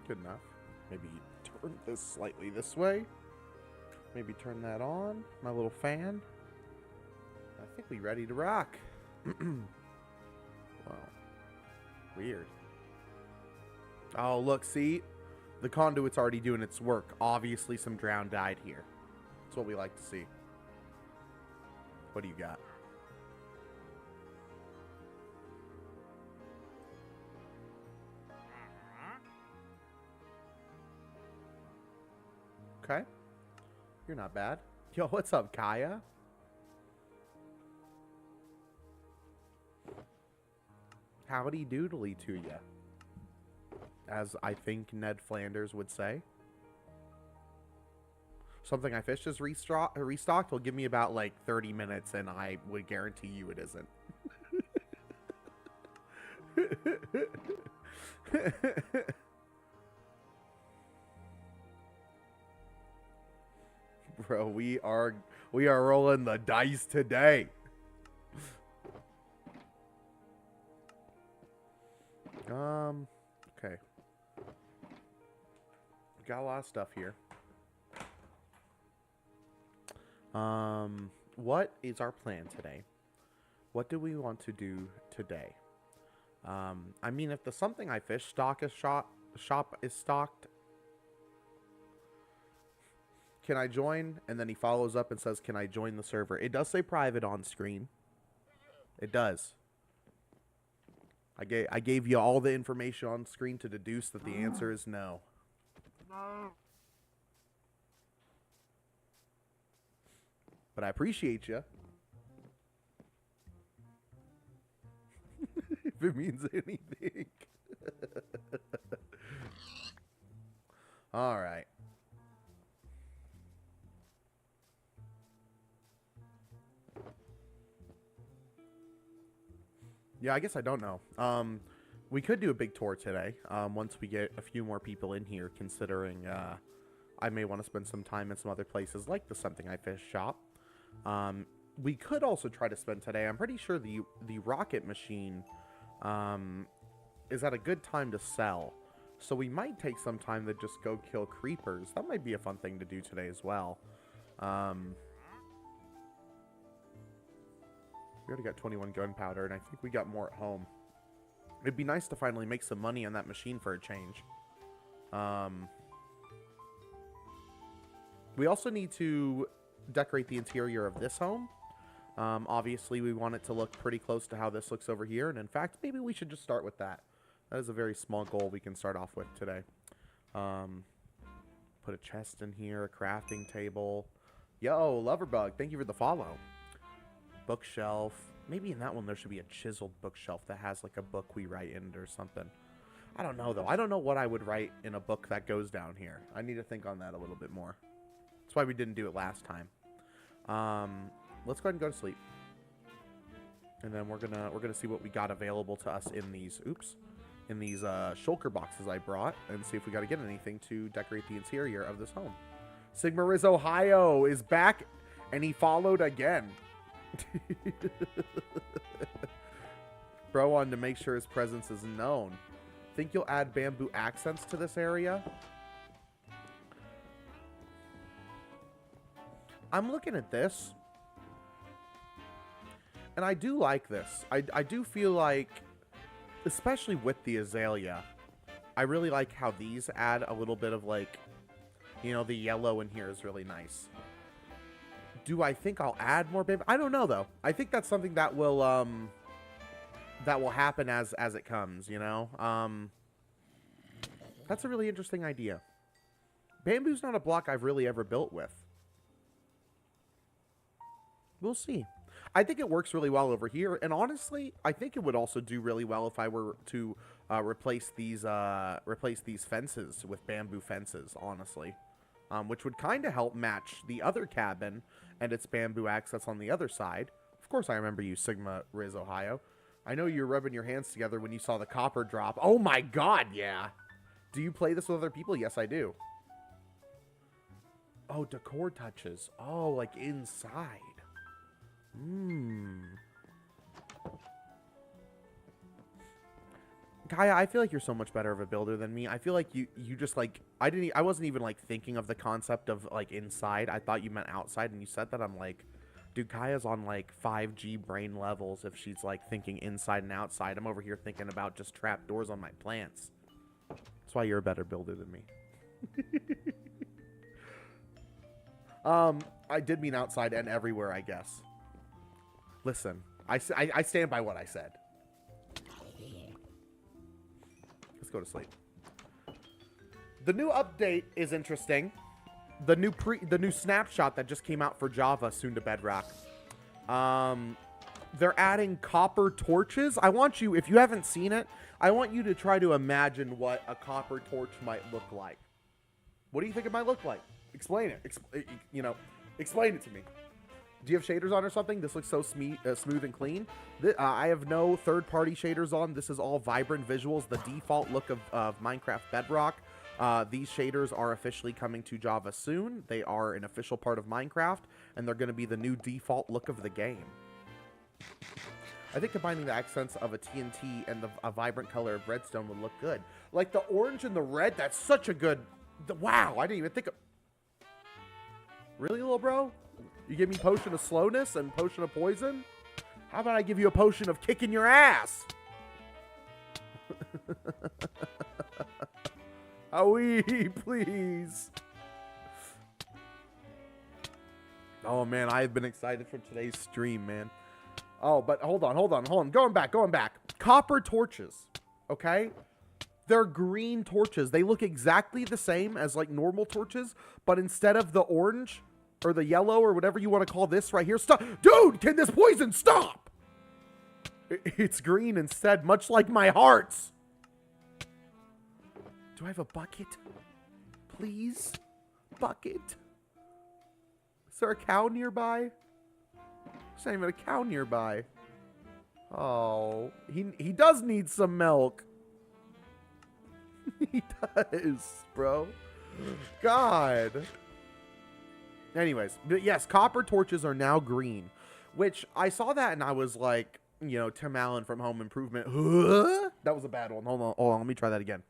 Good enough. Maybe turn this slightly this way. Maybe turn that on. My little fan. I think we ready to rock. Wow. Weird. Oh, look, see? The conduit's already doing its work. Obviously, some drown died here. That's what we like to see. What do you got? Okay. You're not bad. Yo, what's up, Kaya? Howdy doodly to ya. As I think Ned Flanders would say. Something I fished is restocked will give me about like 30 minutes, and I would guarantee you it isn't. Bro, we are rolling the dice today. Okay. Got a lot of stuff here. What is our plan today? What do we want to do today? I mean, if the something I fish stock is shop is stocked, can I join? And then he follows up and says, can I join the server? It does say private on screen. It does. I gave you all the information on screen to deduce that the answer is no. No. But I appreciate you. If it means anything. All right. Yeah, I guess I don't know. We could do a big tour today, once we get a few more people in here, considering I may want to spend some time in some other places, like the Something I Fish shop. We could also try to spend today, I'm pretty sure the rocket machine is at a good time to sell. So we might take some time to just go kill creepers. That might be a fun thing to do today as well. We already got 21 gunpowder, and I think we got more at home. It'd be nice to finally make some money on that machine for a change. We also need to decorate the interior of this home. Obviously, we want it to look pretty close to how this looks over here. And in fact, maybe we should just start with that. That is a very small goal we can start off with today. Put a chest in here, a crafting table. Yo, Loverbug, thank you for the follow. Bookshelf. Maybe in that one there should be a chiseled bookshelf that has like a book we write in it or something. I don't know though. I don't know what I would write in a book that goes down here. I need to think on that a little bit more. That's why we didn't do it last time. Let's go ahead and go to sleep. And then we're gonna see what we got available to us in these in these shulker boxes I brought, and see if we gotta get anything to decorate the interior of this home. Sigma Riz Ohio is back, and he followed again. Bro wanted to make sure his presence is known. Think you'll add bamboo accents to this area? I'm looking at this, and I do like this. I do feel like, especially with the azalea, I really like how these add a little bit of like, you know, the yellow in here is really nice. Do I think I'll add more bamboo? I don't know though. I think that's something that will happen as it comes, you know? That's a really interesting idea. Bamboo's not a block I've really ever built with. We'll see. I think it works really well over here, and honestly, I think it would also do really well if I were to replace these fences with bamboo fences, honestly. Which would kind of help match the other cabin and its bamboo access on the other side. Of course, I remember you, Sigma Riz Ohio. I know you're rubbing your hands together when you saw the copper drop. Oh my god, yeah! Do you play this with other people? Yes, I do. Oh, decor touches. Oh, like inside. Kaya, I feel like you're so much better of a builder than me. I feel like you just like I wasn't even like thinking of the concept of like inside. I thought you meant outside, and you said that. I'm like, dude, Kaya's on like 5G brain levels if she's like thinking inside and outside. I'm over here thinking about just trap doors on my plants. That's why you're a better builder than me. I did mean outside and everywhere, I guess. Listen, I stand by what I said. Let's go to sleep. The new update is interesting. The new snapshot that just came out for Java, soon to Bedrock. They're adding copper torches. I want you, if you haven't seen it, I want you to try to imagine what a copper torch might look like. What do you think it might look like? Explain it. Explain it to me. Do you have shaders on or something? This looks so smooth and clean. I have no third-party shaders on. This is all vibrant visuals, the default look of Minecraft Bedrock. These shaders are officially coming to Java soon. They are an official part of Minecraft, and they're going to be the new default look of the game. I think combining the accents of a TNT and a vibrant color of redstone would look good. Like the orange and the red, that's such a good... Wow, I didn't even think of... Really, little bro? You give me potion of slowness and potion of poison? How about I give you a potion of kicking your ass? Awee, please. Oh, man, I have been excited for today's stream, man. Oh, but hold on. Going back. Copper torches, okay? They're green torches. They look exactly the same as, like, normal torches, but instead of the orange or the yellow or whatever you want to call this right here, stop. Dude, can this poison stop? It's green instead, much like my hearts. Do I have a bucket? Please? Bucket? Is there a cow nearby? There's not even a cow nearby. Oh, he does need some milk. He does, bro. God. Anyways, but yes, copper torches are now green, which I saw that and I was like, you know, Tim Allen from Home Improvement. Huh? That was a bad one. Hold on. Let me try that again.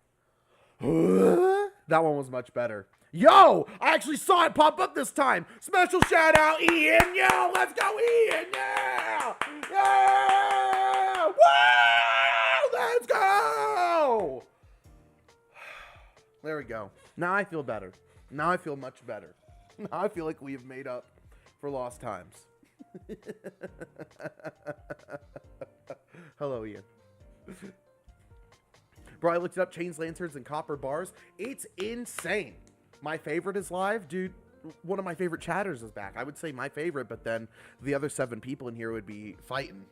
Huh? That one was much better. Yo, I actually saw it pop up this time. Special shout out, Ian. Yo, let's go, Ian. Yeah. Yeah. Woo! Let's go. There we go. Now I feel better. Now I feel much better. Now I feel like we have made up for lost times. Hello, Ian. Bro, I looked it up. Chains, lanterns, and copper bars. It's insane. My favorite is live. Dude, one of my favorite chatters is back. I would say my favorite, but then the other 7 people in here would be fighting.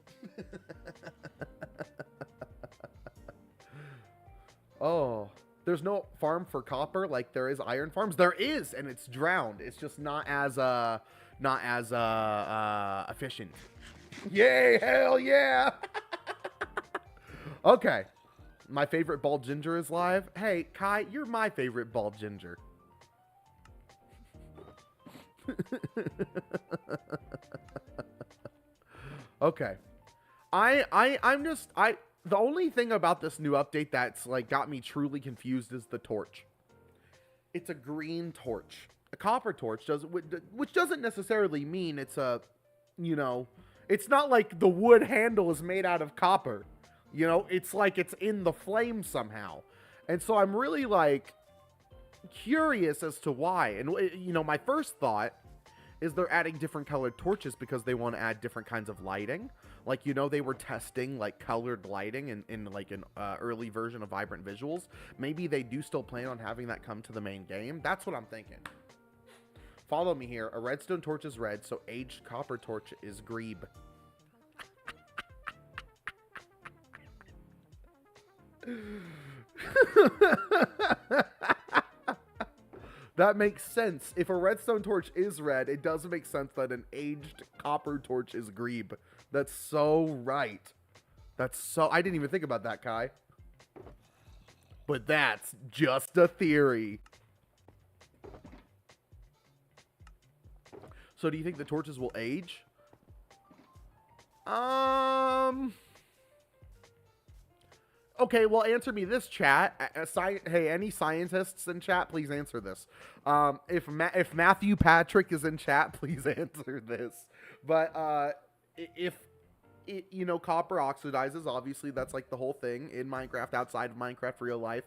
Oh, there's no farm for copper like there is iron farms. There is, and it's drowned. It's just not as efficient. Yay, hell yeah. Okay. My favorite bald ginger is live. Hey, Kai, you're my favorite bald ginger. Okay. The only thing about this new update that's like got me truly confused is the torch. It's a green torch. A copper torch which doesn't necessarily mean it's a, you know, it's not like the wood handle is made out of copper. You know, it's like it's in the flame somehow. And so I'm really like curious as to why. And, you know, my first thought is they're adding different colored torches because they want to add different kinds of lighting. Like, you know, they were testing like colored lighting in like an early version of Vibrant Visuals. Maybe they do still plan on having that come to the main game. That's what I'm thinking. Follow me here. A redstone torch is red, so aged copper torch is grebe. That makes sense. If a redstone torch is red, it does make sense that an aged copper torch is grebe. That's so right. I didn't even think about that, Kai. But that's just a theory. So do you think the torches will age? Okay, well, answer me this, chat. Hey, any scientists in chat, please answer this. If Matthew Patrick is in chat, please answer this. But if copper oxidizes, obviously that's like the whole thing in Minecraft, outside of Minecraft, real life.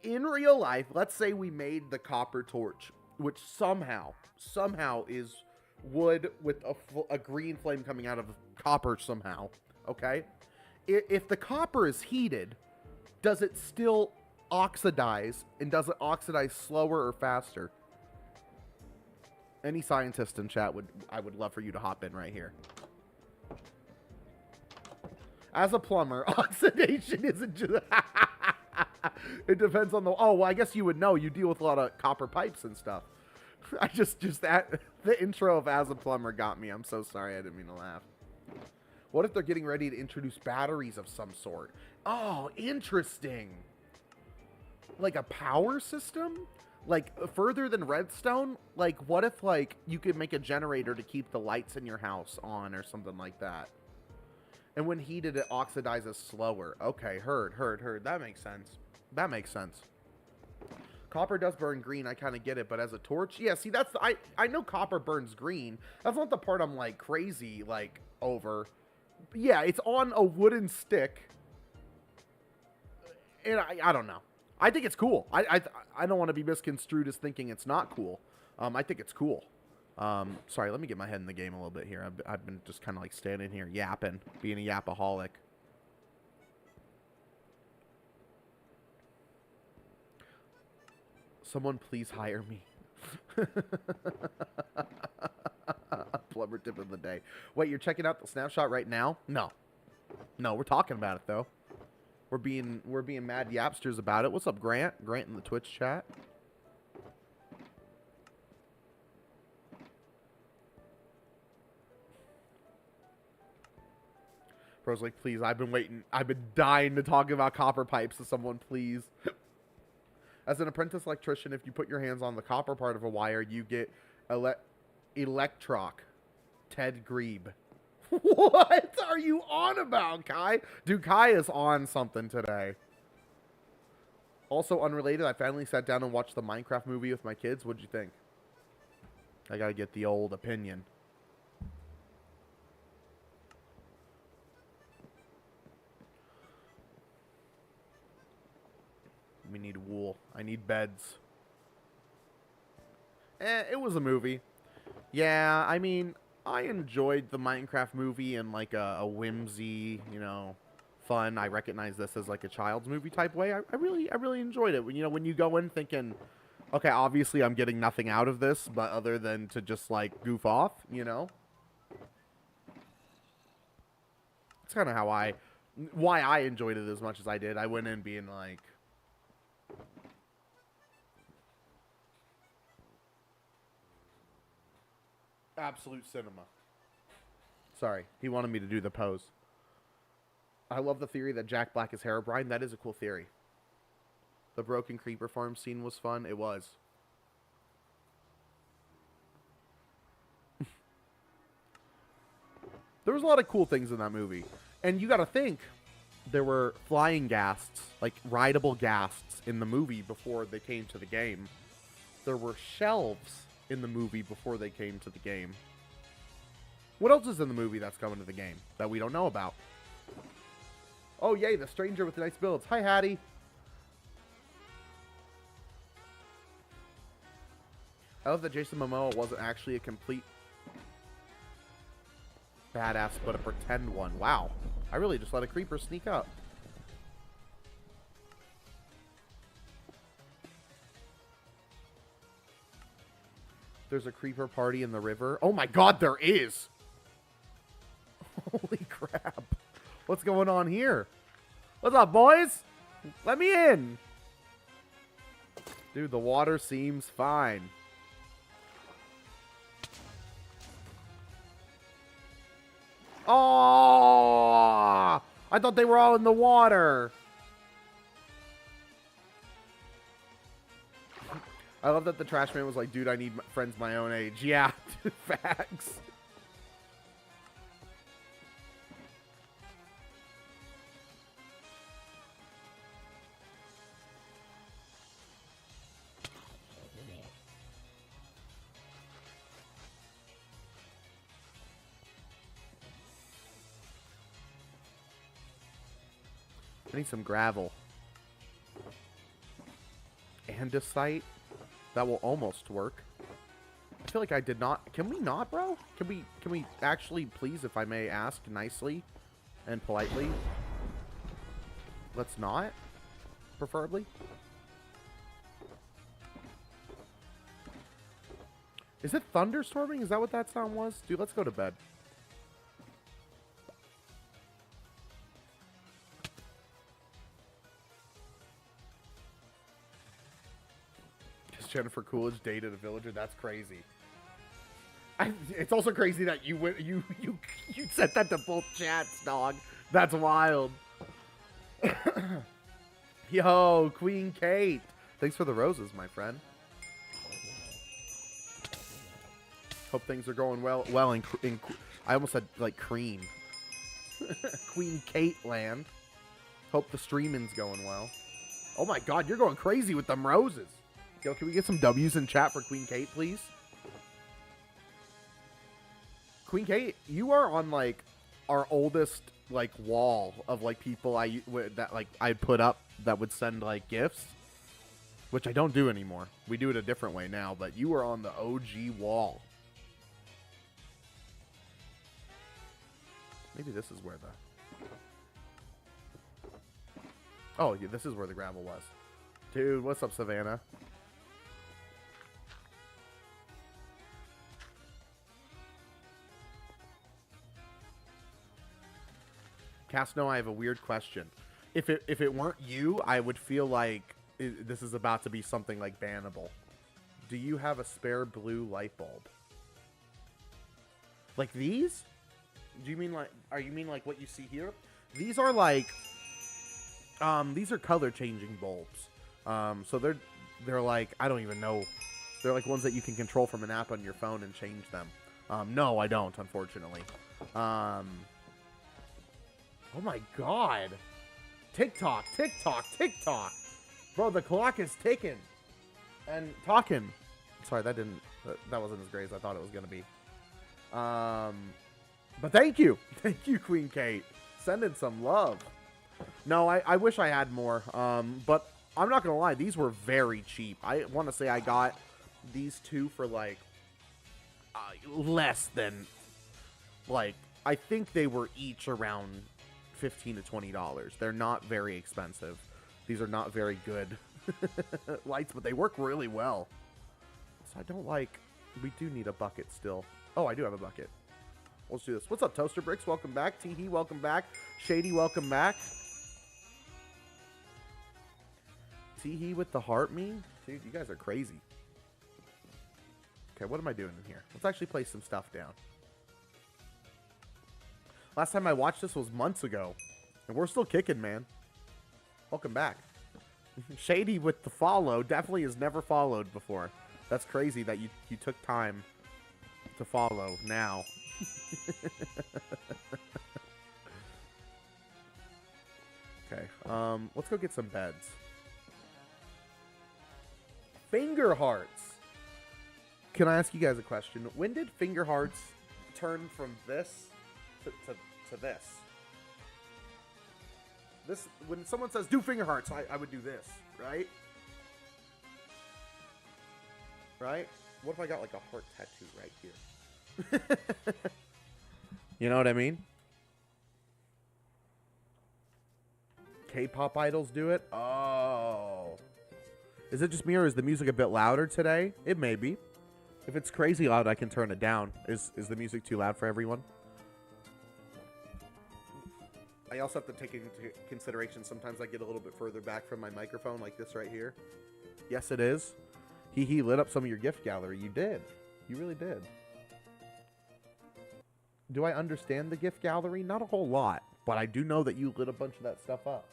In real life, let's say we made the copper torch, which somehow is wood with a green flame coming out of copper somehow. Okay. If the copper is heated, does it still oxidize? And does it oxidize slower or faster? Any scientist in chat I would love for you to hop in right here. As a plumber, oxidation isn't just... It depends on the... Oh, well, I guess you would know. You deal with a lot of copper pipes and stuff. I just that... The intro of As a Plumber got me. I'm so sorry. I didn't mean to laugh. What if they're getting ready to introduce batteries of some sort? Oh, interesting. Like a power system? Like further than redstone? Like what if like you could make a generator to keep the lights in your house on or something like that? And when heated, it oxidizes slower. Okay, heard. That makes sense. That makes sense. Copper does burn green. I kind of get it, but as a torch? Yeah, see, that's... I know copper burns green. That's not the part I'm, like, crazy, like, over. Yeah, it's on a wooden stick. And I don't know. I think it's cool. I don't want to be misconstrued as thinking it's not cool. I think it's cool. Sorry, let me get my head in the game a little bit here. I've been just kind of like standing here yapping, being a yapaholic. Someone please hire me. Plumber tip of the day. Wait, you're checking out the snapshot right now? No, we're talking about it though. We're being mad yapsters about it. What's up, Grant? Grant in the Twitch chat. Bro's like, please, I've been waiting. I've been dying to talk about copper pipes to someone, please. As an apprentice electrician, if you put your hands on the copper part of a wire, you get electroc. Ted Grebe. What are you on about, Kai? Dude, Kai is on something today. Also unrelated, I finally sat down and watched the Minecraft movie with my kids. What'd you think? I gotta get the old opinion. We need wool. I need beds. It was a movie. Yeah, I mean, I enjoyed the Minecraft movie in like a whimsy, you know, fun. I recognize this as like a child's movie type way. I really enjoyed it. When you go in thinking, okay, obviously I'm getting nothing out of this, but other than to just like goof off, you know. It's kind of why I enjoyed it as much as I did. I went in being like, absolute cinema. Sorry, he wanted me to do the pose. I love the theory that Jack Black is Herobrine. That is a cool theory. The broken creeper farm scene was fun. It was. There was a lot of cool things in that movie. And you got to think, there were flying ghasts, like rideable ghasts in the movie before they came to the game. There were shelves in the movie before they came to the game. What else is in the movie that's coming to the game that we don't know about? Oh, yay, the stranger with the nice builds. Hi, Hattie. I love that Jason Momoa wasn't actually a complete badass, but a pretend one. Wow. I really just let a creeper sneak up. There's a creeper party in the river. Oh my god, there is! Holy crap. What's going on here? What's up, boys? Let me in! Dude, the water seems fine. Oh! I thought they were all in the water. I love that the trash man was like, dude, I need friends my own age. Yeah, facts. I need some gravel. Andesite. That will almost work. I feel like I did not. Can we not, bro? Can we actually, please, if I may ask nicely and politely? Let's not, preferably. Is it thunderstorming? Is that what that sound was? Dude, let's go to bed. Because Jennifer Coolidge dated a villager? That's crazy. It's also crazy that you said that to both chats, dog. That's wild. Yo, Queen Kate. Thanks for the roses, my friend. Hope things are going well. I almost said like cream. Queen Kate land. Hope the streaming's going well. Oh my God, you're going crazy with them roses. Yo, can we get some W's in chat for Queen Kate, please? Queen Kate, you are on like our oldest like wall of like people I put up that would send like gifts, which I don't do anymore. We do it a different way now, but you are on the OG wall. Maybe this is where the... Oh, yeah, this is where the gravel was. Dude, what's up, Savannah? Casno, I have a weird question. If it weren't you, I would feel like this is about to be something like bannable. Do you have a spare blue light bulb? Like these? Do you mean like, are you mean like what you see here? These are like, these are color changing bulbs. So they're like, I don't even know. They're like ones that you can control from an app on your phone and change them. No, I don't, unfortunately. Oh my God. TikTok, TikTok, TikTok. Bro, the clock is ticking. And talking. Sorry, that wasn't as great as I thought it was going to be. But thank you. Thank you, Queen Kate. Sending some love. No, I wish I had more. But I'm not going to lie. These were very cheap. I want to say I got these two for like less than, like, I think they were each around $15 to $20. They're not very expensive. These are not very good lights, but they work really well. So I don't like... We do need a bucket still. Oh, I do have a bucket. Let's do this. What's up, Toaster Bricks? Welcome back. Teehee, welcome back. Shady, welcome back. Teehee with the heart meme? Dude, you guys are crazy. Okay, what am I doing in here? Let's actually place some stuff down. Last time I watched this was months ago. And we're still kicking, man. Welcome back. Shady with the follow. Definitely has never followed before. That's crazy that you took time to follow now. Okay. Let's go get some beds. Finger hearts. Can I ask you guys a question? When did finger hearts turn from this to this? This, when someone says do finger hearts, I would do this, right? Right? What if I got like a heart tattoo right here? You know what I mean? K-pop idols do it? Oh. Is it just me or is the music a bit louder today? It may be. If it's crazy loud, I can turn it down. Is the music too loud for everyone? I also have to take into consideration sometimes I get a little bit further back from my microphone like this right here. Yes, it is. He lit up some of your gift gallery. You did. You really did. Do I understand the gift gallery? Not a whole lot. But I do know that you lit a bunch of that stuff up.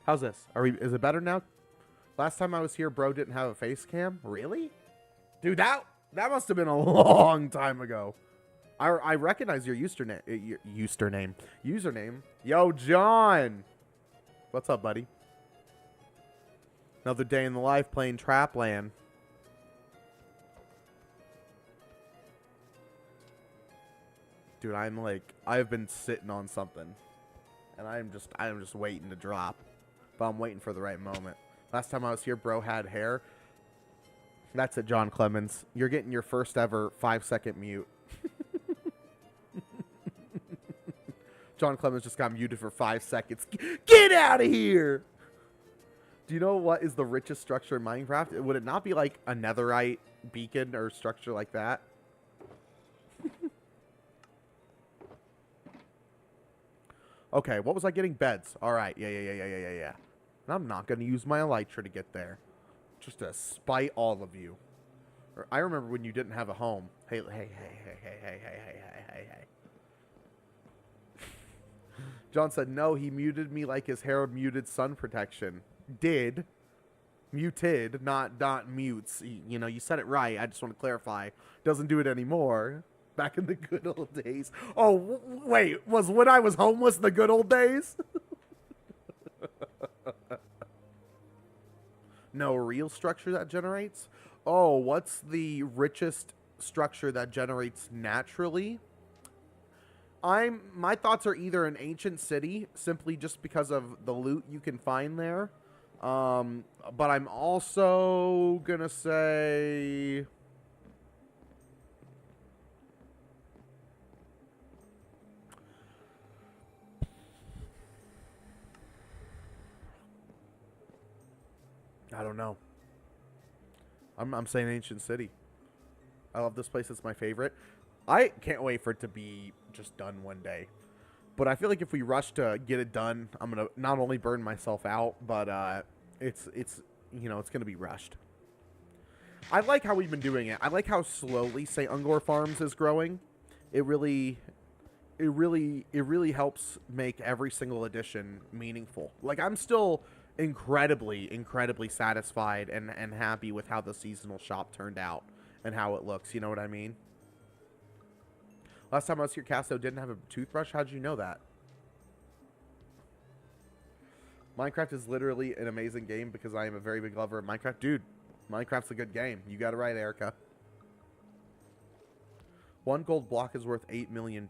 How's this? Is it better now? Last time I was here, bro didn't have a face cam. Really? Dude, that must have been a long time ago. I recognize your username. Yo, John. What's up, buddy? Another day in the life playing Trapland. Dude, I've been sitting on something. and I'm just waiting to drop. But I'm waiting for the right moment. Last time I was here, bro had hair. That's it, John Clemens. You're getting your first ever 5-second mute. John Clemens just got muted for 5 seconds. Get out of here! Do you know what is the richest structure in Minecraft? Would it not be like a netherite beacon or structure like that? Okay, what was I getting? Beds. All right, yeah. And I'm not going to use my elytra to get there. Just to spite all of you. I remember when you didn't have a home. Hey. John said, no, he muted me like his hair muted sun protection. Did. Muted, not mutes. You know, you said it right. I just want to clarify. Doesn't do it anymore. Back in the good old days. Oh, wait. Was when I was homeless the good old days? No real structure that generates? Oh, what's the richest structure that generates naturally? My thoughts are either an ancient city, simply just because of the loot you can find there. But I'm also gonna say... I don't know. I'm saying ancient city. I love this place. It's my favorite. I can't wait for it to be just done one day. But I feel like if we rush to get it done, I'm going to not only burn myself out, but it's you know, it's going to be rushed. I like how we've been doing it. I like how slowly St. Ungor Farms is growing. It really helps make every single edition meaningful. Like, I'm still incredibly satisfied and happy with how the seasonal shop turned out and how it looks. You know what I mean? Last time I was here, Casto didn't have a toothbrush. How'd you know that? Minecraft is literally an amazing game because I am a very big lover of Minecraft. Dude, Minecraft's a good game. You got it right, Erica. 1 gold block is worth $8 million.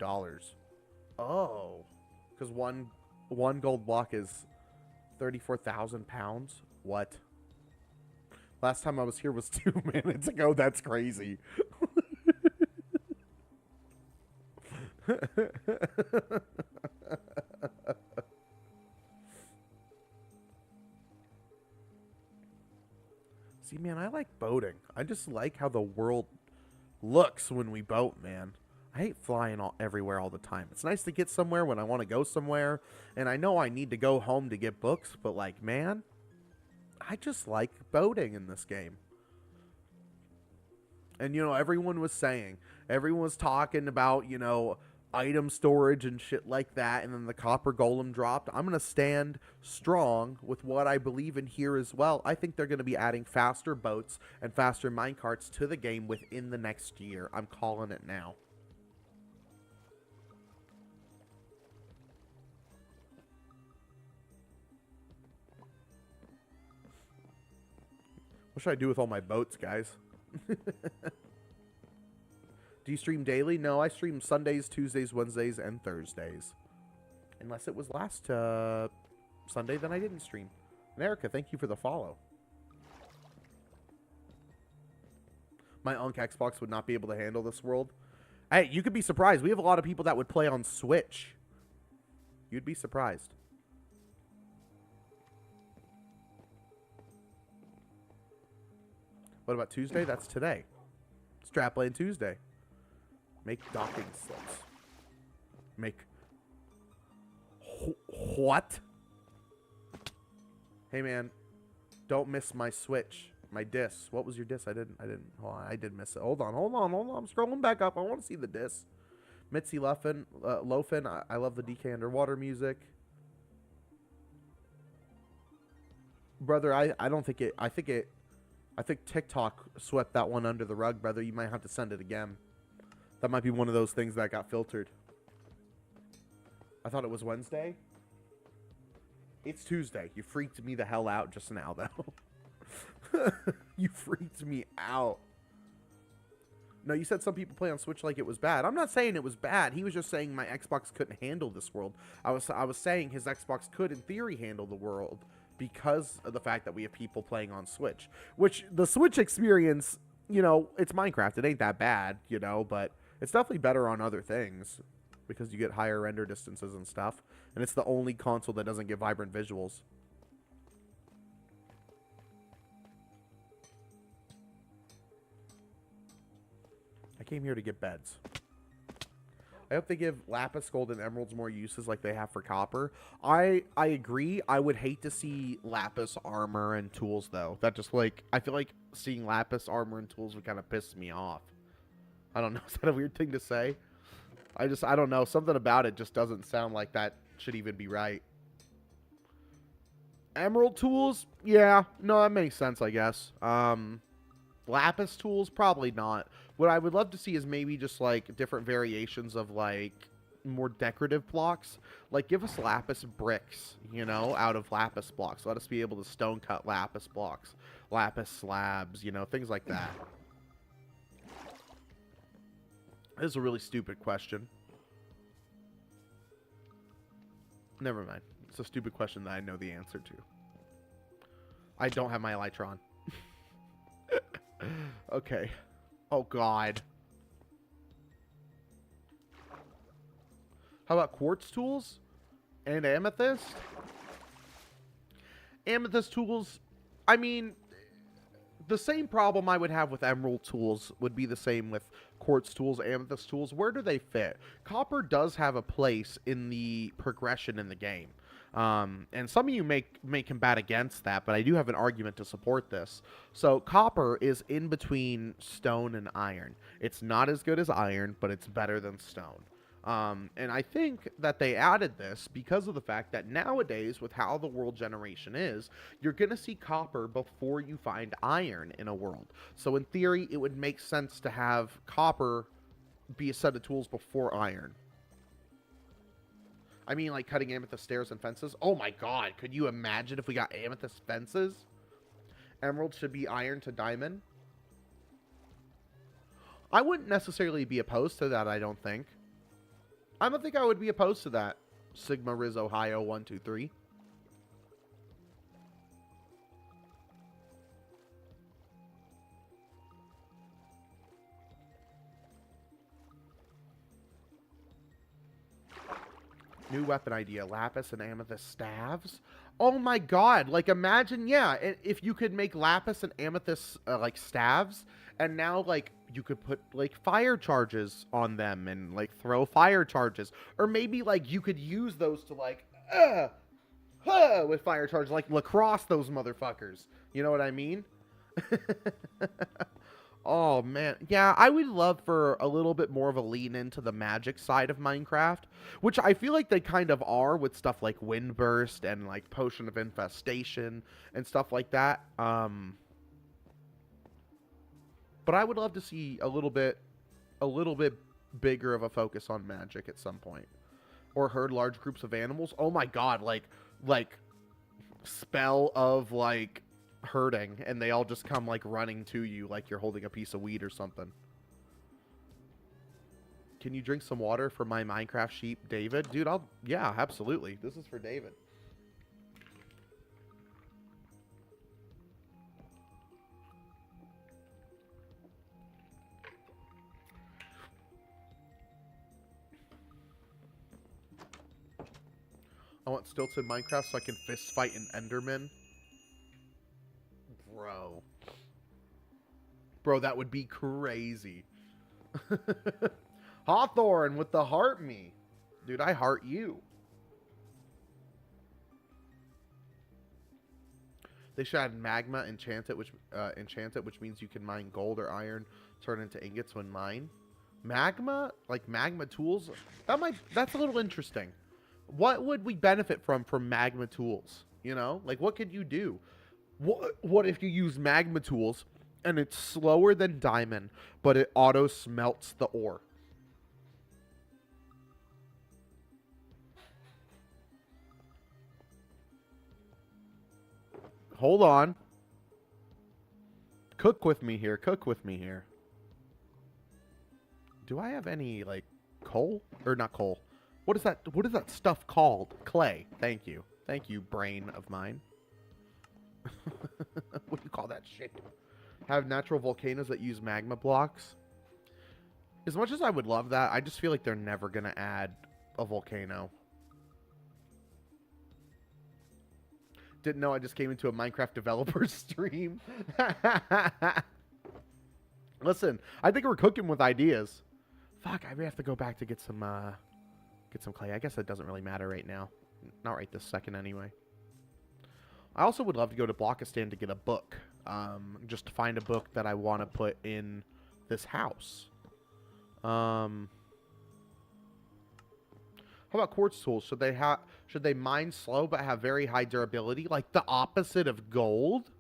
Oh. Because one gold block is 34,000 pounds? What? Last time I was here was 2 minutes ago. That's crazy. See, man, I like boating. I just like how the world looks when we boat, man. I hate flying everywhere all the time. It's nice to get somewhere when I want to go somewhere. And I know I need to go home to get books. But, like, man, I just like boating in this game. And, you know, everyone was talking about, you know, item storage and shit like that. And then the copper golem dropped. I'm going to stand strong with what I believe in here as well. I think they're going to be adding faster boats and faster minecarts to the game within the next year. I'm calling it now. What should I do with all my boats, guys? Do you stream daily? No, I stream Sundays, Tuesdays, Wednesdays, and Thursdays. Unless it was last Sunday, then I didn't stream. And Erica, thank you for the follow. My Unk Xbox would not be able to handle this world. Hey, you could be surprised. We have a lot of people that would play on Switch. You'd be surprised. What about Tuesday? That's today. It's Trapland Tuesday. Make docking slips. Make... What? Hey, man. Don't miss my Switch. My disc. What was your disc? I didn't... Hold on. I did miss it. Hold on. I'm scrolling back up. I want to see the disc. Mitzi Loafin. I love the DK Underwater music. Brother, I don't think it... I think TikTok swept that one under the rug, brother. You might have to send it again. That might be one of those things that got filtered. I thought it was Wednesday. It's Tuesday. You freaked me the hell out just now, though. You freaked me out. No, you said some people play on Switch like it was bad. I'm not saying it was bad. He was just saying my Xbox couldn't handle this world. I was saying his Xbox could, in theory, handle the world because of the fact that we have people playing on Switch. Which, the Switch experience, you know, it's Minecraft. It ain't that bad, you know, but it's definitely better on other things because you get higher render distances and stuff. And it's the only console that doesn't get vibrant visuals. I came here to get beds. I hope they give lapis, gold, and emeralds more uses like they have for copper. I agree. I would hate to see lapis armor and tools, though. That just, like, I feel like seeing lapis armor and tools would kind of piss me off. I don't know. Is that a weird thing to say? I don't know. Something about it just doesn't sound like that should even be right. Emerald tools? Yeah. No, that makes sense, I guess. Lapis tools? Probably not. What I would love to see is maybe just, like, different variations of, like, more decorative blocks. Like, give us lapis bricks, you know, out of lapis blocks. Let us be able to stone cut lapis blocks. Lapis slabs, you know, things like that. This is a really stupid question. Never mind. It's a stupid question that I know the answer to. I don't have my Elytron. Okay. Oh, God. How about quartz tools? And amethyst? Amethyst tools, I mean, the same problem I would have with emerald tools would be the same with quartz tools, amethyst tools. Where do they fit? Copper does have a place in the progression in the game. And some of you may combat against that, but I do have an argument to support this. So copper is in between stone and iron. It's not as good as iron, but it's better than stone. And I think that they added this because of the fact that nowadays, with how the world generation is, you're going to see copper before you find iron in a world. So in theory, it would make sense to have copper be a set of tools before iron. I mean, like cutting amethyst stairs and fences. Oh my God, could you imagine if we got amethyst fences? Emerald should be iron to diamond. I wouldn't necessarily be opposed to that, I don't think. I don't think I would be opposed to that. Sigma Riz Ohio 123. New weapon idea. Lapis and amethyst staves. Oh my God. Like, imagine, yeah, if you could make lapis and amethyst, like, staves, and now, like, you could put, like, fire charges on them and, like, throw fire charges. Or maybe, like, you could use those to, like, with fire charges, like, lacrosse those motherfuckers. You know what I mean? Oh, man. Yeah, I would love for a little bit more of a lean into the magic side of Minecraft, which I feel like they kind of are with stuff like Windburst and, like, Potion of Infestation and stuff like that. But I would love to see a little bit bigger of a focus on magic at some point. Or herd large groups of animals. Oh, my God. Like, spell of, like, herding, and they all just come like running to you like you're holding a piece of weed or something. Can you drink some water for my Minecraft sheep, David? Dude, yeah, absolutely. This is for David. I want stilted Minecraft so I can fist fight an Enderman. Bro, that would be crazy. Hawthorne with the heart me. Dude, I heart you. They should add magma enchanted, which means you can mine gold or iron, turn into ingots when mined. Magma? Like magma tools? That's a little interesting. What would we benefit from magma tools? You know? Like, what could you do? What if you use magma tools and it's slower than diamond, but it auto smelts the ore? Hold on. Cook with me here. Cook with me here. Do I have any, like, coal? Or not coal. What is that stuff called? Clay. Thank you. Thank you, brain of mine. What do you call that shit? Have natural volcanoes that use magma blocks. As much as I would love that, I just feel like they're never going to add a volcano. Didn't know I just came into a Minecraft developer stream. Listen, I think we're cooking with ideas. Fuck, I may have to go back to get some clay. I guess that doesn't really matter right now. Not right this second anyway. I also would love to go to Blockistan to get a book. Just to find a book that I want to put in this house. How about quartz tools? Should they mine slow but have very high durability? Like the opposite of gold?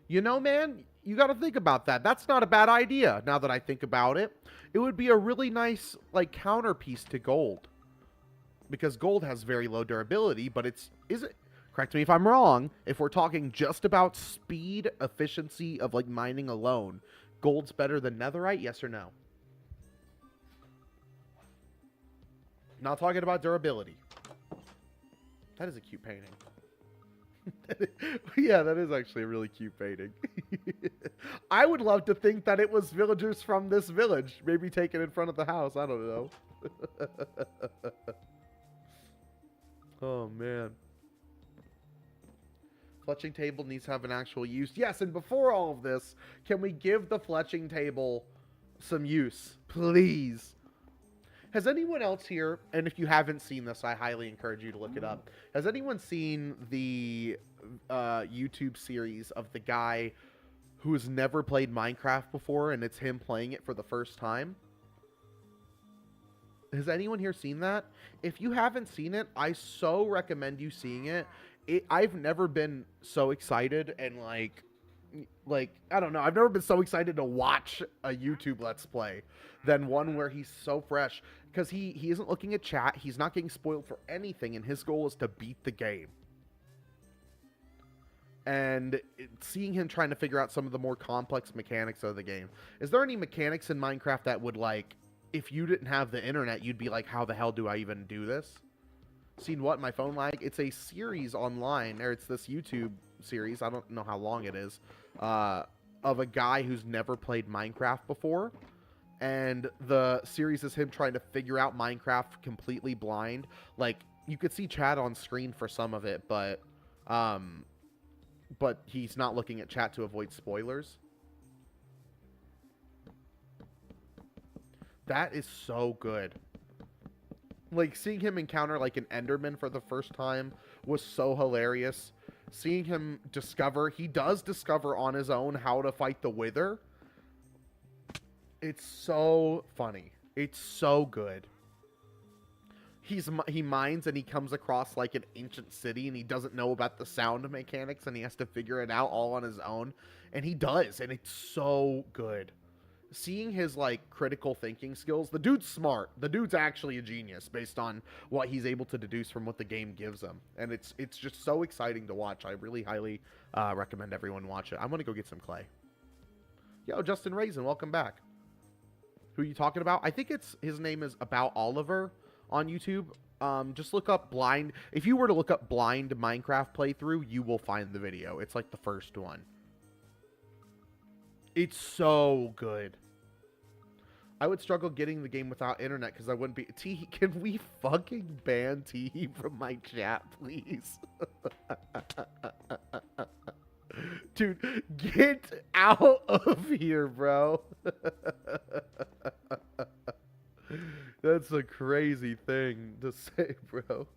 You know, man, you got to think about that. That's not a bad idea now that I think about it. It would be a really nice, like, counterpiece to gold. Because gold has very low durability, but correct me if I'm wrong, if we're talking just about speed, efficiency of, like, mining alone, gold's better than netherite, yes or no? Not talking about durability. That is a cute painting. Yeah, that is actually a really cute painting. I would love to think that it was villagers from this village. Maybe taken in front of the house. I don't know. Oh, man. Fletching table needs to have an actual use. Yes, and before all of this, can we give the fletching table some use? Please. Has anyone else here, and if you haven't seen this, I highly encourage you to look it up. Has anyone seen the YouTube series of the guy who has never played Minecraft before, and it's him playing it for the first time? Has anyone here seen that? If you haven't seen it, I so recommend you seeing it. I've never been so excited and like I don't know, I've never been so excited to watch a YouTube Let's Play than one where he's so fresh, because he isn't looking at chat, he's not getting spoiled for anything, and his goal is to beat the game. And seeing him trying to figure out some of the more complex mechanics of the game. Is there any mechanics in Minecraft that would, like, if you didn't have the internet, you'd be like, how the hell do I even do this? Seen what? My phone lag? It's a series online, or it's this YouTube series, I don't know how long it is, of a guy who's never played Minecraft before. And the series is him trying to figure out Minecraft completely blind. Like, you could see chat on screen for some of it, but he's not looking at chat to avoid spoilers. That is so good. Like, seeing him encounter, like, an Enderman for the first time was so hilarious. Seeing him he does discover on his own how to fight the Wither. It's so funny. It's so good. He mines and he comes across, like, an ancient city, and he doesn't know about the sound mechanics, and he has to figure it out all on his own. And he does, and it's so good. Seeing his, like, critical thinking skills, the dude's smart. The dude's actually a genius based on what he's able to deduce from what the game gives him. And it's just so exciting to watch. I really highly recommend everyone watch it. I'm going to go get some clay. Yo, Justin Raisin, welcome back. Who are you talking about? I think his name is About Oliver on YouTube. Just look up blind. If you were to look up blind Minecraft playthrough, you will find the video. It's like the first one. It's so good. I would struggle getting the game without internet because I wouldn't be... T, can we fucking ban T from my chat, please? Dude, get out of here, bro. That's a crazy thing to say, bro.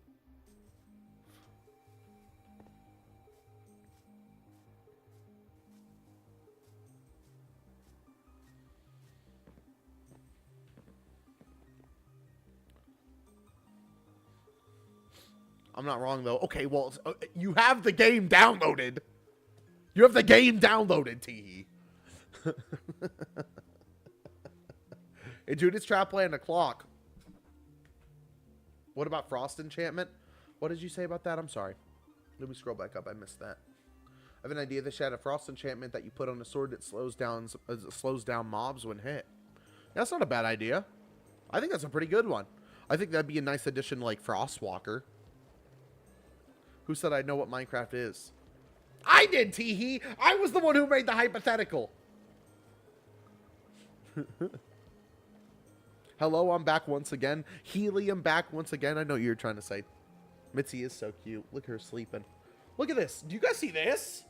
I'm not wrong, though. Okay, well, you have the game downloaded. You have the game downloaded, T. Hey, dude, it's Trapland O Clock. What about Frost Enchantment? What did you say about that? I'm sorry. Let me scroll back up. I missed that. I have an idea. This had a Frost Enchantment that you put on a sword that slows down mobs when hit. That's not a bad idea. I think that's a pretty good one. I think that'd be a nice addition like Frostwalker. Who said I know what Minecraft is? I did, Teehee! I was the one who made the hypothetical. Hello, I'm back once again. Helium back once again. I know what you're trying to say. Mitzi is so cute. Look at her sleeping. Look at this. Do you guys see this?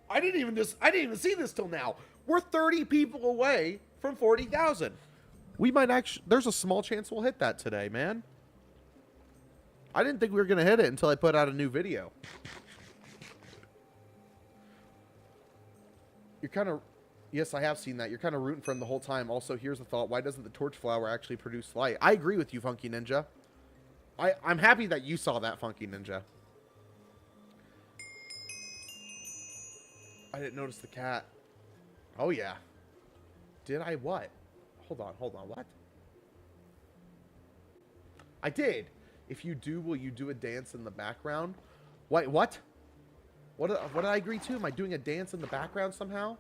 I didn't even see this till now. We're 30 people away from 40,000. We might actually, there's a small chance we'll hit that today, man. I didn't think we were going to hit it until I put out a new video. You're kind of, yes, I have seen that. You're kind of rooting for him the whole time. Also, here's the thought. Why doesn't the torch flower actually produce light? I agree with you, Funky Ninja. I'm happy that you saw that, Funky Ninja. I didn't notice the cat. Oh, yeah. Did I what? Hold on. What? I did. If you do, will you do a dance in the background? Wait, what? What did I agree to? Am I doing a dance in the background somehow?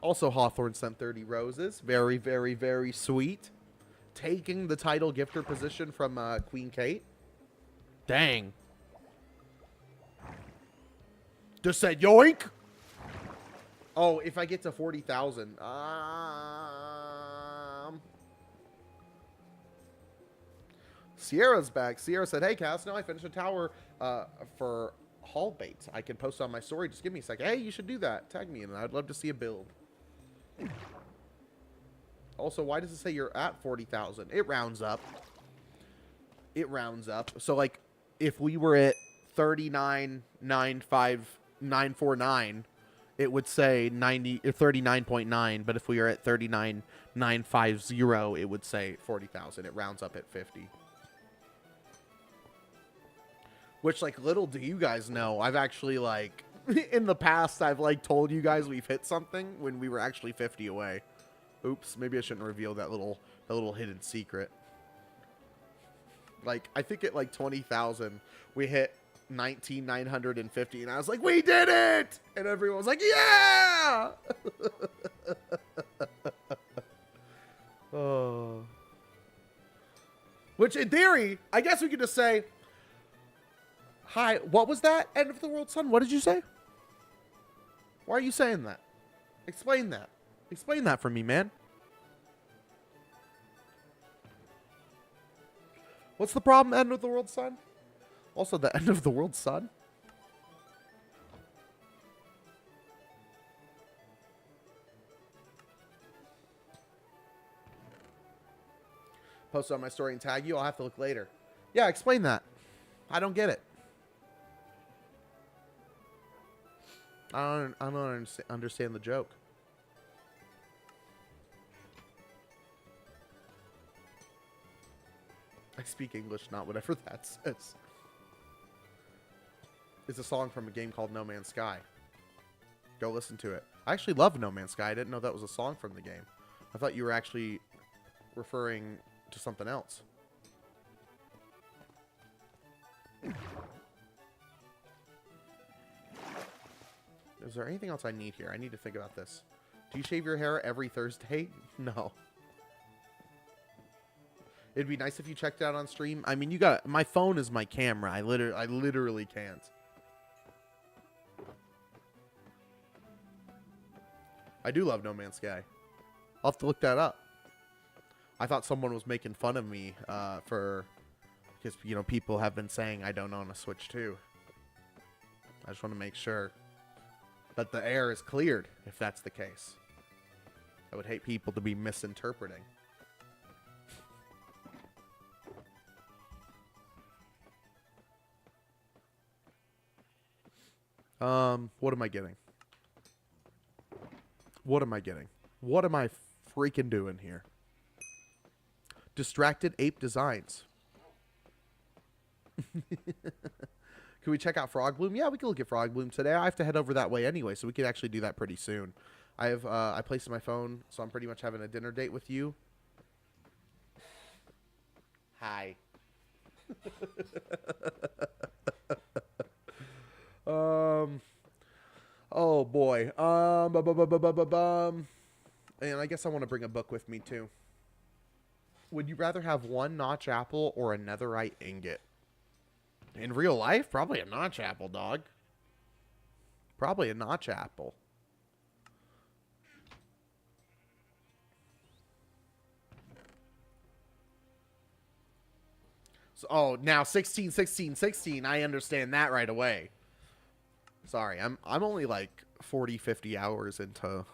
Also, Hawthorne sent 30 roses. Very, very, very sweet. Taking the title gifter position from Queen Kate. Dang. Just said yoink. Oh, if I get to 40,000. Sierra's back. Sierra said, hey, Cass, now I finished a tower for haul bait. I can post on my story. Just give me a second. Hey, you should do that. Tag me, and I'd love to see a build. Also, why does it say you're at 40,000? It rounds up. It rounds up. So, like, if we were at 39,95949, it would say 39.9. But if we are at 39,950, it would say 40,000. It rounds up at 50. Which, like, little do you guys know, I've actually, like, in the past, I've, like, told you guys we've hit something when we were actually 50 away. Oops, maybe I shouldn't reveal that little hidden secret. Like, I think at, like, 20,000, we hit 19,950, and I was like, we did it! And everyone was like, yeah! Oh. Which, in theory, I guess we could just say, hi, what was that? End of the world, son? What did you say? Why are you saying that? Explain that. Explain that for me, man. What's the problem, end of the world, son? Also, the end of the world, son? Post it on my story and tag you. I'll have to look later. Yeah, explain that. I don't get it. I don't understand the joke. I speak English, not whatever that says. It's a song from a game called No Man's Sky. Go listen to it. I actually love No Man's Sky. I didn't know that was a song from the game. I thought you were actually referring to something else. Is there anything else I need here? I need to think about this. Do you shave your hair every Thursday? No. It'd be nice if you checked it out on stream. I mean, you got my phone is my camera. I literally can't. I do love No Man's Sky. I'll have to look that up. I thought someone was making fun of me because, you know, people have been saying I don't own a Switch 2. I just want to make sure that the air is cleared if that's the case. I would hate people to be misinterpreting. What am I getting? What am I getting? What am I freaking doing here? Distracted Ape Designs. Can we check out Frog Bloom? Yeah, we can look at Frog Bloom today. I have to head over that way anyway, so we can actually do that pretty soon. I placed my phone, so I'm pretty much having a dinner date with you. Hi. Oh And I guess I want to bring a book with me too. Would you rather have one notch apple or a netherite ingot? In real life, probably a notch apple, dog. Probably a notch apple. So, oh, now 16, 16, 16. I understand that right away. Sorry, I'm only like 40, 50 hours into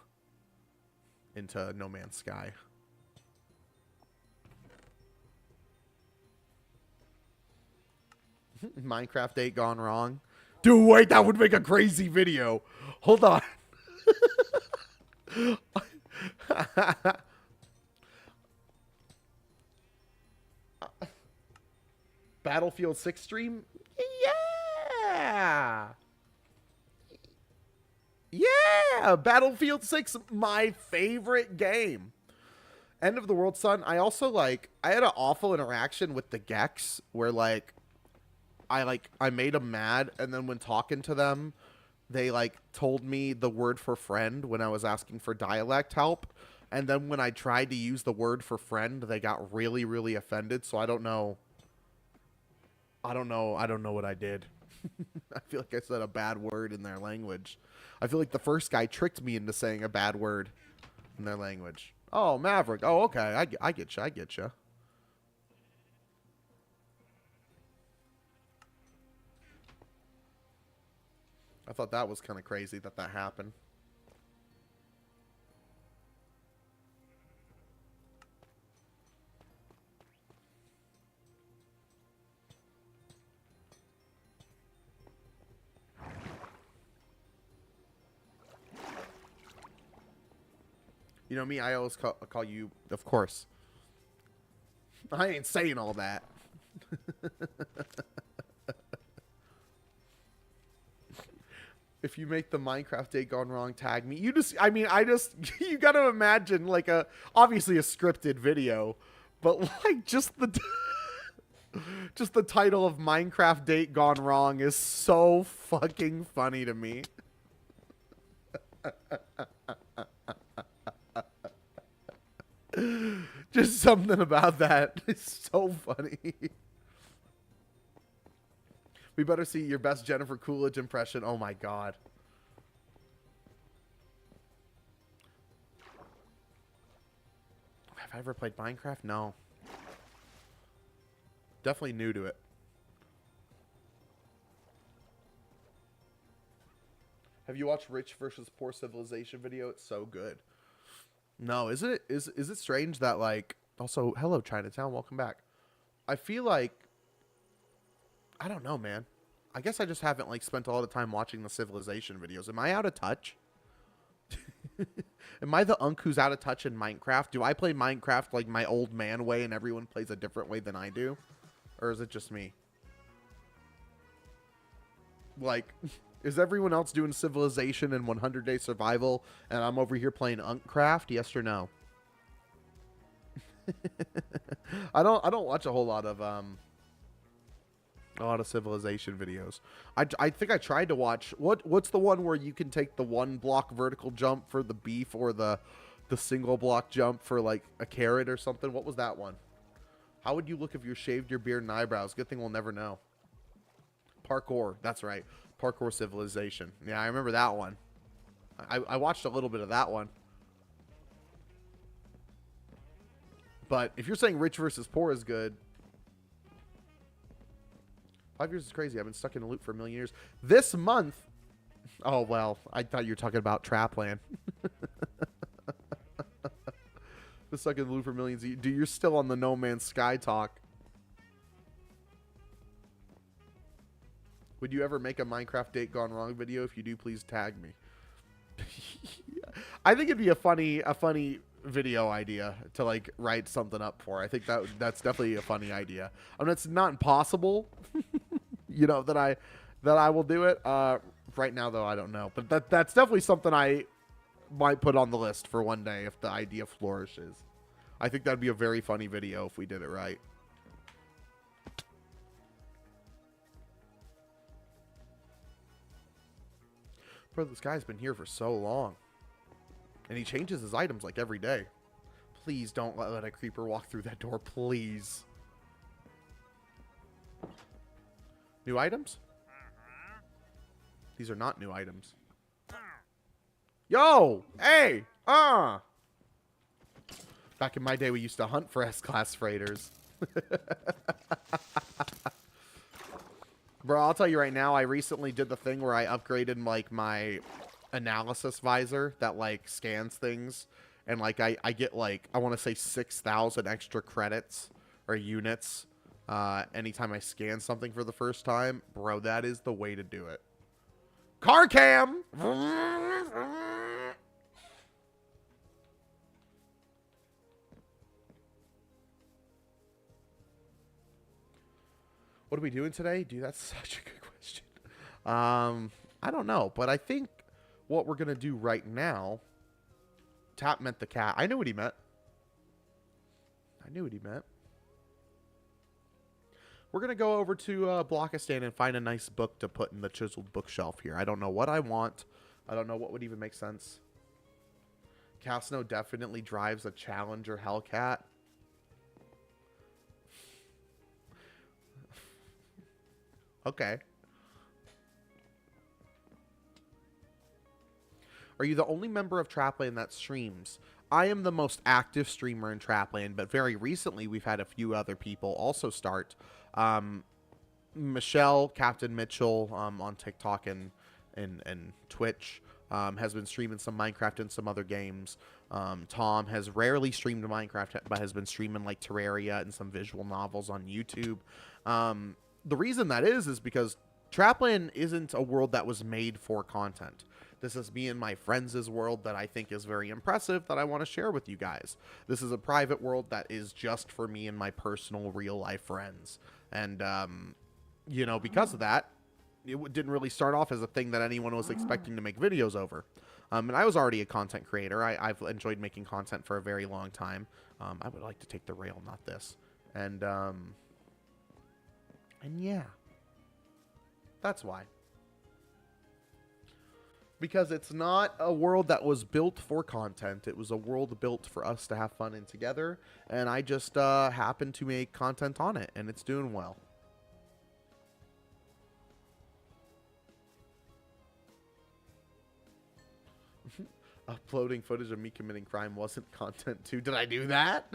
No Man's Sky. Minecraft 8 gone wrong. Dude, wait, that would make a crazy video. Hold on. Battlefield 6 stream? Yeah. Yeah, Battlefield 6, my favorite game. End of the World Son. I also I had an awful interaction with the Gex where I made them mad, and then when talking to them, they told me the word for friend when I was asking for dialect help, and then when I tried to use the word for friend, they got really, really offended. So I don't know what I did. I feel like I said a bad word in their language. I feel like the first guy tricked me into saying a bad word in their language. Oh, Maverick. Oh, okay. I get you. I get you. I thought that was kind of crazy that happened. You know me, I always call you, of course. I ain't saying all that. If you make the Minecraft day gone wrong, tag me. You gotta imagine obviously a scripted video, but just the title of Minecraft date gone wrong is so fucking funny to me. Just something about that is so funny. We better see your best Jennifer Coolidge impression. Oh my god. Have I ever played Minecraft? No. Definitely new to it. Have you watched Rich versus Poor Civilization video? It's so good. No, is it strange that also hello Chinatown, welcome back. I feel like I don't know, man. I guess I just haven't spent a lot of time watching the Civilization videos. Am I out of touch? Am I the unk who's out of touch in Minecraft? Do I play Minecraft my old man way and everyone plays a different way than I do? Or is it just me? Is everyone else doing Civilization and 100 Day Survival and I'm over here playing Unkcraft? Yes or no? I don't watch a lot of Civilization videos. I think I tried to watch what's the one where you can take the 1 block vertical jump for the beef or the single block jump for a carrot or something. What was that one? How would you look if you shaved your beard and eyebrows? Good thing we'll never know. Parkour, that's right. Parkour Civilization. Yeah, I remember that one. I watched a little bit of that one. But if you're saying Rich versus Poor is good, 5 years is crazy. I've been stuck in a loop for a million years. This month... Oh, well, I thought you were talking about Trapland. Been stuck in the loop for millions. Dude, you're still on the No Man's Sky talk. Would you ever make a Minecraft date gone wrong video? If you do, please tag me. I think it'd be a funny video idea to write something up for. I think that's definitely a funny idea. I mean, it's not impossible, you know, that I will do it. Right now though, I don't know, but that's definitely something I might put on the list for one day if the idea flourishes. I think that'd be a very funny video if we did it right. Bro, this guy's been here for so long. And he changes his items like every day. Please don't let a creeper walk through that door, please. New items? These are not new items. Yo! Hey! Back in my day, we used to hunt for S-Class freighters. Bro, I'll tell you right now, I recently did the thing where I upgraded, like, my analysis visor that, like, scans things. And, like, I get, like, I want to say 6,000 extra credits or units anytime I scan something for the first time. Bro, that is the way to do it. Car cam! What are we doing today? Dude, that's such a good question. I don't know, but I think what we're going to do right now... Tap meant the cat. I knew what he meant. We're going to go over to Blockistan and find a nice book to put in the chiseled bookshelf here. I don't know what I want. I don't know what would even make sense. Casno definitely drives a Challenger Hellcat. Okay. Are you the only member of Trapland that streams? I am the most active streamer in Trapland, but very recently we've had a few other people also start. Michelle, Captain Mitchell on TikTok and Twitch has been streaming some Minecraft and some other games. Tom has rarely streamed Minecraft, but has been streaming like Terraria and some visual novels on YouTube. The reason that is because Trapland isn't a world that was made for content. This is me and my friends' world that I think is very impressive that I want to share with you guys. This is a private world that is just for me and my personal real-life friends. And, you know, because of that, it didn't really start off as a thing that anyone was expecting to make videos over. And I was already a content creator. I've enjoyed making content for a very long time. I would like to take the rail, not this. And yeah. That's why. Because it's not a world that was built for content. It was a world built for us to have fun in together. And I just happened to make content on it. And it's doing well. Uploading footage of me committing crime wasn't content too. Did I do that?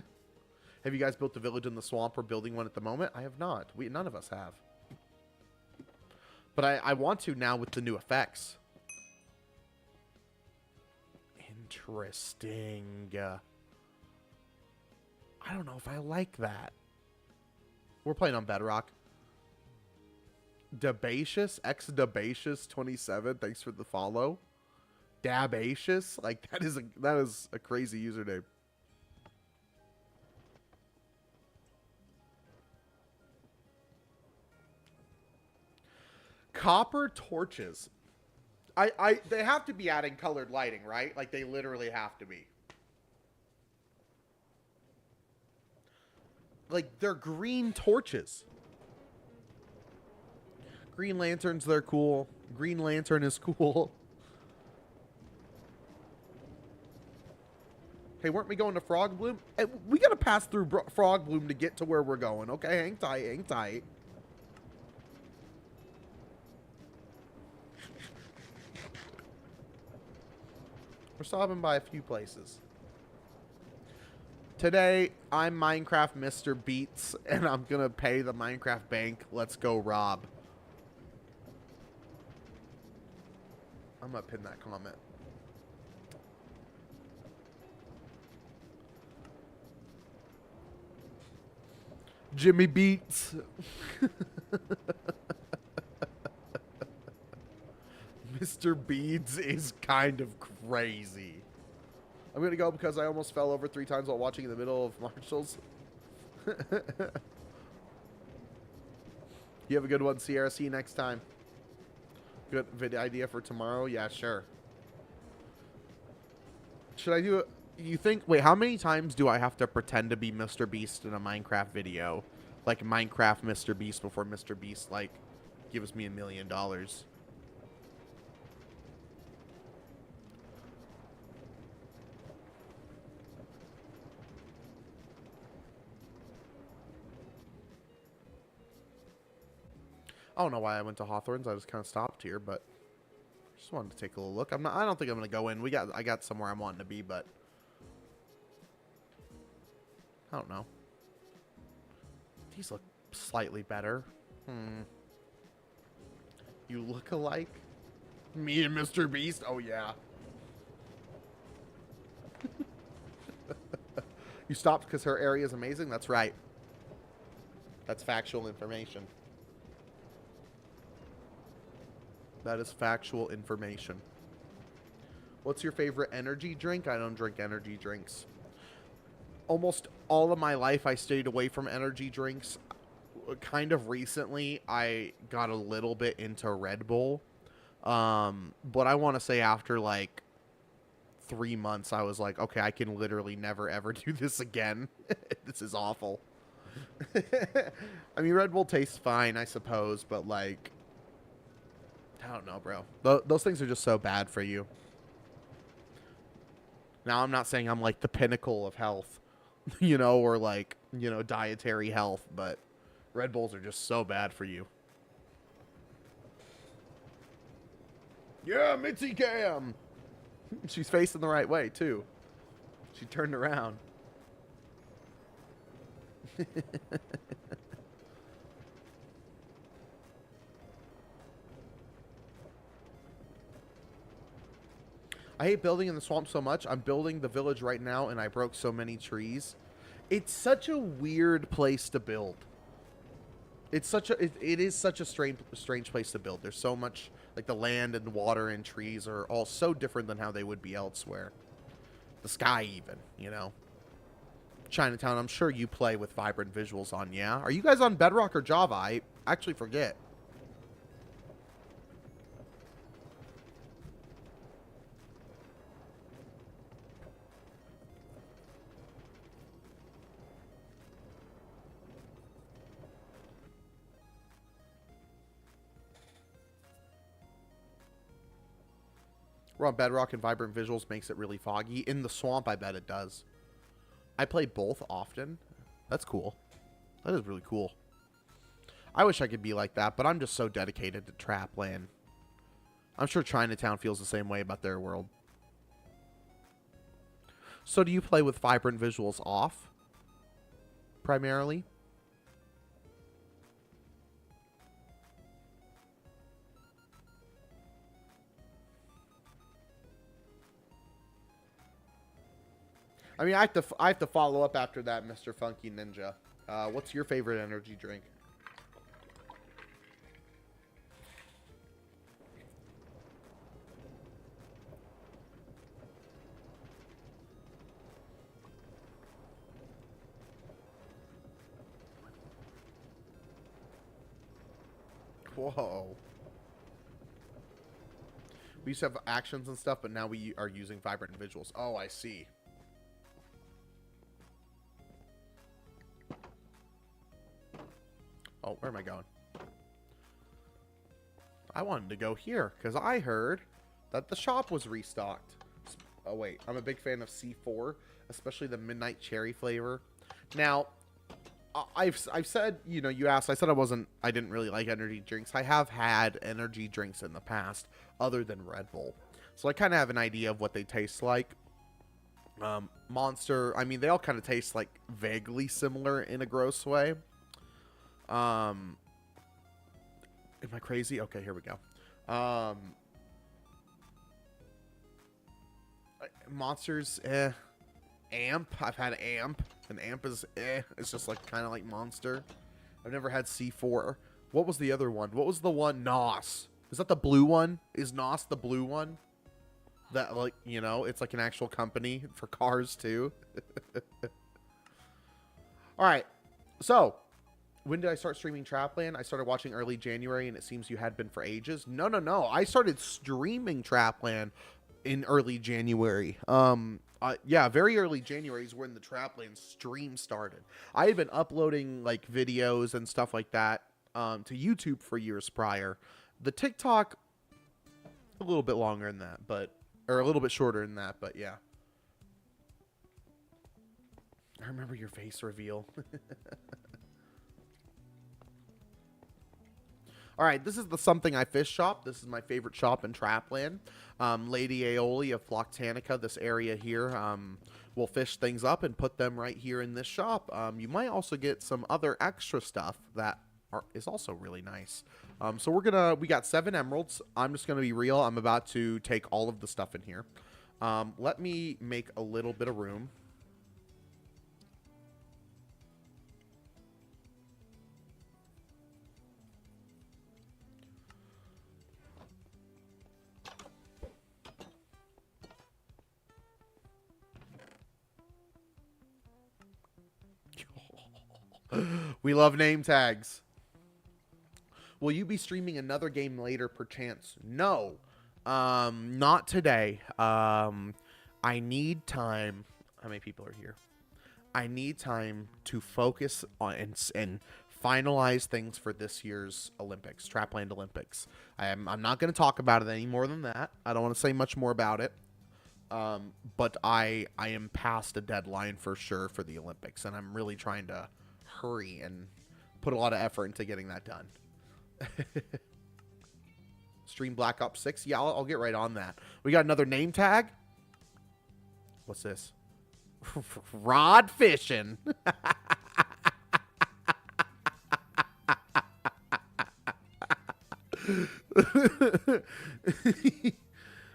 Have you guys built a village in the swamp or building one at the moment? I have not. None of us have. But I want to now with the new effects. Interesting. I don't know if I like that. We're playing on Bedrock. Dabacious, Dabacious 27. Thanks for the follow. Dabacious, like that is a crazy username. Copper torches. They have to be adding colored lighting, right? Like they literally have to be. Like they're green torches. Green lanterns, they're cool. Green lantern is cool. Hey, weren't we going to Frog Bloom? Hey, we gotta pass through Frog Bloom to get to where we're going. Okay, hang tight, hang tight. We're stopping by a few places. Today, I'm Minecraft Mr. Beats, and I'm gonna pay the Minecraft bank. Let's go, Rob. I'm gonna pin that comment. Jimmy Beats. Mr. Beads is kind of crazy. I'm going to go because I almost fell over 3 times while watching in the middle of Marshall's. You have a good one, Sierra. See you next time. Good video idea for tomorrow? Yeah, sure. Should I do it? You think... Wait, how many times do I have to pretend to be Mr. Beast in a Minecraft video? Like Minecraft Mr. Beast before Mr. Beast, like, gives me $1 million. I don't know why I went to Hawthorne's. I just kind of stopped here, but just wanted to take a little look. I don't think I'm gonna go in. I got somewhere I'm wanting to be, but I don't know. These look slightly better. You look alike. Me and Mr. Beast. Oh yeah. You stopped because her area is amazing? That's right. That's factual information. That is factual information. What's your favorite energy drink? I don't drink energy drinks. Almost all of my life, I stayed away from energy drinks. Kind of recently, I got a little bit into Red Bull. But I want to say after like 3 months, I was like, okay, I can literally never ever do this again. This is awful. I mean, Red Bull tastes fine, I suppose, but like, I don't know, bro. Those things are just so bad for you. Now, I'm not saying I'm like the pinnacle of health, you know, or like, you know, dietary health, but Red Bulls are just so bad for you. Yeah, Mitzi Cam! She's facing the right way, too. She turned around. I hate building in the swamp so much. I'm building the village right now, and I broke so many trees. It's such a weird place to build. It's such a it is such a strange place to build. There's so much, like, the land and water and trees are all so different than how they would be elsewhere. The sky even, you know. Chinatown, I'm sure you play with vibrant visuals on, yeah? Are you guys on Bedrock or Java? I actually forget. We're on Bedrock, and vibrant visuals makes it really foggy. In the swamp, I bet it does. I play both often. That's cool. That is really cool. I wish I could be like that, but I'm just so dedicated to Trapland. I'm sure Chinatown feels the same way about their world. So do you play with vibrant visuals off? Primarily? I mean, I have to follow up after that, Mr. Funky Ninja. What's your favorite energy drink? Whoa. We used to have actions and stuff, but now we are using vibrant visuals. Oh, I see. Oh, where am I going? I wanted to go here because I heard that the shop was restocked. Oh, wait. I'm a big fan of C4, especially the Midnight Cherry flavor. Now, I've said, you know, you asked, I said I didn't really like energy drinks. I have had energy drinks in the past other than Red Bull. So I kind of have an idea of what they taste like. Monster, I mean, they all kind of taste like vaguely similar in a gross way. Am I crazy? Okay, here we go. Monsters, Amp, I've had Amp, and Amp is, it's just like kind of like Monster. I've never had C4. What was the other one? What was the one? NOS. Is that the blue one? Is NOS the blue one? That, like, you know, it's like an actual company for cars too. All right, so when did I start streaming Trapland? I started watching early January, and it seems you had been for ages. No. I started streaming Trapland in early January. Yeah, very early January is when the Trapland stream started. I had been uploading like videos and stuff like that to YouTube for years prior. The TikTok, a little bit longer than that, or a little bit shorter than that, but yeah. I remember your face reveal. All right, this is the Something I Fish shop. This is my favorite shop in Trapland. Lady Aeoli of Flocktanica, this area here, will fish things up and put them right here in this shop. You might also get some other extra stuff that is also really nice. So we got 7 emeralds. I'm just gonna be real. I'm about to take all of the stuff in here. Let me make a little bit of room. We love name tags. Will you be streaming another game later, perchance? No. Not today. I need time. How many people are here? I need time to focus on and finalize things for this year's Olympics, Trapland Olympics. I'm not going to talk about it any more than that. I don't want to say much more about it. But I am past a deadline for sure for the Olympics, and I'm really trying to hurry and put a lot of effort into getting that done. Stream Black Ops 6. Yeah, I'll get right on that. We got another name tag. What's this? Rod fishing.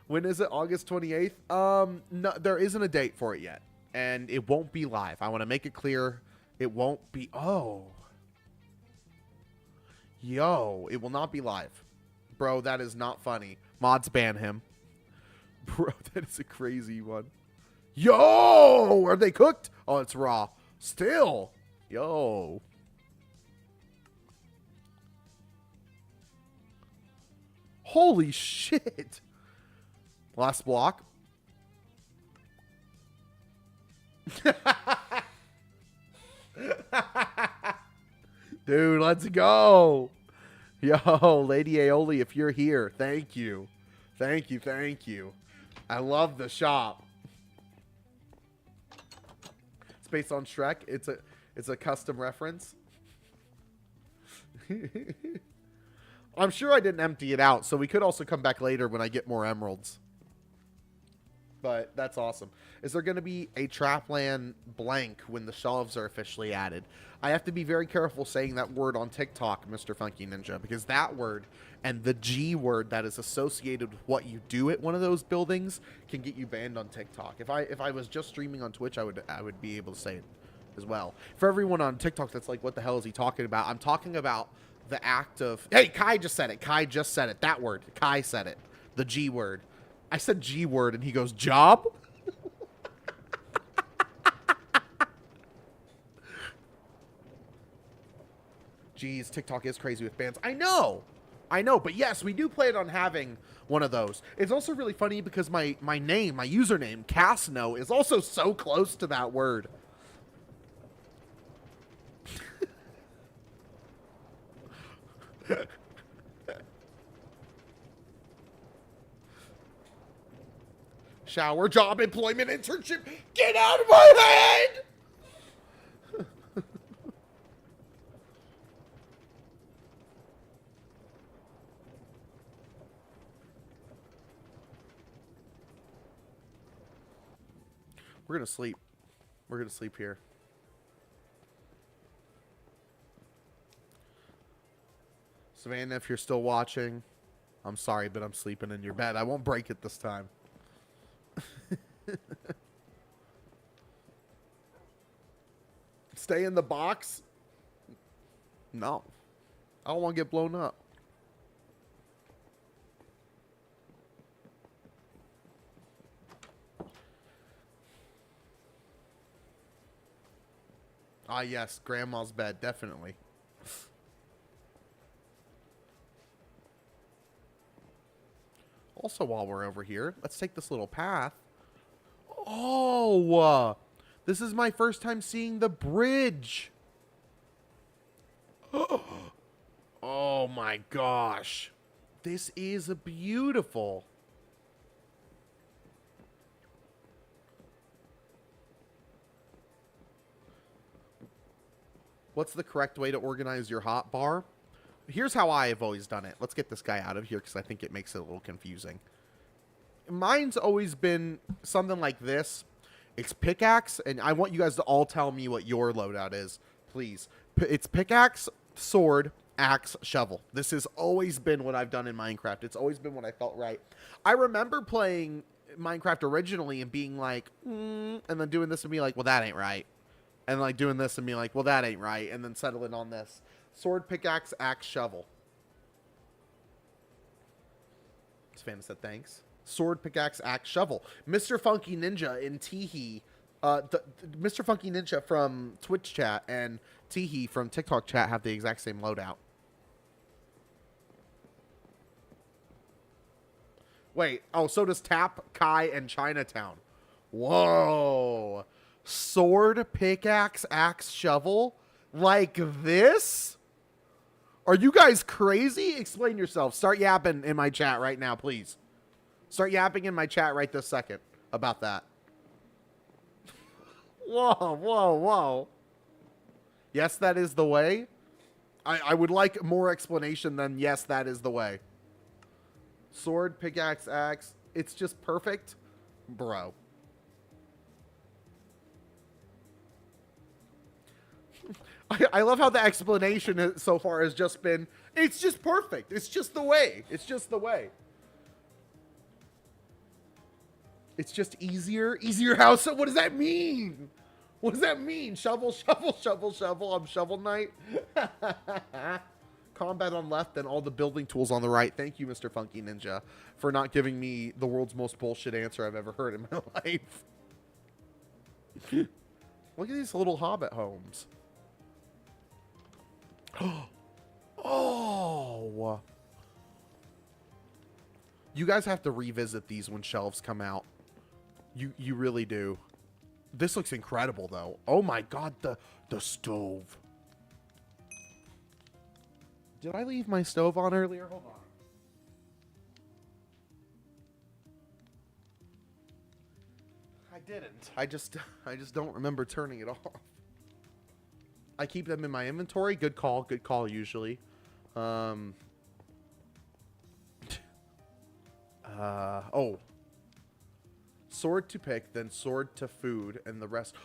When is it? August 28th? No, there isn't a date for it yet. And it won't be live. I want to make it clear. It won't be... Oh. Yo, it will not be live. Bro, that is not funny. Mods ban him. Bro, that is a crazy one. Yo! Are they cooked? Oh, it's raw. Still. Yo. Holy shit. Last block. Dude, let's go. Yo, Lady Aeoli, if you're here, thank you. Thank you, thank you. I love the shop. It's based on Shrek. It's a custom reference. I'm sure I didn't empty it out, so we could also come back later when I get more emeralds. But that's awesome. Is there going to be a Trapland blank when the shelves are officially added? I have to be very careful saying that word on TikTok, Mr. Funky Ninja, because that word and the G word that is associated with what you do at one of those buildings can get you banned on TikTok. If I was just streaming on Twitch, I would be able to say it as well. For everyone on TikTok that's like, what the hell is he talking about? I'm talking about the act of... Hey, Kai just said it. Kai just said it. That word. Kai said it. The G word. I said G word, and he goes, job? Jeez, TikTok is crazy with bans. I know, but yes, we do plan on having one of those. It's also really funny because my name, my username, Casno, is also so close to that word. Shower, job, employment, internship. Get out of my head! We're gonna sleep. We're gonna sleep here. Savannah, if you're still watching, I'm sorry, but I'm sleeping in your bed. I won't break it this time. Stay in the box? No. I don't want to get blown up. Ah, yes. Grandma's bed. Definitely. Also, while we're over here, let's take this little path. Oh, this is my first time seeing the bridge. Oh my gosh. This is beautiful. What's the correct way to organize your hot bar? Here's how I have always done it. Let's get this guy out of here because I think it makes it a little confusing. Mine's always been something like this. It's pickaxe, and I want you guys to all tell me what your loadout is, please. It's pickaxe, sword, axe, shovel. This has always been what I've done in Minecraft. It's always been what I felt right. I remember playing Minecraft originally and being like, and then doing this and being like, well, that ain't right. And like doing this and being like, well, that ain't right. And then settling on this. Sword, pickaxe, axe, shovel. Fan said thanks. Sword, pickaxe, axe, shovel. Mr. Funky Ninja in Teehee. Mr. Funky Ninja from Twitch chat and Teehee from TikTok chat have the exact same loadout. Wait. Oh, so does Tap, Kai, and Chinatown. Whoa. Sword, pickaxe, axe, shovel? Like this? Are you guys crazy? Explain yourself. Start yapping in my chat right now, please. Start yapping in my chat right this second about that. Whoa, whoa, whoa. Yes, that is the way. I would like more explanation than yes, that is the way. Sword, pickaxe, axe. It's just perfect. Bro. I love how the explanation so far has just been, it's just perfect. It's just the way. It's just the way. It's just easier. Easier house. What does that mean? What does that mean? Shovel, shovel, shovel, shovel. I'm Shovel Knight. Combat on left and all the building tools on the right. Thank you, Mr. Funky Ninja, for not giving me the world's most bullshit answer I've ever heard in my life. Look at these little hobbit homes. Oh. You guys have to revisit these when shelves come out. You really do. This looks incredible, though. Oh my god, the stove. Did I leave my stove on earlier? Hold on. I didn't. I just don't remember turning it off. I keep them in my inventory. Good call usually. Oh. Sword to pick, then sword to food, and the rest.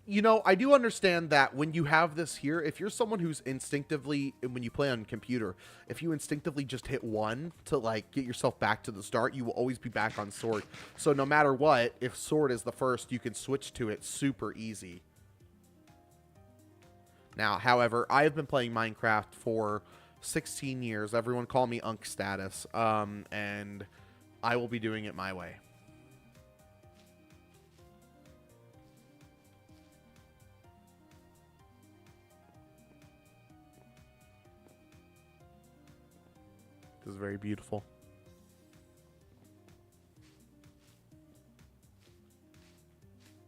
You know, I do understand that when you have this here, if you're someone who's instinctively, when you play on computer, if you instinctively just hit 1 to, like, get yourself back to the start, you will always be back on sword. So no matter what, if sword is the first, you can switch to it super easy. Now, however, I have been playing Minecraft for 16 years. Everyone call me Unk Status. And I will be doing it my way. This is very beautiful.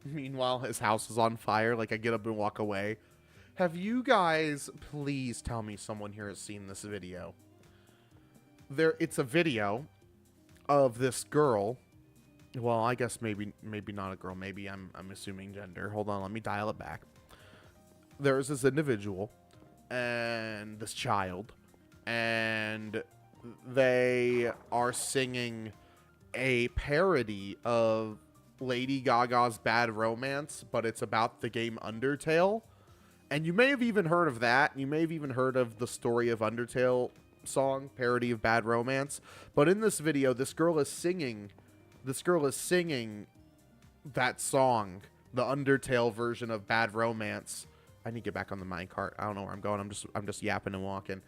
Meanwhile, his house is on fire. Like, I get up and walk away. Have you guys, please tell me someone here has seen this video. It's a video of this girl. Well, I guess maybe not a girl. Maybe I'm assuming gender. Hold on, let me dial it back. There's this individual and this child, and they are singing a parody of Lady Gaga's Bad Romance, but it's about the game Undertale. And you may have even heard of that. You may have even heard of the Story of Undertale song, parody of Bad Romance. But in this video, this girl is singing that song, the Undertale version of Bad Romance. I need to get back on the minecart. I don't know where I'm going. I'm just yapping and walking.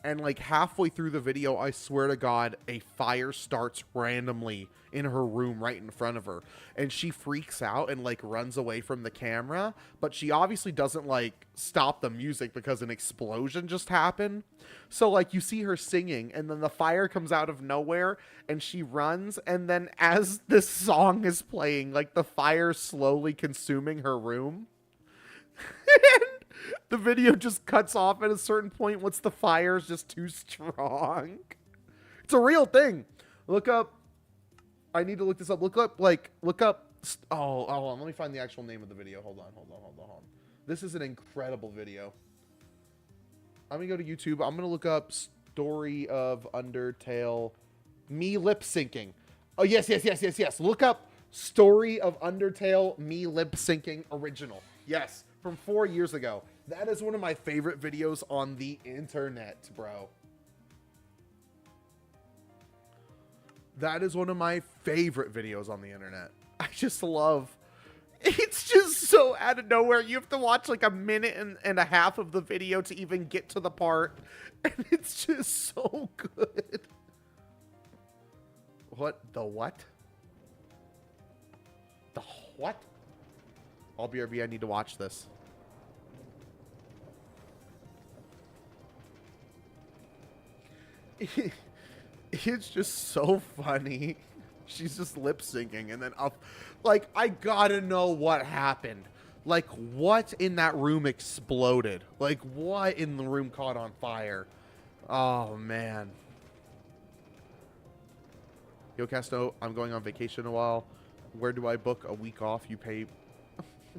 And like halfway through the video, I swear to God, a fire starts randomly in her room right in front of her. And she freaks out and like runs away from the camera. But she obviously doesn't like stop the music because an explosion just happened. So like you see her singing and then the fire comes out of nowhere and she runs. And then as this song is playing, like the fire slowly consuming her room. The video just cuts off at a certain point once the fire is just too strong. It's a real thing. Look up. I need to look this up. Look up. Oh, hold on. Let me find the actual name of the video. Hold on. This is an incredible video. I'm going to go to YouTube. I'm going to look up Story of Undertale. Me lip syncing. Oh, yes. Look up Story of Undertale, me lip syncing original. Yes, from 4 years ago. That is one of my favorite videos on the internet, bro. That is one of my favorite videos on the internet. I just love... It's just so out of nowhere. You have to watch like a minute and a half of the video to even get to the part. And it's just so good. What? The what? The what? I'll BRB, I need to watch this. It's just so funny. She's just lip syncing and then up. Like, I gotta know what happened. Like, what in that room exploded? Like, what in the room caught on fire? Oh, man. Yo, Casto, I'm going on vacation a while. Where do I book a week off? You pay...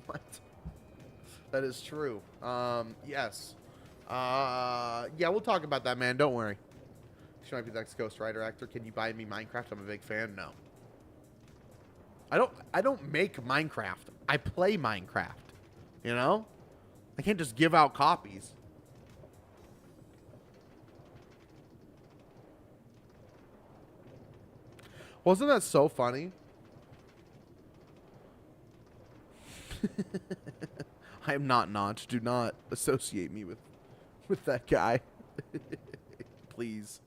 What? That is true. Yes. Yeah, we'll talk about that, man. Don't worry. She might be the next Ghost Rider actor. Can you buy me Minecraft? I'm a big fan. No. I don't make Minecraft. I play Minecraft. You know? I can't just give out copies. Wasn't that so funny? I am not Notch. Do not associate me with that guy. Please.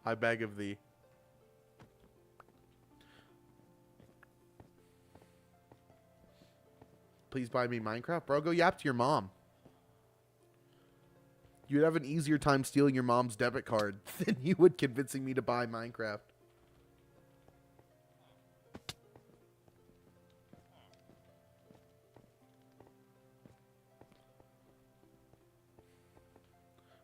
I beg of thee. Please buy me Minecraft. Bro, go yap to your mom. You'd have an easier time stealing your mom's debit card than you would convincing me to buy Minecraft.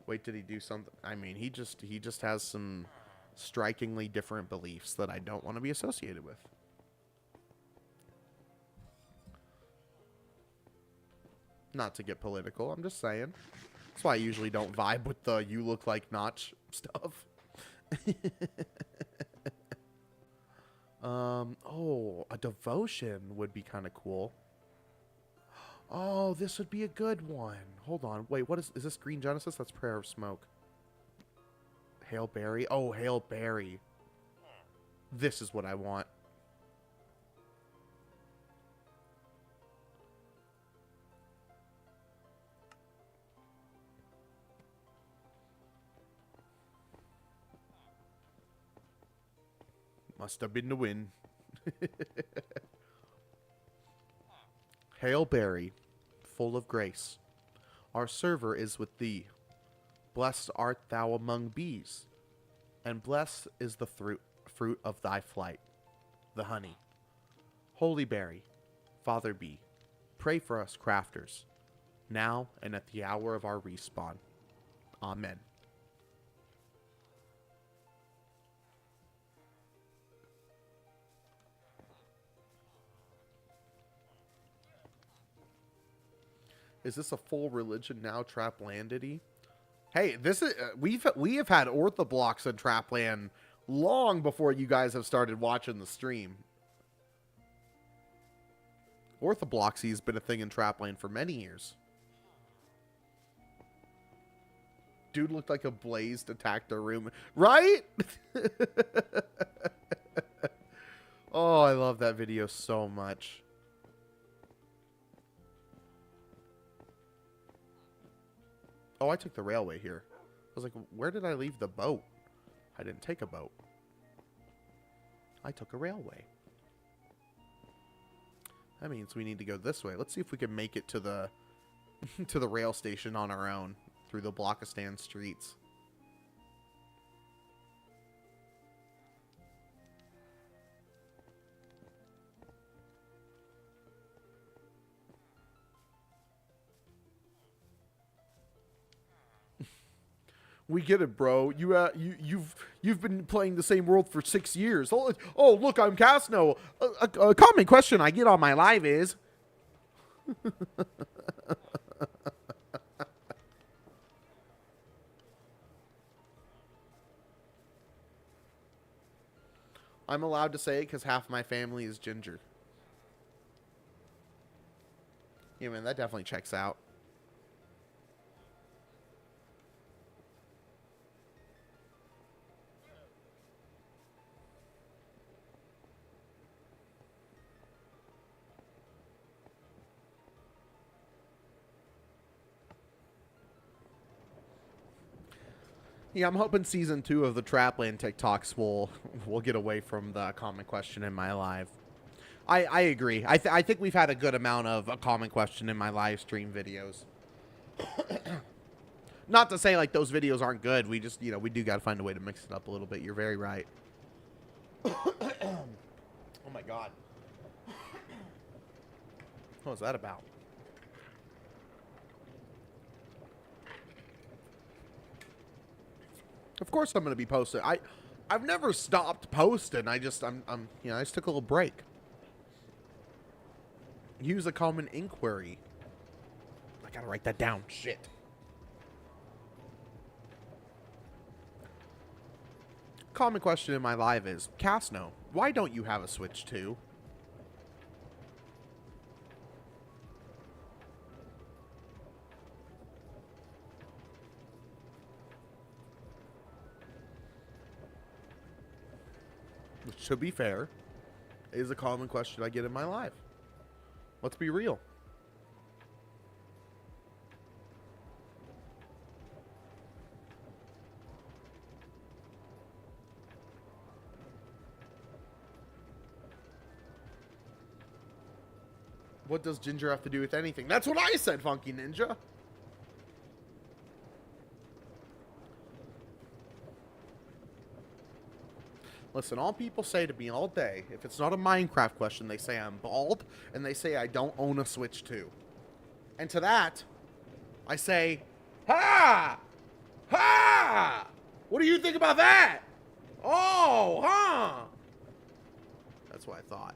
Wait, did he do something? I mean, he just has some strikingly different beliefs that I don't want to be associated with. Not to get political, I'm just saying. That's why I usually don't vibe with the you look like Notch stuff. Oh, a devotion would be kind of cool. Oh, this would be a good one. Hold on. Wait, what is this Green Genesis? That's Prayer of Smoke. Hail Berry. Oh, Hail Berry. This is what I want. Must have been the win. Hail Berry, full of grace. Our server is with thee. Blessed art thou among bees, and blessed is the fruit of thy flight, the honey. Holy Berry, Father Bee, pray for us crafters, now and at the hour of our respawn. Amen. Is this a full religion now, Traplandity? Hey, this is we have had orthoblocks in Trapland long before you guys have started watching the stream. Orthobloxy has been a thing in Trapland for many years. Dude looked like a blazed attacked a room, right? Oh, I love that video so much. Oh, I took the railway here. I was like, where did I leave the boat? I didn't take a boat. I took a railway. That means we need to go this way. Let's see if we can make it to the to the rail station on our own through the Blockistan streets. We get it, bro. You've been playing the same world for 6 years. Oh, look, I'm Casno. A common question I get on my live is, I'm allowed to say it because half my family is ginger. Yeah, man, that definitely checks out. Yeah, I'm hoping season 2 of the Trapland TikToks will get away from the common question in my live. I agree. I think we've had a good amount of a common question in my live stream videos. Not to say like those videos aren't good. We just, we do got to find a way to mix it up a little bit. You're very right. Oh my god. What was that about? Of course I'm going to be posting. I've never stopped posting. I just took a little break. Use a common inquiry. I got to write that down. Shit. Common question in my live is, Casno, why don't you have a Switch 2? Which, to be fair, is a common question I get in my live. Let's be real. What does ginger have to do with anything? That's what I said, Funky Ninja. Listen, all people say to me all day, if it's not a Minecraft question, they say I'm bald, and they say I don't own a Switch 2. And to that, I say, ha! Ha! What do you think about that? Oh, huh? That's what I thought.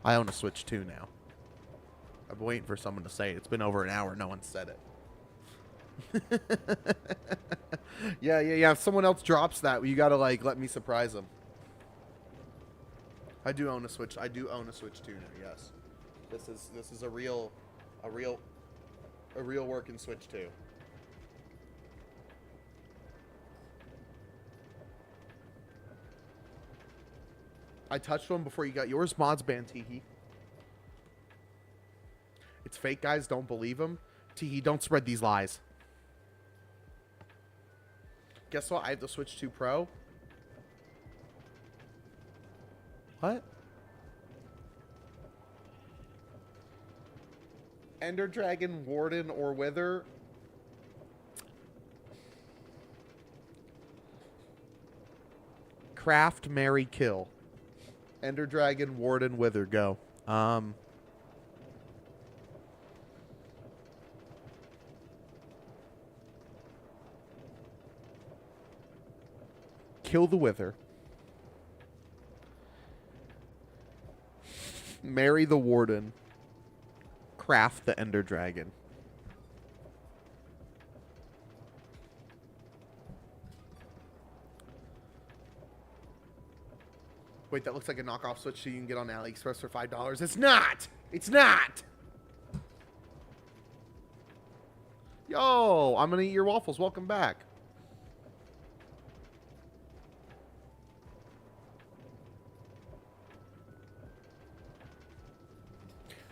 I own a Switch 2 now. I've been waiting for someone to say it. It's been over an hour. No one said it. Yeah. If someone else drops that, you gotta let me surprise them. I do own a Switch. I do own a Switch 2 now. Yes, this is a real working Switch 2. I touched one before you got yours. Mods ban Teehee. It's fake, guys. Don't believe him. Teehee, don't spread these lies. Guess what? I have the Switch 2 Pro. What? Ender Dragon, Warden, or Wither. Craft, marry, kill. Ender Dragon, Warden, Wither, go. Kill the Wither. Marry the Warden. Craft the Ender Dragon. Wait, that looks like a knockoff Switch you can get on AliExpress for $5. It's not! It's not! Yo, I'm gonna eat your waffles. Welcome back.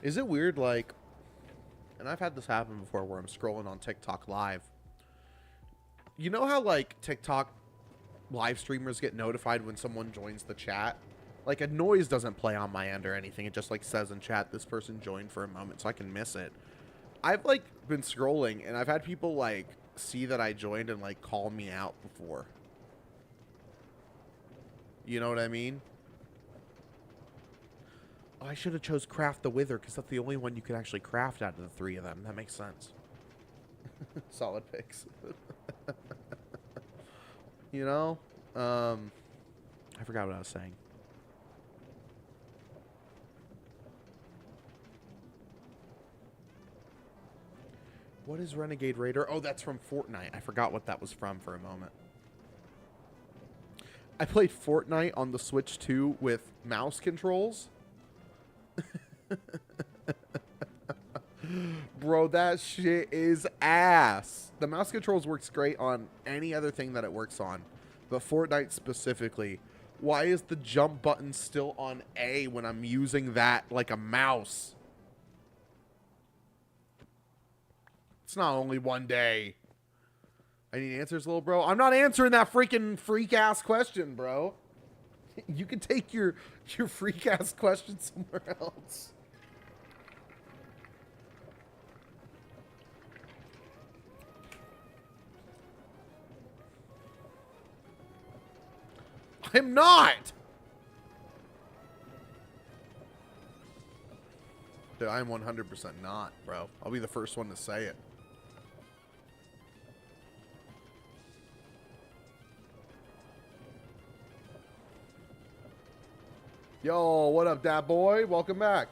Is it weird, and I've had this happen before where I'm scrolling on TikTok live. You know how, TikTok live streamers get notified when someone joins the chat? A noise doesn't play on my end or anything. It just, says in chat, this person joined for a moment, so I can miss it. I've, been scrolling, and I've had people, see that I joined and, call me out before. You know what I mean? Oh, I should have chose Craft the Wither, because that's the only one you can actually craft out of the three of them. That makes sense. Solid picks. You know? I forgot what I was saying. What is Renegade Raider? Oh, that's from Fortnite. I forgot what that was from for a moment. I played Fortnite on the Switch 2 with mouse controls. Bro, that shit is ass. The mouse controls works great on any other thing that it works on, but Fortnite specifically. Why is the jump button still on A when I'm using that like a mouse? It's not only one day. I need answers, little bro. I'm not answering that freaking freak-ass question, bro. You can take your freak-ass question somewhere else. I'm not! Dude, I'm 100% not, bro. I'll be the first one to say it. Yo, what up, dat boy? Welcome back.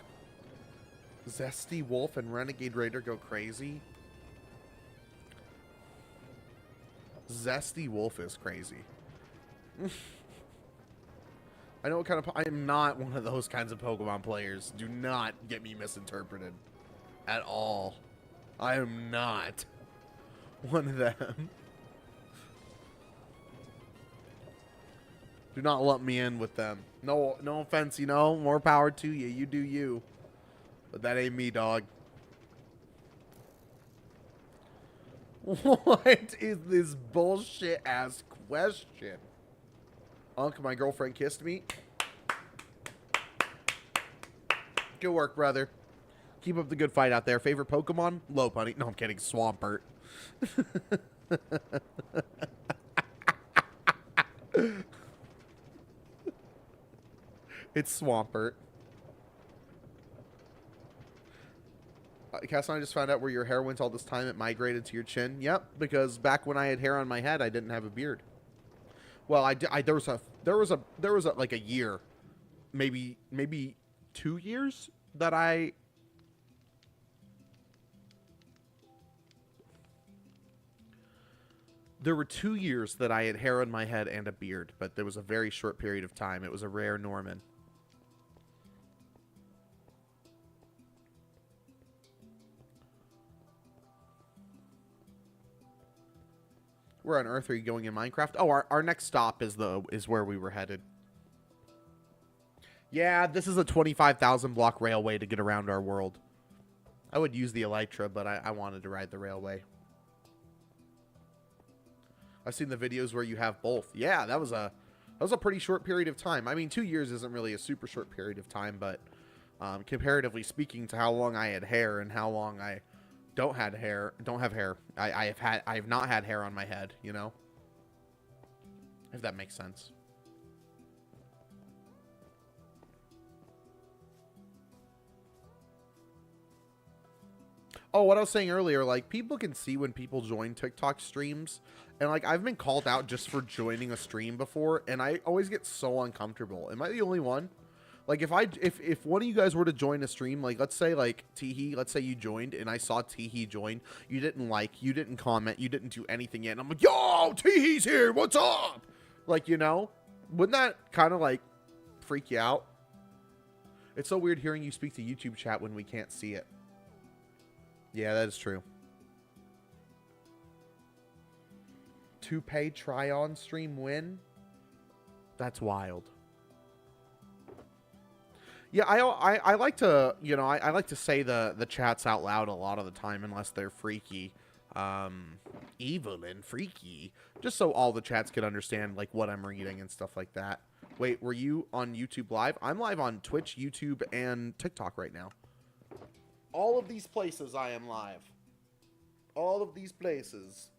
Zesty Wolf and Renegade Raider go crazy. Zesty Wolf is crazy. I know what kind of... I am not one of those kinds of Pokemon players. Do not get me misinterpreted. At all. I am not one of them. Do not lump me in with them. No offense, you know. More power to you. You do you. But that ain't me, dog. What is this bullshit-ass question? Unc, my girlfriend kissed me. Good work, brother. Keep up the good fight out there. Favorite Pokemon? Lopunny. No, I'm kidding. Swampert. It's Swampert. Cass, I just found out where your hair went all this time. It migrated to your chin. Yep, because back when I had hair on my head, I didn't have a beard. Well, there was like a year, maybe 2 years that there were 2 years that I had hair on my head and a beard, but there was a very short period of time. It was a rare Norman. Where on earth are you going in Minecraft? Oh, our next stop is where we were headed. Yeah, this is a 25,000 block railway to get around our world. I would use the Elytra, but I wanted to ride the railway. I've seen the videos where you have both. Yeah, that was a pretty short period of time. I mean, 2 years isn't really a super short period of time, but comparatively speaking to how long I had hair and how long I don't have hair. I have not had hair on my head, you know? If that makes sense. Oh, what I was saying earlier, like, people can see when people join TikTok streams, and, like, I've been called out just for joining a stream before, and I always get so uncomfortable. Am I the only one? Like, if one of you guys were to join a stream, like, let's say, like, Teehee, let's say you joined, and I saw Teehee join, you didn't like, you didn't comment, you didn't do anything yet, and I'm like, yo, Teehee's here, what's up? Like, you know? Wouldn't that kind of, like, freak you out? It's so weird hearing you speak to YouTube chat when we can't see it. Yeah, that is true. 2-pay try-on stream win? That's wild. Yeah, I like to, you know, I like to say the chats out loud a lot of the time unless they're freaky. Evil and freaky. Just so all the chats can understand, like, what I'm reading and stuff like that. Wait, were you on YouTube Live? I'm live on Twitch, YouTube, and TikTok right now. All of these places I am live. All of these places.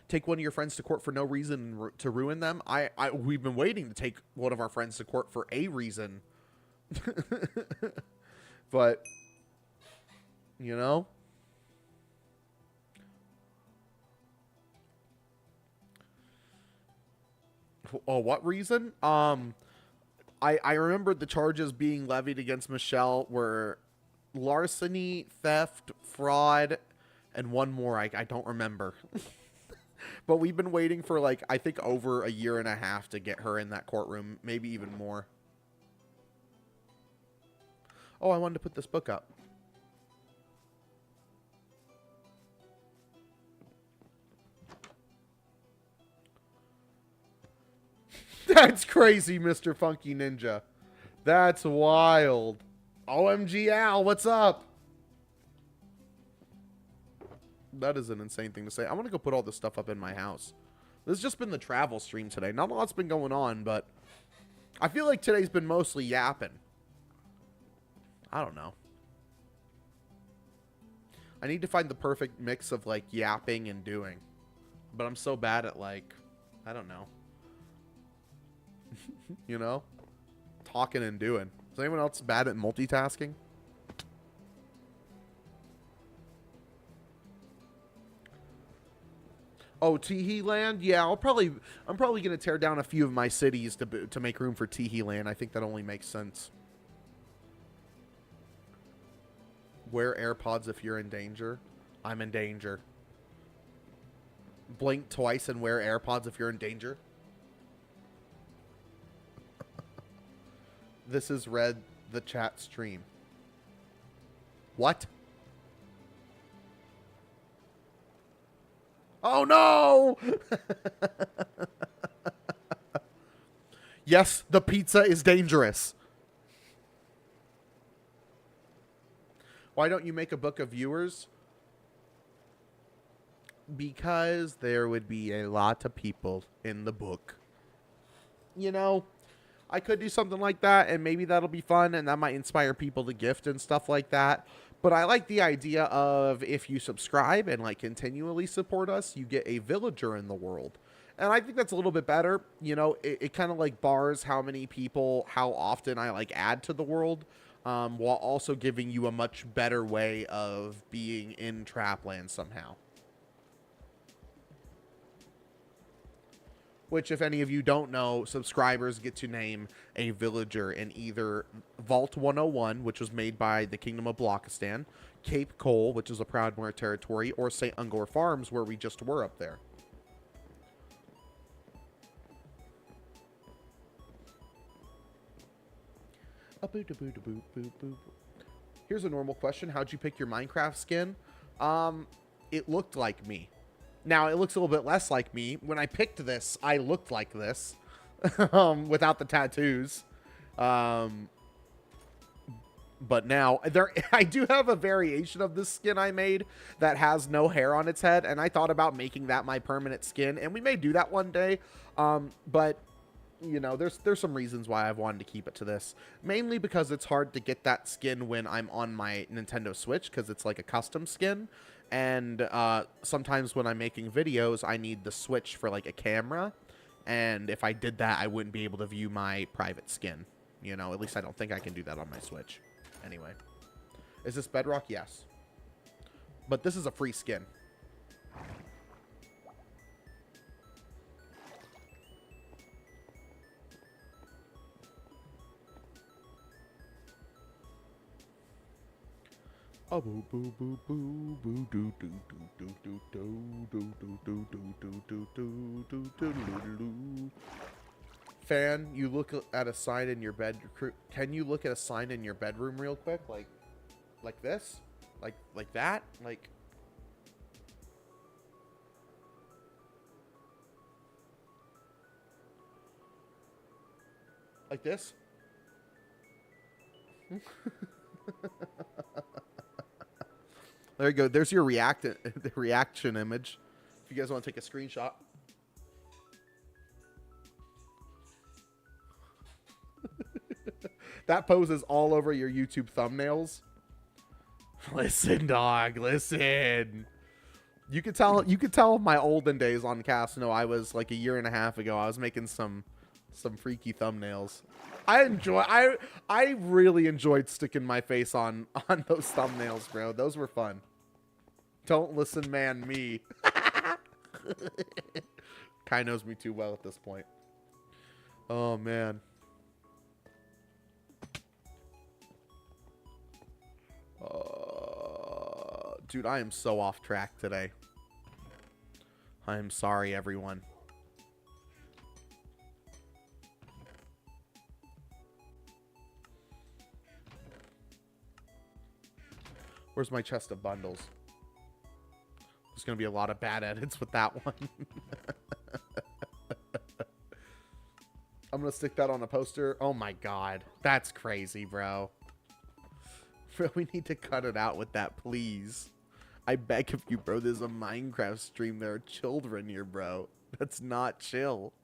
Take one of your friends to court for no reason to ruin them. We've been waiting to take one of our friends to court for a reason. But, you know. Oh, what reason? I remember the charges being levied against Michelle were larceny, theft, fraud, and one more I don't remember. But we've been waiting for, like, I think over a year and a half to get her in that courtroom. Maybe even more. Oh, I wanted to put this book up. That's crazy, Mr. Funky Ninja. That's wild. OMG Al, what's up? That is an insane thing to say. I want to go put all this stuff up in my house. This has just been the travel stream today. Not a lot's been going on, but I feel like today's been mostly yapping. I don't know. I need to find the perfect mix of, like, yapping and doing. But I'm so bad at, like, I don't know. You know? Talking and doing. Is anyone else bad at multitasking? Oh, Teehee Land? Yeah, I'm probably going to tear down a few of my cities to make room for Teehee Land. I think that only makes sense. Wear AirPods if you're in danger. I'm in danger. Blink twice and wear AirPods if you're in danger. This is read the chat stream. What? Oh no! Yes, the pizza is dangerous. Why don't you make a book of viewers? Because there would be a lot of people in the book. You know, I could do something like that, and maybe that'll be fun, and that might inspire people to gift and stuff like that. But I like the idea of if you subscribe and, like, continually support us, you get a villager in the world. And I think that's a little bit better. You know, it kind of, like, bars how many people, how often I, like, add to the world, while also giving you a much better way of being in Trapland somehow. Which, if any of you don't know, subscribers get to name a villager in either Vault 101, which was made by the Kingdom of Blockistan, Cape Cole, which is a Proudmoore territory, or St. Ungor Farms, where we just were up there. Here's a normal question. How'd you pick your Minecraft skin? It looked like me. Now, it looks a little bit less like me. When I picked this, I looked like this. Without the tattoos. But now, I do have a variation of this skin I made that has no hair on its head. And I thought about making that my permanent skin. And we may do that one day. But, you know, there's some reasons why I've wanted to keep it to this. Mainly because it's hard to get that skin when I'm on my Nintendo Switch. Because it's like a custom skin. And sometimes when I'm making videos, I need the Switch for, like, a camera. And if I did that, I wouldn't be able to view my private skin. You know, at least I don't think I can do that on my Switch. Anyway. Is this Bedrock? Yes. But this is a free skin. Oh, boo boo boo boo boo do do do do do do do do do do do do do do do. Fan, you look at a sign in your bed. Can you look at a sign in your bedroom real quick, like this, like that, like this? There you go. There's your the reaction image. If you guys want to take a screenshot. That pose is all over your YouTube thumbnails. Listen, dog. Listen. You could tell my olden days on Casino. I was like a year and a half ago. I was making some freaky thumbnails. I really enjoyed sticking my face on those thumbnails, bro. Those were fun. Don't listen, man, me. Kai knows me too well at this point. Oh, man. Dude, I am so off track today. I'm sorry, everyone. Where's my chest of bundles? There's going to be a lot of bad edits with that one. I'm going to stick that on a poster. Oh my god. That's crazy, bro. Bro, we need to cut it out with that, please. I beg of you, bro. There's a Minecraft stream. There are children here, bro. That's not chill.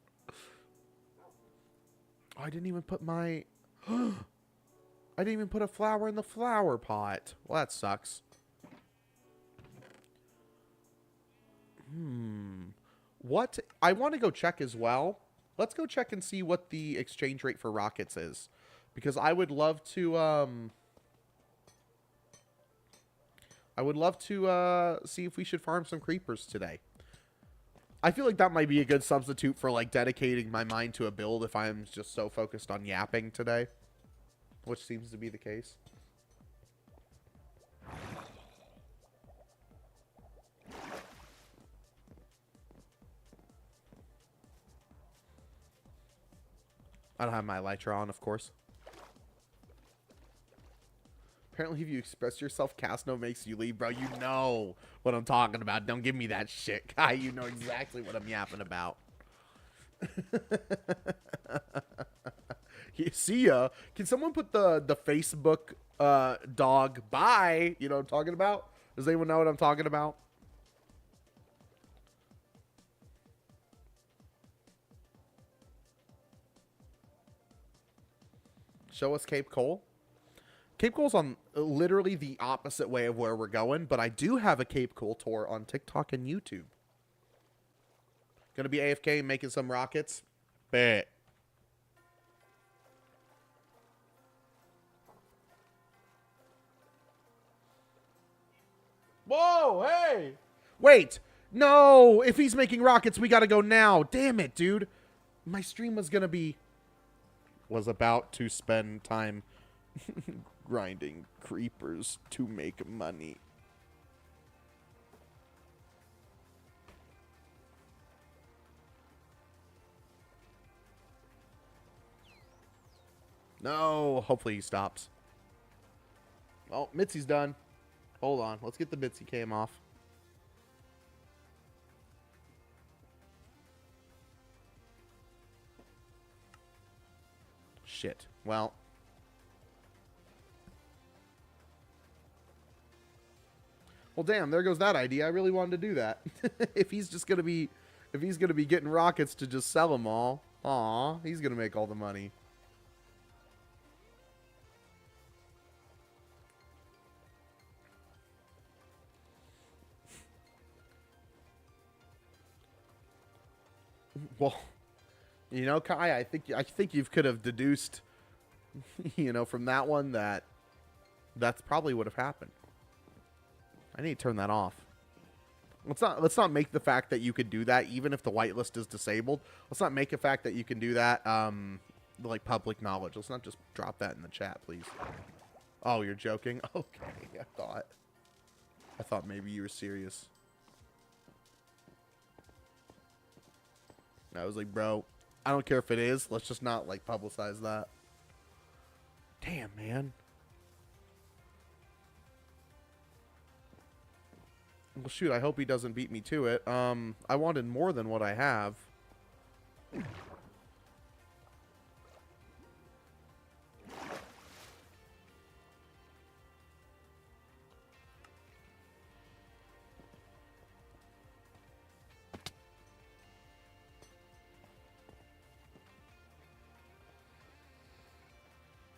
Oh, I didn't even put my... I didn't even put a flower in the flower pot. Well, that sucks. What? I want to go check as well. Let's go check and see what the exchange rate for rockets is. Because I would love to, see if we should farm some creepers today. I feel like that might be a good substitute for, like, dedicating my mind to a build if I'm just so focused on yapping today. Which seems to be the case. I don't have my elytra on, of course. Apparently, if you express yourself, Casno makes you leave, bro. You know what I'm talking about. Don't give me that shit, guy. You know exactly what I'm yapping about. See ya. Can someone put the Facebook dog bye? You know what I'm talking about? Does anyone know what I'm talking about? Show us Cape Coal. Cape Coal's on literally the opposite way of where we're going, but I do have a Cape Coal tour on TikTok and YouTube. Gonna be AFK making some rockets? Bet. Whoa, hey! Wait! No! If he's making rockets, we gotta go now. Damn it, dude. My stream was gonna be... Was about to spend time grinding creepers to make money. No! Hopefully he stops. Oh, Mitzi's done. Hold on. Let's get the Mitzi cam off. Shit. Well. Well, damn. There goes that idea. I really wanted to do that. If he's just going to be... If he's going to be getting rockets to just sell them all. Aw. He's going to make all the money. Well, you know, Kai, I think you could have deduced, you know, from that one that that's probably what have happened. I need to turn that off. Let's not make the fact that you could do that, even if the whitelist is disabled. Let's not make a fact that you can do that, like public knowledge. Let's not just drop that in the chat, please. Oh, you're joking? Okay, I thought maybe you were serious. I was like, bro, I don't care if it is. Let's just not, like, publicize that. Damn, man. Well, shoot, I hope he doesn't beat me to it. I wanted more than what I have.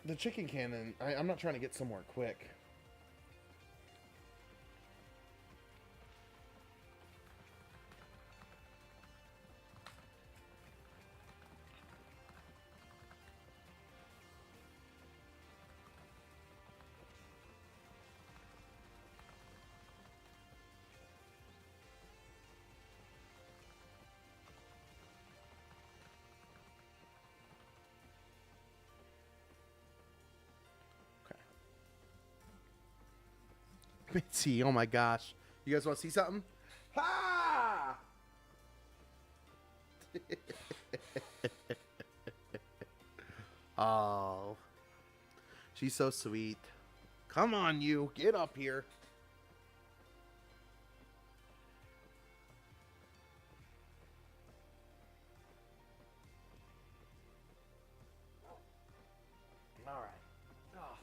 The chicken cannon, I'm not trying to get somewhere quick. Mitzi, oh my gosh. You guys want to see something? Ha! Oh, she's so sweet. Come on, you. Get up here. All right. Oh.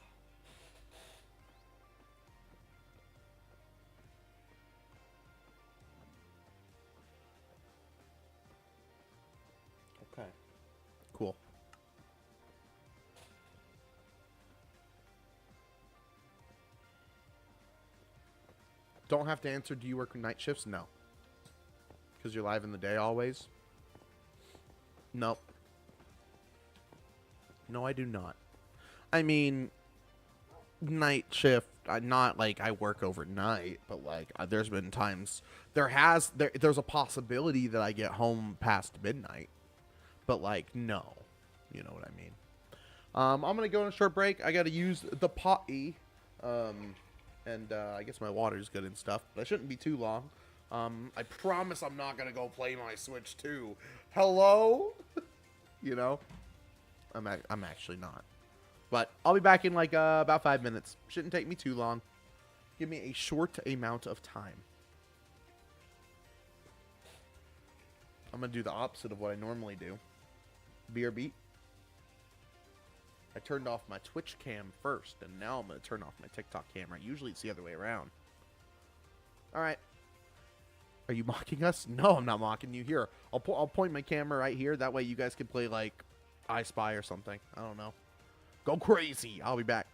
Okay. Cool. Don't have to answer. Do you work night shifts? No. Because you're live in the day always? Nope. No, I do not. I mean, night shift. Not like I work overnight, but like there's been times there's a possibility that I get home past midnight, but like no, you know what I mean. I'm gonna go on a short break. I gotta use the potty, and I guess my water's good and stuff. But I shouldn't be too long. I promise I'm not gonna go play my Switch 2. Hello, you know, I'm actually not. But I'll be back in like about 5 minutes. Shouldn't take me too long. Give me a short amount of time. I'm going to do the opposite of what I normally do. BRB. I turned off my Twitch cam first, and now I'm going to turn off my TikTok camera. Usually it's the other way around. All right. Are you mocking us? No, I'm not mocking you. Here, I'll point my camera right here. That way you guys can play like I Spy or something. I don't know. Go crazy. I'll be back.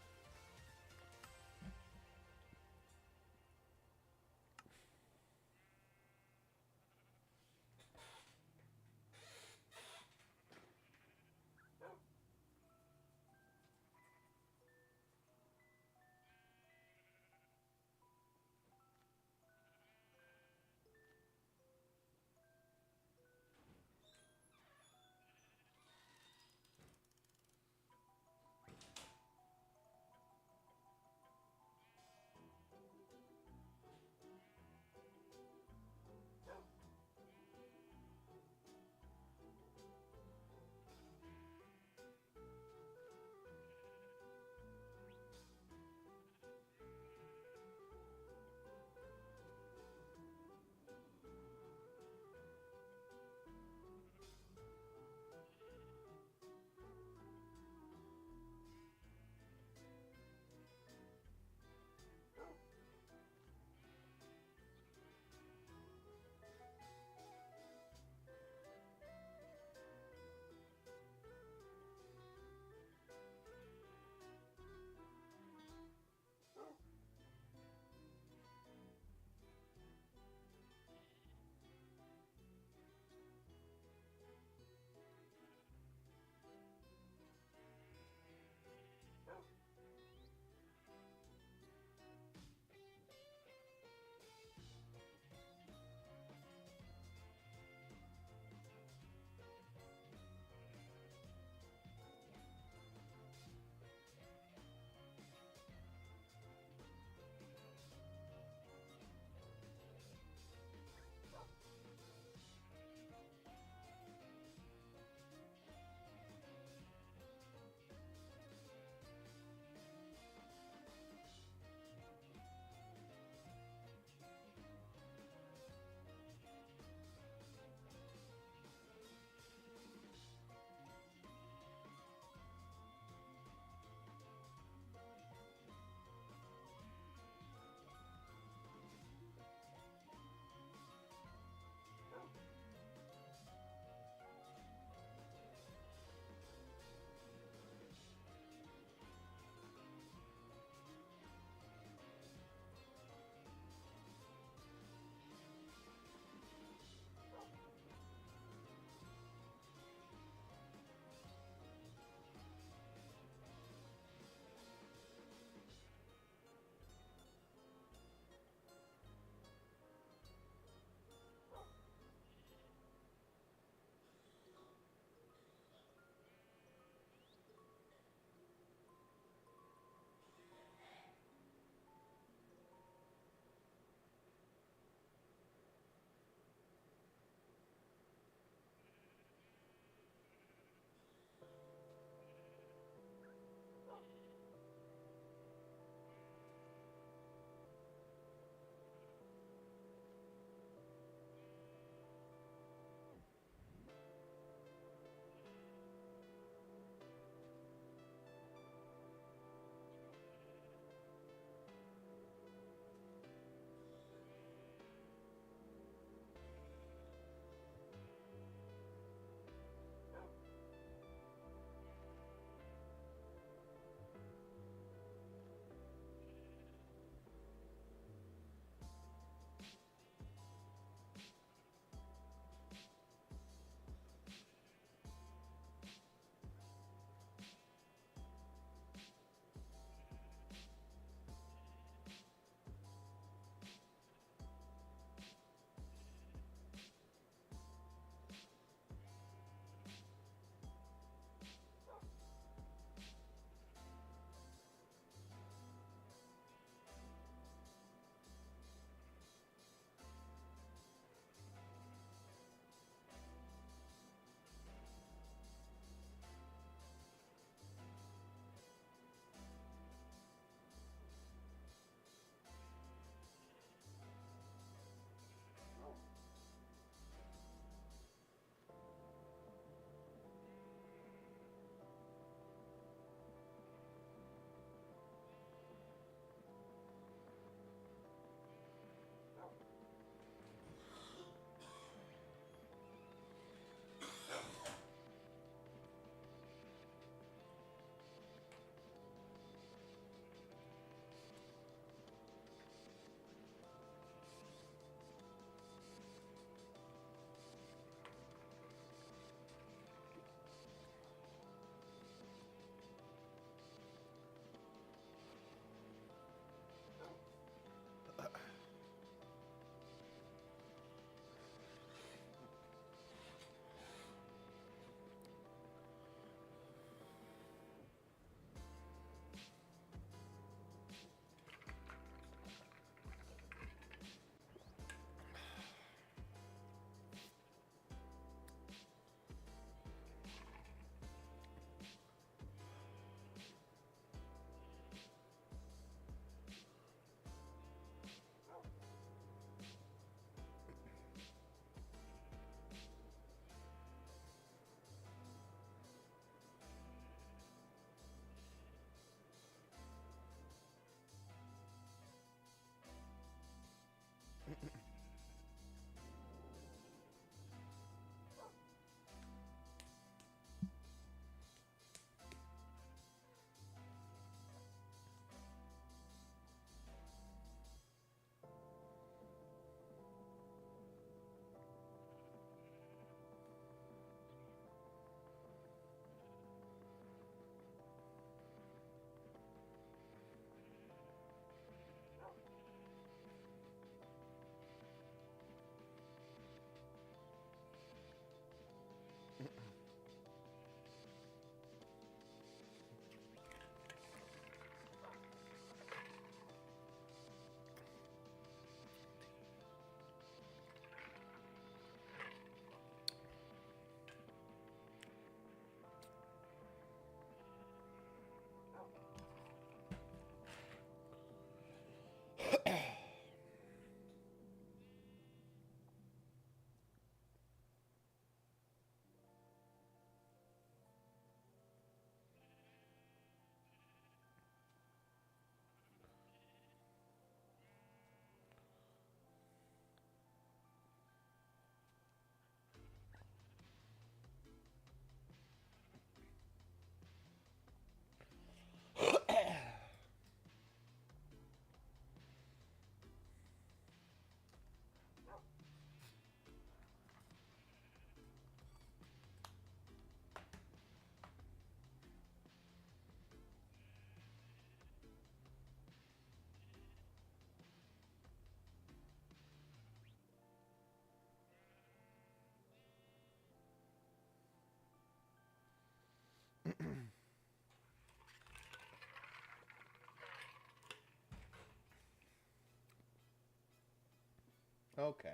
Okay.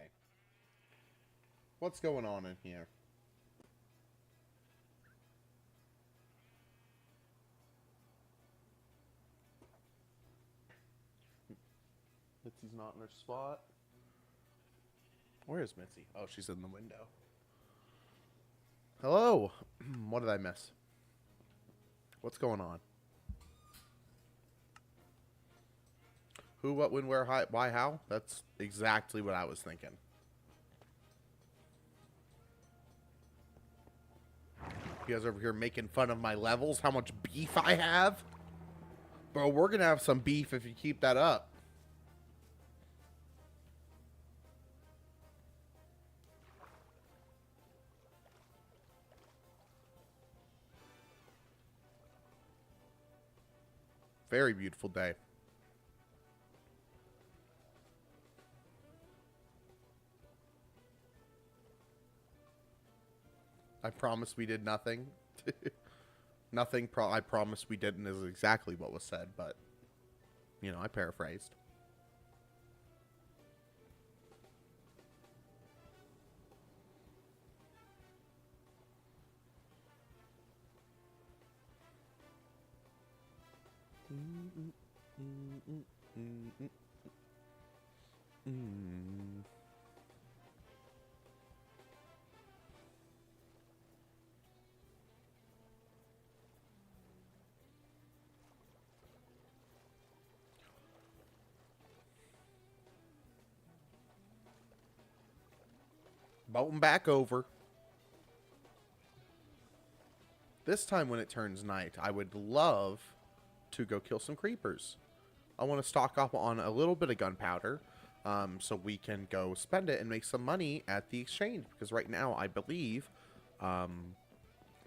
What's going on in here? Mitzi's not in her spot. Where is Mitzi? Oh, she's in the window. Hello. What did I miss? What's going on? Who, what, when, where, why, how? That's exactly what I was thinking. You guys over here making fun of my levels? How much beef I have? Bro, we're going to have some beef if you keep that up. Very beautiful day. I promise we did nothing. Nothing. I promise we didn't is exactly what was said, but, you know, I paraphrased. Boating back over. This time when it turns night, I would love to go kill some creepers. I want to stock up on a little bit of gunpowder so we can go spend it and make some money at the exchange. Because right now, I believe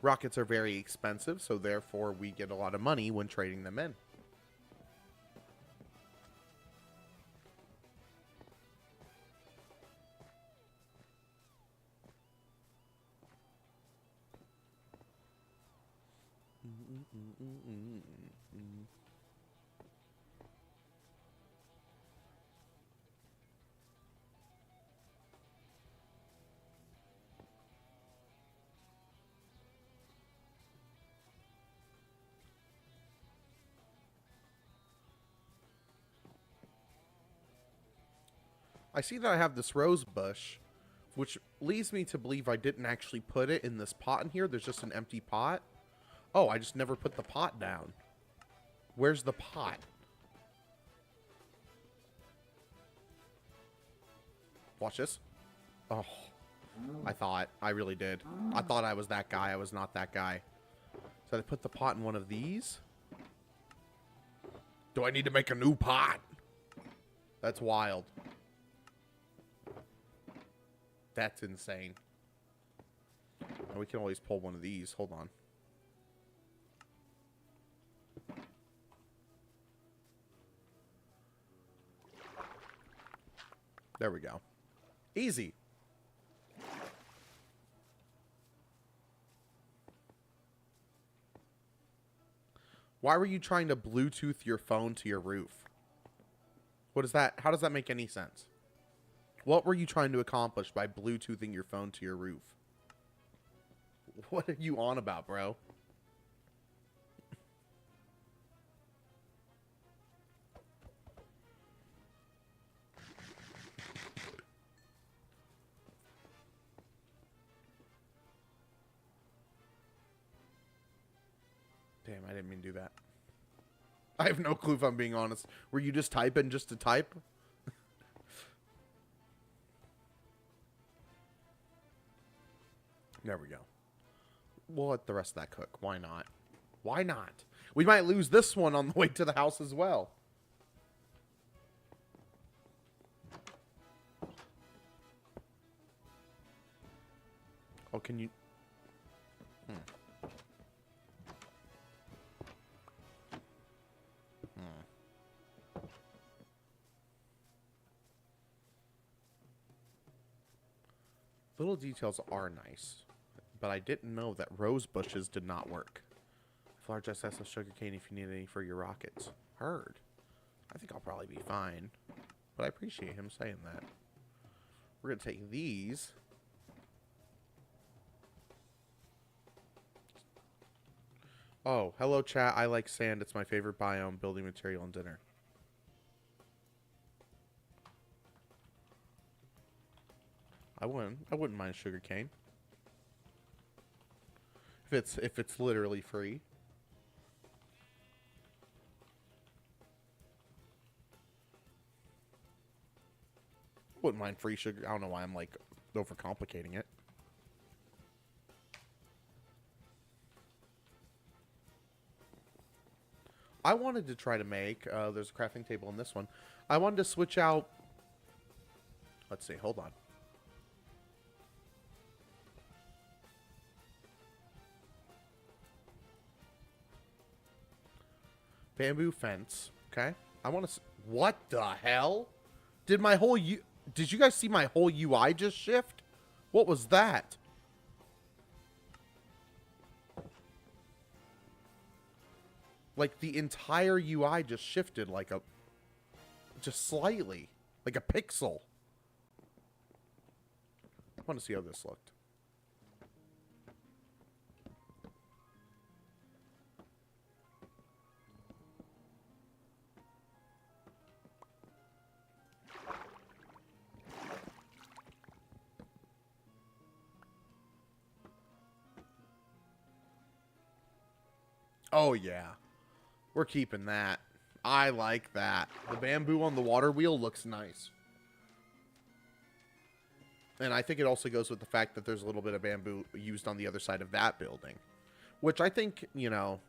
rockets are very expensive, so therefore we get a lot of money when trading them in. I see that I have this rose bush, which leads me to believe I didn't actually put it in this pot in here. There's just an empty pot. Oh, I just never put the pot down. Where's the pot? Watch this. Oh, I really did. I thought I was that guy. I was not that guy. So I put the pot in one of these. Do I need to make a new pot? That's wild. That's insane. And we can always pull one of these. Hold on. There we go. Easy. Why were you trying to Bluetooth your phone to your roof? What is that? How does that make any sense? What were you trying to accomplish by Bluetoothing your phone to your roof? What are you on about, bro? Damn, I didn't mean to do that. I have no clue if I'm being honest. Were you just typing just to type? There we go. We'll let the rest of that cook. Why not? Why not? We might lose this one on the way to the house as well. Oh, can you... Little details are nice, but I didn't know that rose bushes did not work. Large excess of sugarcane if you need any for your rockets. Heard. I think I'll probably be fine, but I appreciate him saying that. We're going to take these. Oh, hello chat. I like sand. It's my favorite biome, building material, and dinner. I wouldn't mind sugarcane. If it's literally free. Wouldn't mind free sugar. I don't know why I'm like overcomplicating it. I wanted to try to make, there's a crafting table in this one. I wanted to switch out, let's see, hold on. Bamboo fence, okay. I want to, what the hell? Did you guys see my whole UI just shift? What was that? Like, the entire UI just shifted like just slightly. Like a pixel. I want to see how this looked. Oh, yeah. We're keeping that. I like that. The bamboo on the water wheel looks nice. And I think it also goes with the fact that there's a little bit of bamboo used on the other side of that building. Which I think, you know,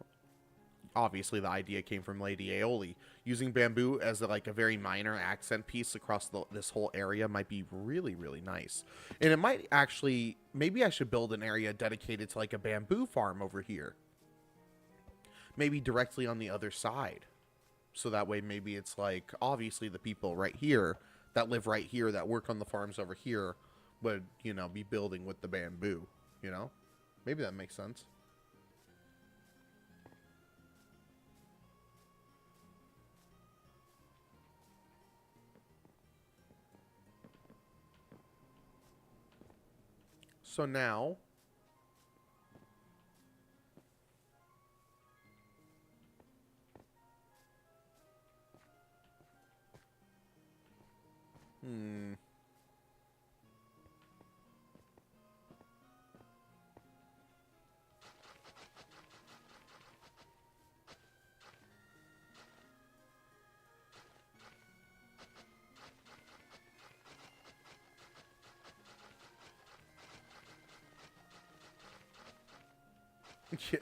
obviously the idea came from Lady Aeoli. Using bamboo as like a very minor accent piece across this whole area might be really, really nice. And it might actually, maybe I should build an area dedicated to like a bamboo farm over here. Maybe directly on the other side. So that way maybe it's like, obviously the people right here, that live right here, that work on the farms over here, would, you know, be building with the bamboo, you know? Maybe that makes sense. So now...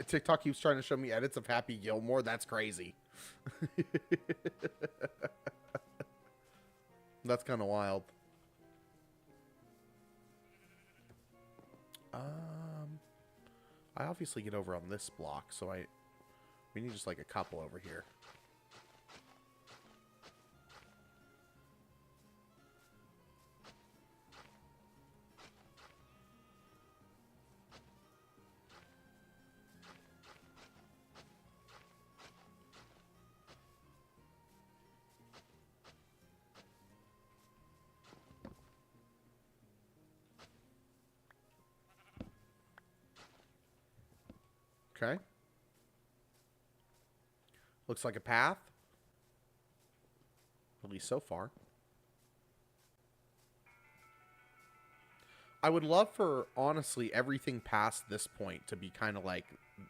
TikTok keeps trying to show me edits of Happy Gilmore. That's crazy. That's kind of wild. I obviously get over on this block, so we need just like a couple over here. Okay. Looks like a path. At least so far. I would love for, honestly, everything past this point to be kind of like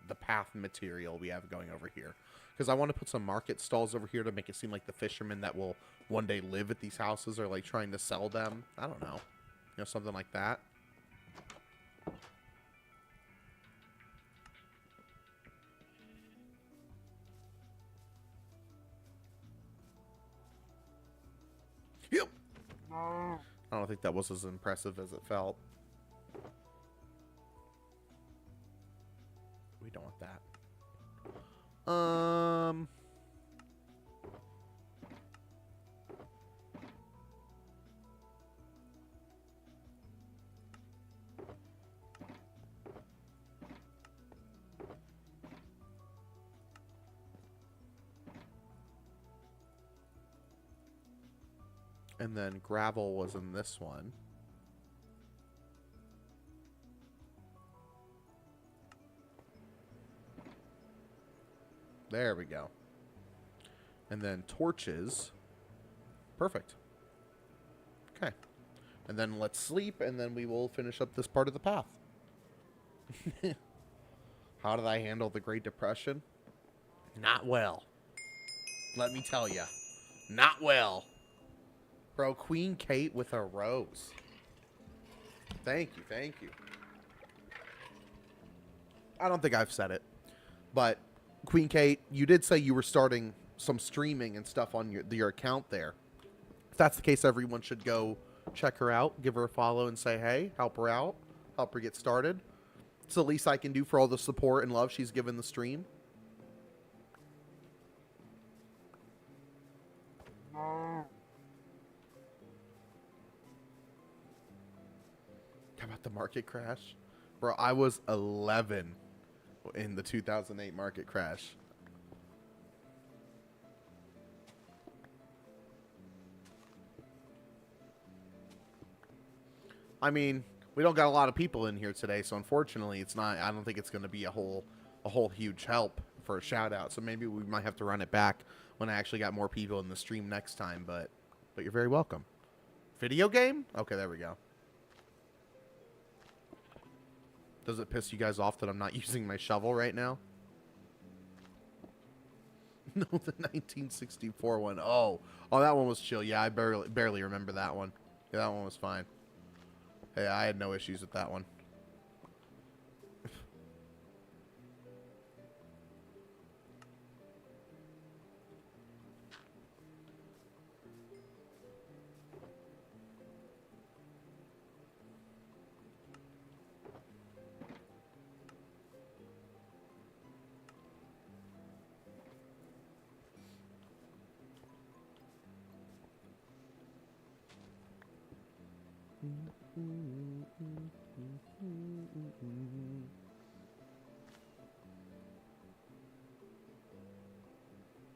the path material we have going over here. Because I want to put some market stalls over here to make it seem like the fishermen that will one day live at these houses are like trying to sell them. I don't know. You know, something like that. Yep. I don't think that was as impressive as it felt. We don't want that. And then gravel was in this one. There we go. And then torches. Perfect. Okay. And then let's sleep, and then we will finish up this part of the path. How did I handle the Great Depression? Not well. Let me tell you. Not well. Bro, Queen Kate with a rose. Thank you, thank you. I don't think I've said it, but Queen Kate, you did say you were starting some streaming and stuff on your account there. If that's the case, everyone should go check her out, give her a follow, and say, hey, help her out, help her get started. It's the least I can do for all the support and love she's given the stream. How about the market crash? Bro, I was 11 in the 2008 market crash. I mean, we don't got a lot of people in here today, so unfortunately, it's not. I don't think it's going to be a whole huge help for a shout out. So maybe we might have to run it back when I actually got more people in the stream next time. But you're very welcome. Video game? Okay, there we go. Does it piss you guys off that I'm not using my shovel right now? No, the 1964 one. Oh, that one was chill. Yeah, I barely remember that one. Yeah, that one was fine. Hey, I had no issues with that one.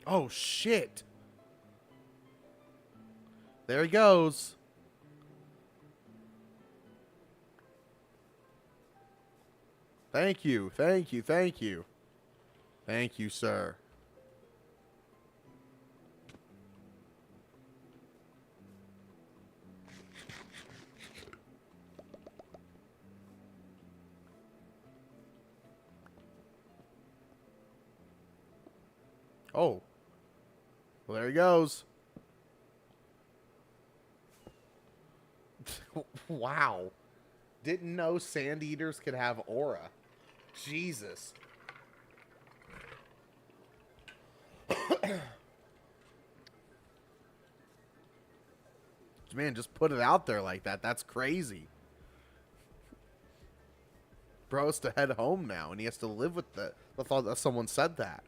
Oh, shit. There he goes. Thank you, thank you, thank you. Thank you, sir. Oh. Well, there he goes. Wow. Didn't know sand eaters could have aura. Jesus. Man, just put it out there like that. That's crazy. Bro has to head home now, and he has to live with the thought that someone said that.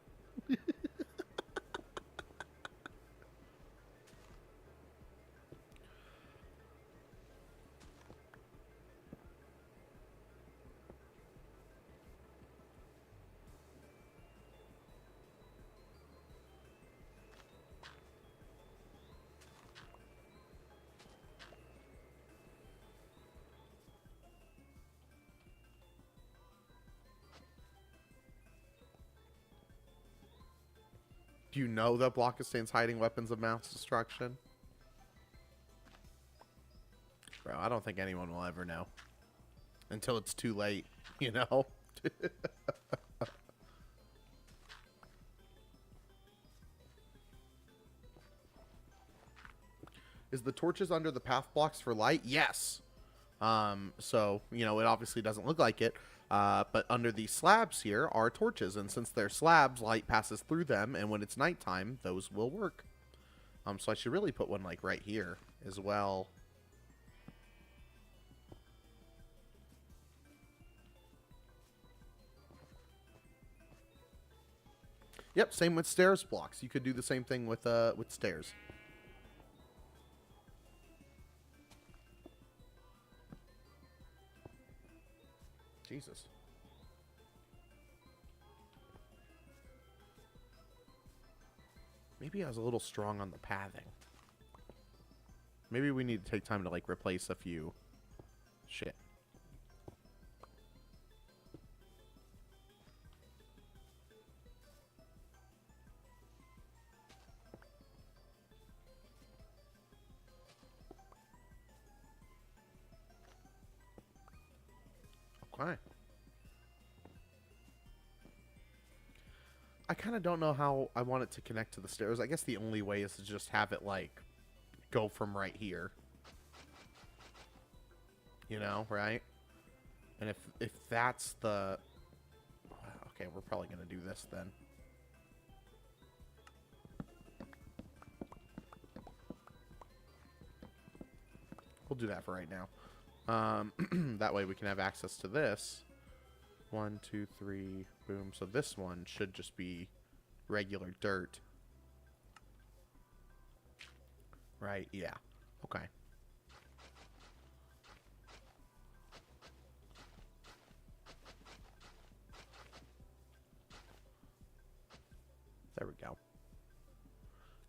Do you know that Blockistan's hiding weapons of mass destruction? Bro, I don't think anyone will ever know. Until it's too late, you know? Is the torches under the path blocks for light? Yes. So, you know, it obviously doesn't look like it. But under these slabs here are torches, and since they're slabs, light passes through them, and when it's nighttime, those will work. So I should really put one, like, right here as well. Yep, same with stairs blocks. You could do the same thing with stairs. Jesus. Maybe I was a little strong on the pathing. Maybe we need to take time to, like, replace a few. Shit. Okay. I kind of don't know how I want it to connect to the stairs. I guess the only way is to just have it, like, go from right here. You know, right? And if that's the... Okay, we're probably going to do this then. We'll do that for right now. That way we can have access to this. 1, 2, 3, boom. So this one should just be regular dirt. Right, yeah. Okay. There we go.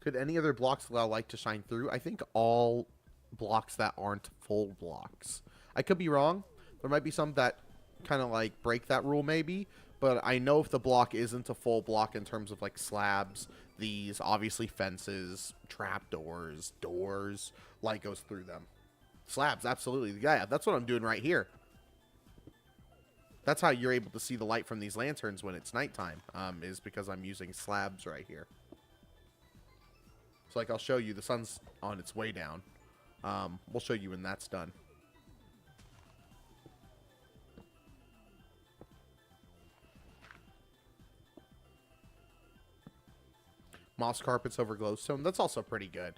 Could any other blocks allow light to shine through? I think all blocks that aren't full blocks. I could be wrong. There might be some that kind of like break that rule maybe, but I know if the block isn't a full block in terms of like slabs, these obviously fences, trapdoors, doors, light goes through them. Slabs, absolutely. Yeah, that's what I'm doing right here. That's how you're able to see the light from these lanterns when it's nighttime, is because I'm using slabs right here. So like I'll show you, the sun's on its way down. We'll show you when that's done. Moss carpets over glowstone. That's also pretty good.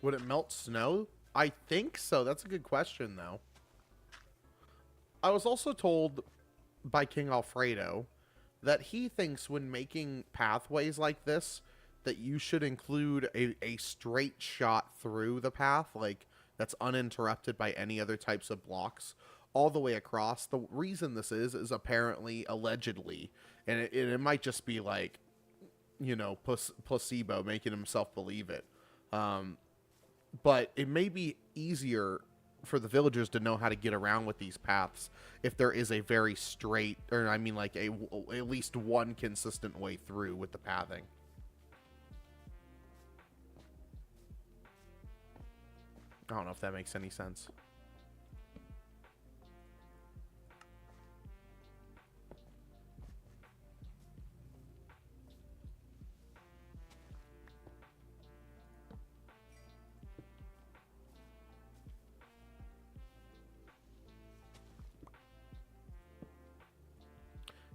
Would it melt snow? I think so. That's a good question, though. I was also told by King Alfredo that he thinks when making pathways like this, that you should include a straight shot through the path, like that's uninterrupted by any other types of blocks, all the way across. The reason this is apparently, allegedly, and it might just be like, you know, placebo making himself believe it. But it may be easier for the villagers to know how to get around with these paths if there is a very straight, or I mean like at least one consistent way through with the pathing. I don't know if that makes any sense.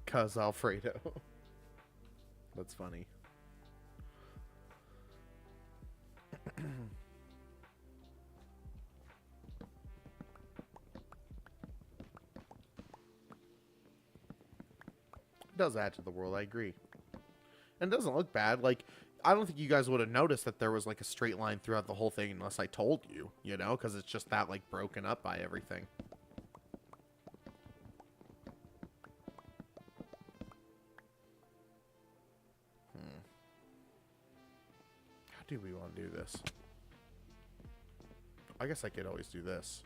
Cuz Alfredo. That's funny. It does add to the world, I agree. And it doesn't look bad. Like, I don't think you guys would have noticed that there was like a straight line throughout the whole thing unless I told you, you know, because it's just that like broken up by everything. How do we want to do this? I guess I could always do this.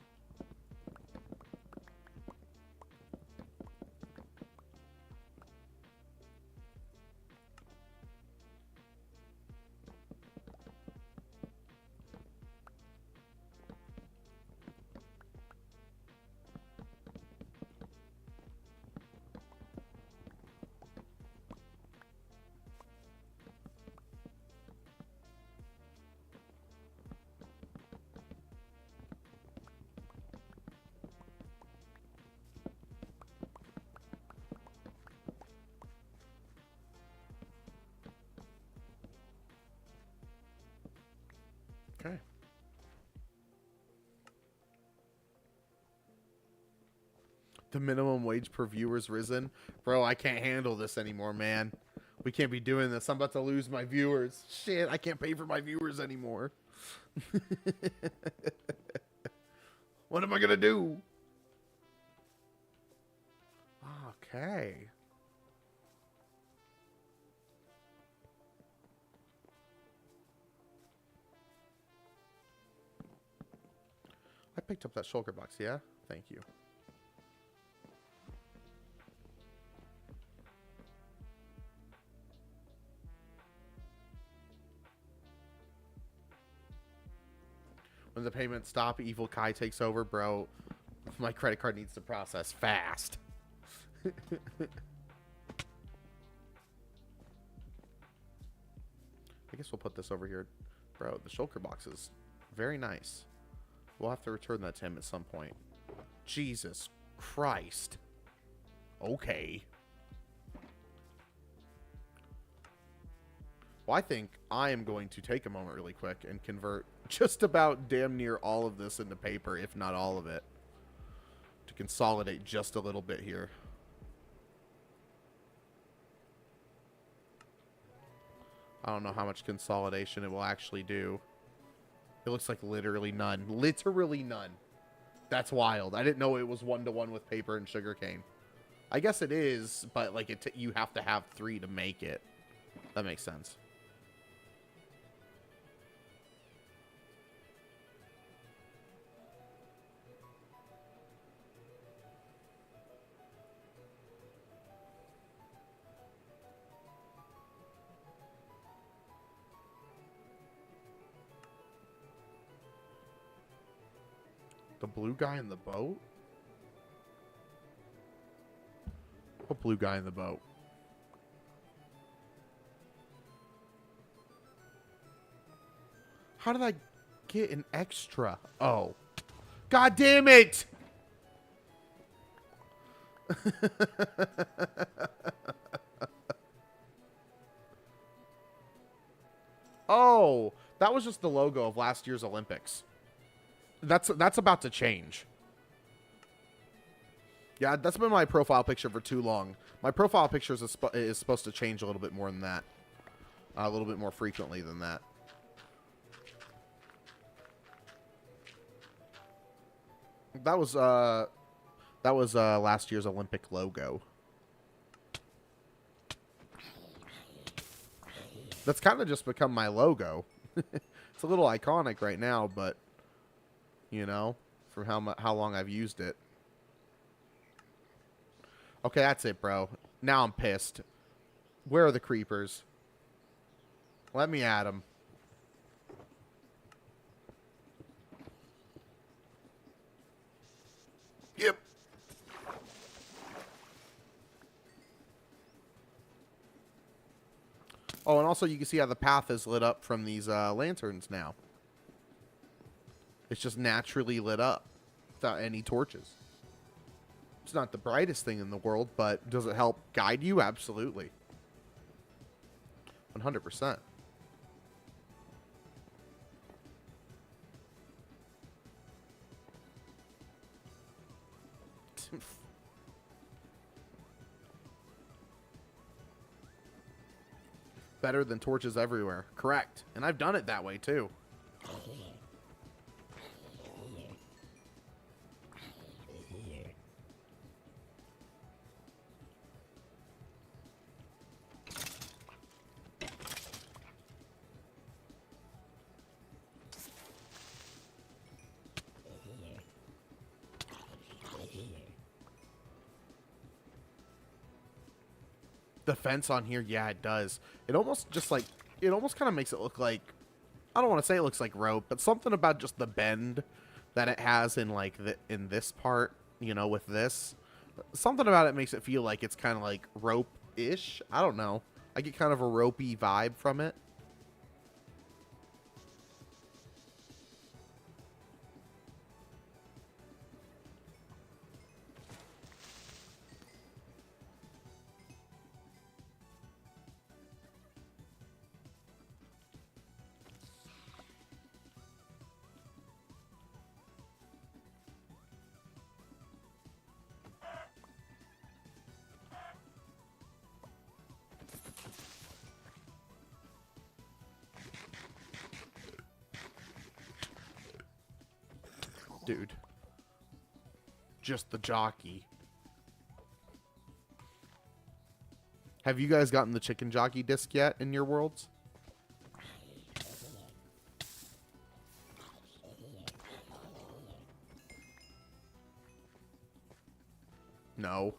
The minimum wage per viewer's risen. Bro, I can't handle this anymore, man. We can't be doing this. I'm about to lose my viewers. Shit, I can't pay for my viewers anymore. What am I going to do? Okay. I picked up that shulker box, yeah? Thank you. When the payments stop, Evil Kai takes over, bro. My credit card needs to process fast. I guess we'll put this over here. Bro, the shulker box is very nice. We'll have to return that to him at some point. Jesus Christ. Okay. Well, I think I am going to take a moment really quick and convert just about damn near all of this into paper, if not all of it, to consolidate just a little bit here. I don't know how much consolidation it will actually do. It looks like literally none. Literally none. That's wild. I didn't know it was 1-to-1 with paper and sugarcane. I guess it is, but like you have to have 3 to make it. That makes sense. The blue guy in the boat? What blue guy in the boat? How did I get an extra? Oh. God damn it! Oh, that was just the logo of last year's Olympics. That's about to change. Yeah, that's been my profile picture for too long. My profile picture is supposed to change a little bit more than that. A little bit more frequently than that. That was last year's Olympic logo. That's kind of just become my logo. It's a little iconic right now, but you know, from how long I've used it. Okay, that's it, bro. Now I'm pissed. Where are the creepers? Let me at them. Yep. Oh, and also you can see how the path is lit up from these lanterns now. It's just naturally lit up without any torches. It's not the brightest thing in the world, but does it help guide you? Absolutely. 100%. Better than torches everywhere. Correct. And I've done it that way too. The fence on here, yeah, it does. It almost just like, it almost kind of makes it look like, I don't want to say it looks like rope, but something about just the bend that it has in like in this part, you know, with this. Something about it makes it feel like it's kind of like rope-ish. I don't know. I get kind of a ropey vibe from it. Dude. Just the jockey. Have you guys gotten the chicken jockey disc yet in your worlds? No.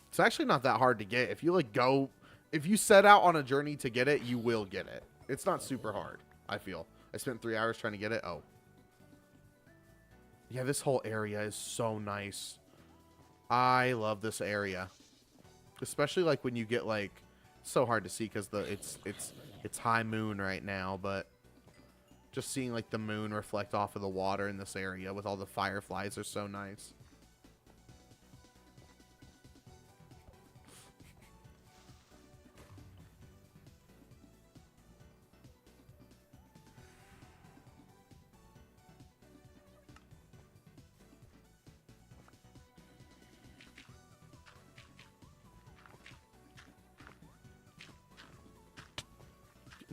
It's actually not that hard to get. If you like go, if you set out on a journey to get it, you will get it. It's not super hard, I feel. I spent 3 hours trying to get it. Oh. Yeah, this whole area is so nice. I love this area. Especially like when you get like, so hard to see because it's high moon right now, but just seeing like the moon reflect off of the water in this area with all the fireflies are so nice.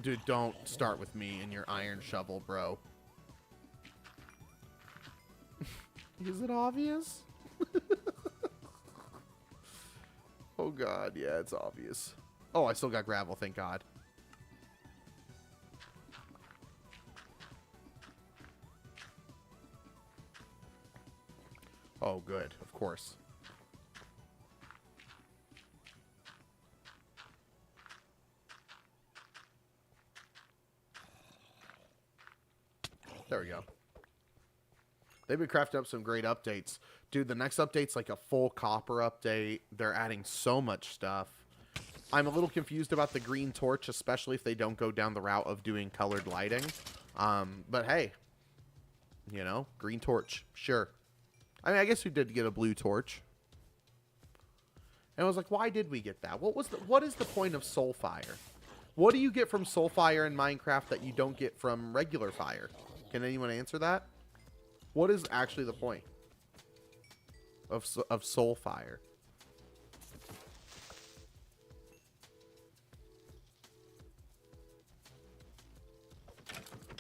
Dude, don't start with me and your iron shovel, bro. Is it obvious? Oh, God. Yeah, it's obvious. Oh, I still got gravel, thank God. Oh, good. Of course. There we go. They've been crafting up some great updates. Dude, the next update's like a full copper update. They're adding so much stuff. I'm a little confused about the green torch, especially if they don't go down the route of doing colored lighting. But hey, you know, green torch, sure. I mean, I guess we did get a blue torch. And I was like, why did we get that? What is the point of soul fire? What do you get from soul fire in Minecraft that you don't get from regular fire? Can anyone answer that? What is actually the point of soul fire?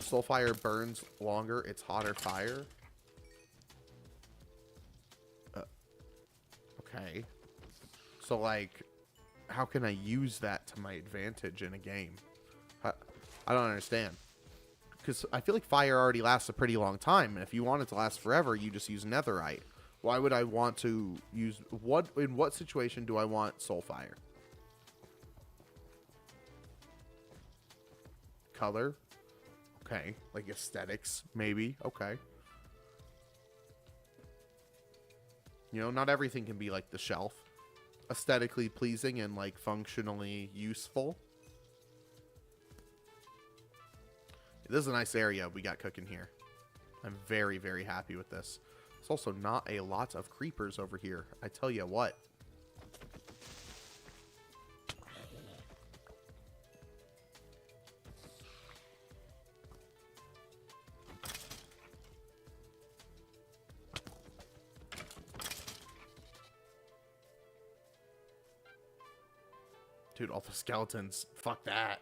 Soul fire burns longer. It's hotter fire. Okay. So, like, how can I use that to my advantage in a game? I don't understand. Because I feel like fire already lasts a pretty long time. And if you want it to last forever, you just use netherite. Why would I want to use... In what situation do I want soul fire? Color? Okay. Like aesthetics, maybe. Okay. You know, not everything can be like the shelf. Aesthetically pleasing and like functionally useful. This is a nice area we got cooking here. I'm very, very happy with this. There's also not a lot of creepers over here. I tell you what. Dude, all the skeletons. Fuck that.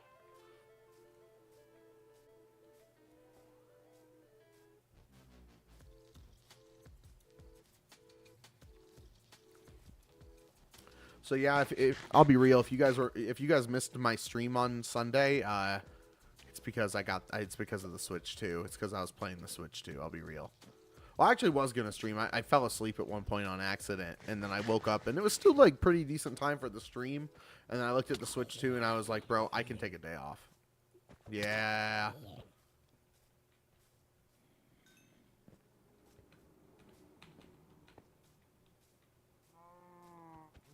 So yeah, if I'll be real, if you guys missed my stream on Sunday, it's because it's because of the Switch 2. It's because I was playing the Switch 2. I'll be real. Well, I actually was gonna stream. I fell asleep at one point on accident, and then I woke up, and it was still like pretty decent time for the stream. And then I looked at the Switch 2, and I was like, bro, I can take a day off. Yeah.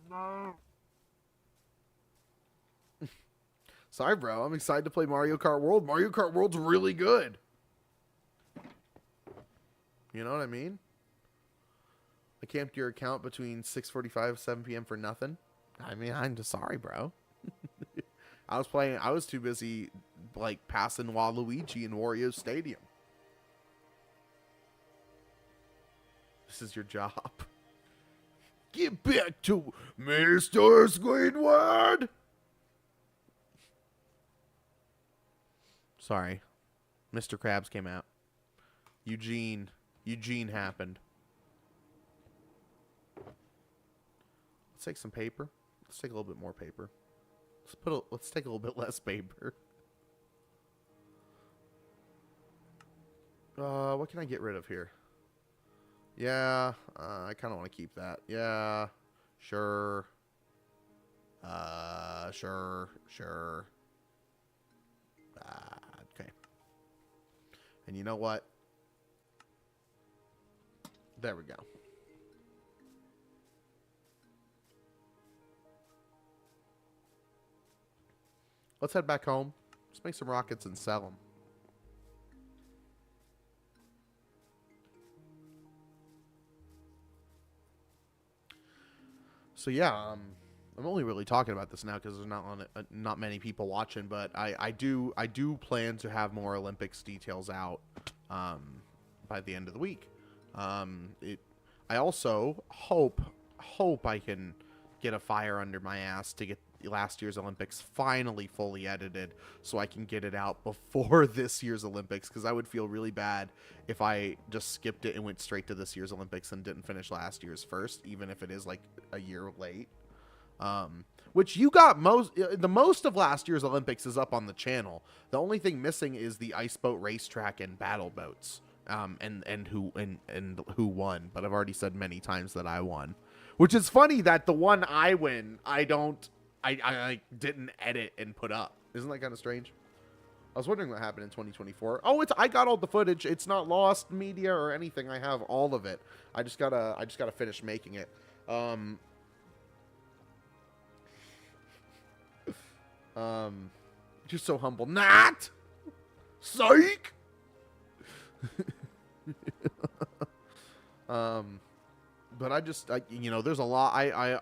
No. Sorry, bro. I'm excited to play Mario Kart World. Mario Kart World's really good. You know what I mean? I camped your account between 6:45 and 7 p.m. for nothing. I mean, I'm just sorry, bro. I was too busy, like, passing Waluigi in Wario Stadium. This is your job. Get back to Mr. Squidward! Sorry. Mr. Krabs came out. Eugene. Eugene happened. Let's take some paper. Let's take a little bit more paper. Let's take a little bit less paper. What can I get rid of here? Yeah, I kind of want to keep that. Yeah, sure. Sure. Okay. And you know what? There we go. Let's head back home. Let's make some rockets and sell them. So yeah, I'm only really talking about this now because there's not many people watching, but I do plan to have more Olympics details out by the end of the week. I also hope I can get a fire under my ass to get last year's Olympics finally fully edited so I can get it out before this year's Olympics, because I would feel really bad if I just skipped it and went straight to this year's Olympics and didn't finish last year's first, even if it is like a year late. Which you got the most of last year's Olympics is up on the channel. The only thing missing is the ice boat racetrack and battle boats. And who won, but I've already said many times that I won. Which is funny that the one I win, I didn't edit and put up. Isn't that kind of strange? I was wondering what happened in 2024. Oh, I got all the footage. It's not lost media or anything. I have all of it. I just gotta finish making it. You're so humble. Not! Psych! But there's a lot. I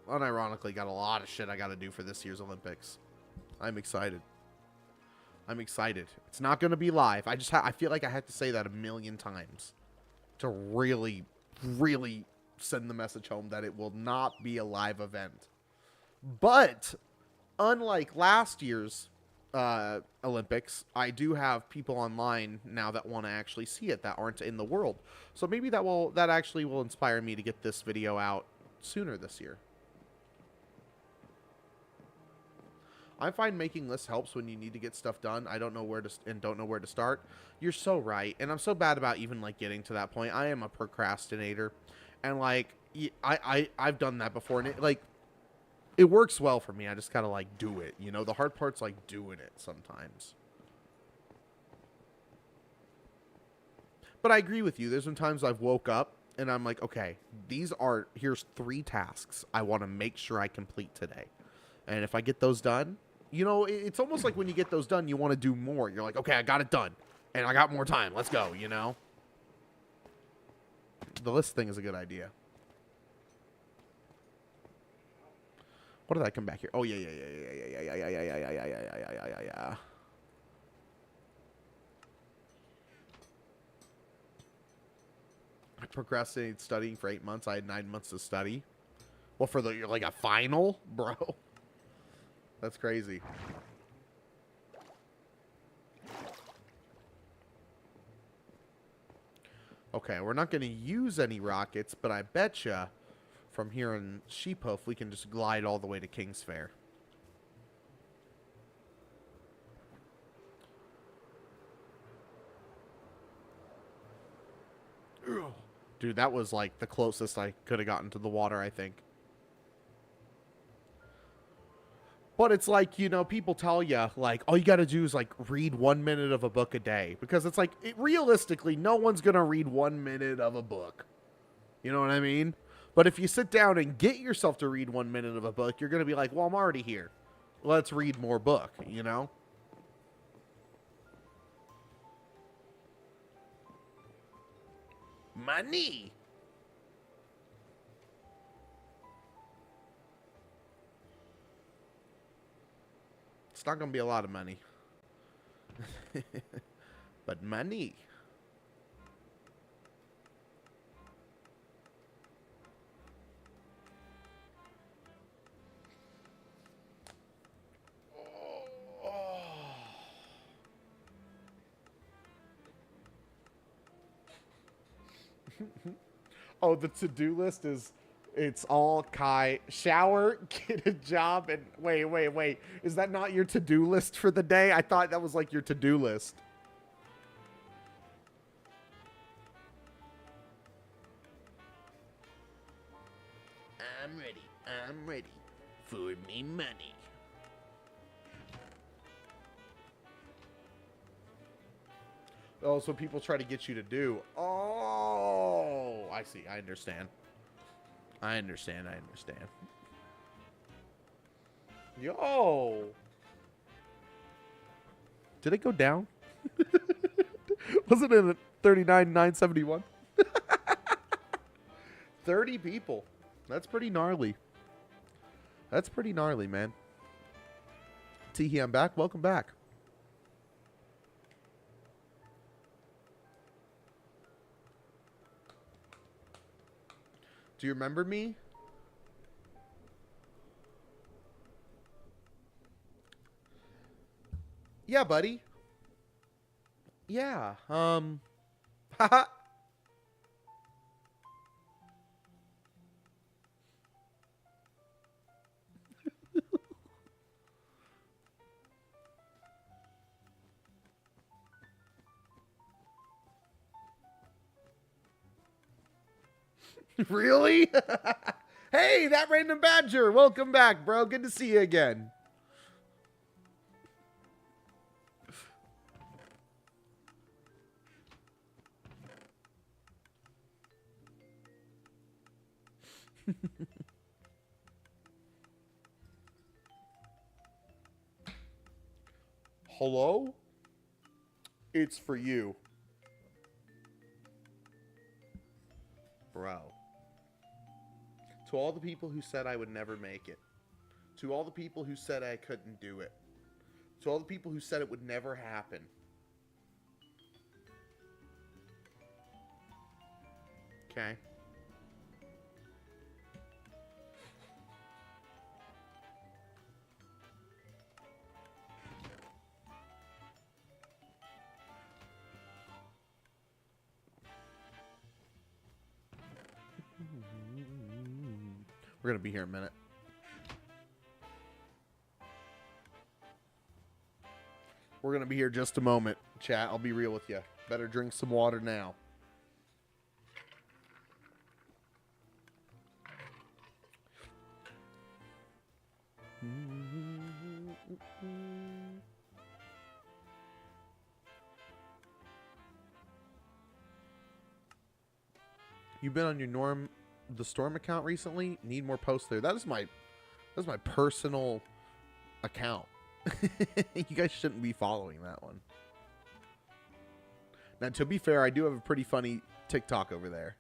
unironically got a lot of shit I got to do for this year's Olympics. I'm excited. It's not going to be live. I feel like I have to say that a million times to really, really send the message home that it will not be a live event. But unlike last year's Olympics, I do have people online now that want to actually see it that aren't in the world. So maybe that actually will inspire me to get this video out sooner this year. I find making lists helps when you need to get stuff done. I don't know where to start. You're so right, and I'm so bad about even like getting to that point. I am a procrastinator, and like I've done that before, and it works well for me. I just gotta like do it. You know, the hard part's like doing it sometimes. But I agree with you. There's been times I've woke up and I'm like, okay, here's 3 tasks I want to make sure I complete today. And if I get those done, it's almost like when you get those done, you want to do more. You're like, okay, I got it done and I got more time. Let's go, The list thing is a good idea. What did I come back here? Oh, yeah. I procrastinated studying for 8 months. I had 9 months to study. Well, for a final? Bro. That's crazy. Okay, we're not going to use any rockets, but I betcha from here in Sheephoof, we can just glide all the way to King's Fair. Dude, that was like the closest I could have gotten to the water, I think. But it's like, people tell you, like, all you got to do is, like, read 1 minute of a book a day. Because it's like, realistically, no one's going to read 1 minute of a book. You know what I mean? But if you sit down and get yourself to read 1 minute of a book, you're going to be like, well, I'm already here. Let's read more book, Money. It's not going to be a lot of money. But money. Oh, the to-do list is, it's all Kai. Shower, get a job, and wait. Is that not your to-do list for the day? I thought that was like your to-do list. I'm ready for me money. Oh, so people try to get you to do. Oh, I see. I understand. Yo. Did it go down? Wasn't it at 39,971? 30 people. That's pretty gnarly. That's pretty gnarly, man. Teehee, I'm back. Welcome back. Do you remember me? Yeah, buddy. Yeah. Haha. Really? Hey, that random badger. Welcome back, bro. Good to see you again. Hello? It's for you. Bro. To all the people who said I would never make it. To all the people who said I couldn't do it. To all the people who said it would never happen. Okay. We're going to be here a minute. We're going to be here just a moment, chat. I'll be real with you. Better drink some water now. You've been on your the Storm account recently? Need more posts there. That's my personal account. You guys shouldn't be following that one. Now, to be fair, I do have a pretty funny TikTok over there.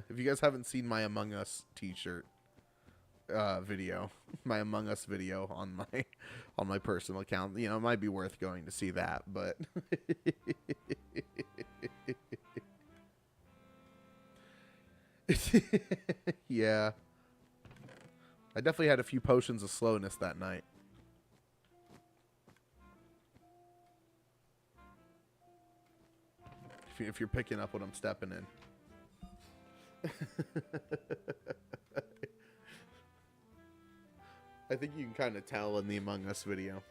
If you guys haven't seen my Among Us t-shirt video, my Among Us video on my personal account, you know, it might be worth going to see that, but yeah, I definitely had a few potions of slowness that night. If you're picking up what I'm stepping in. I think you can kind of tell in the Among Us video.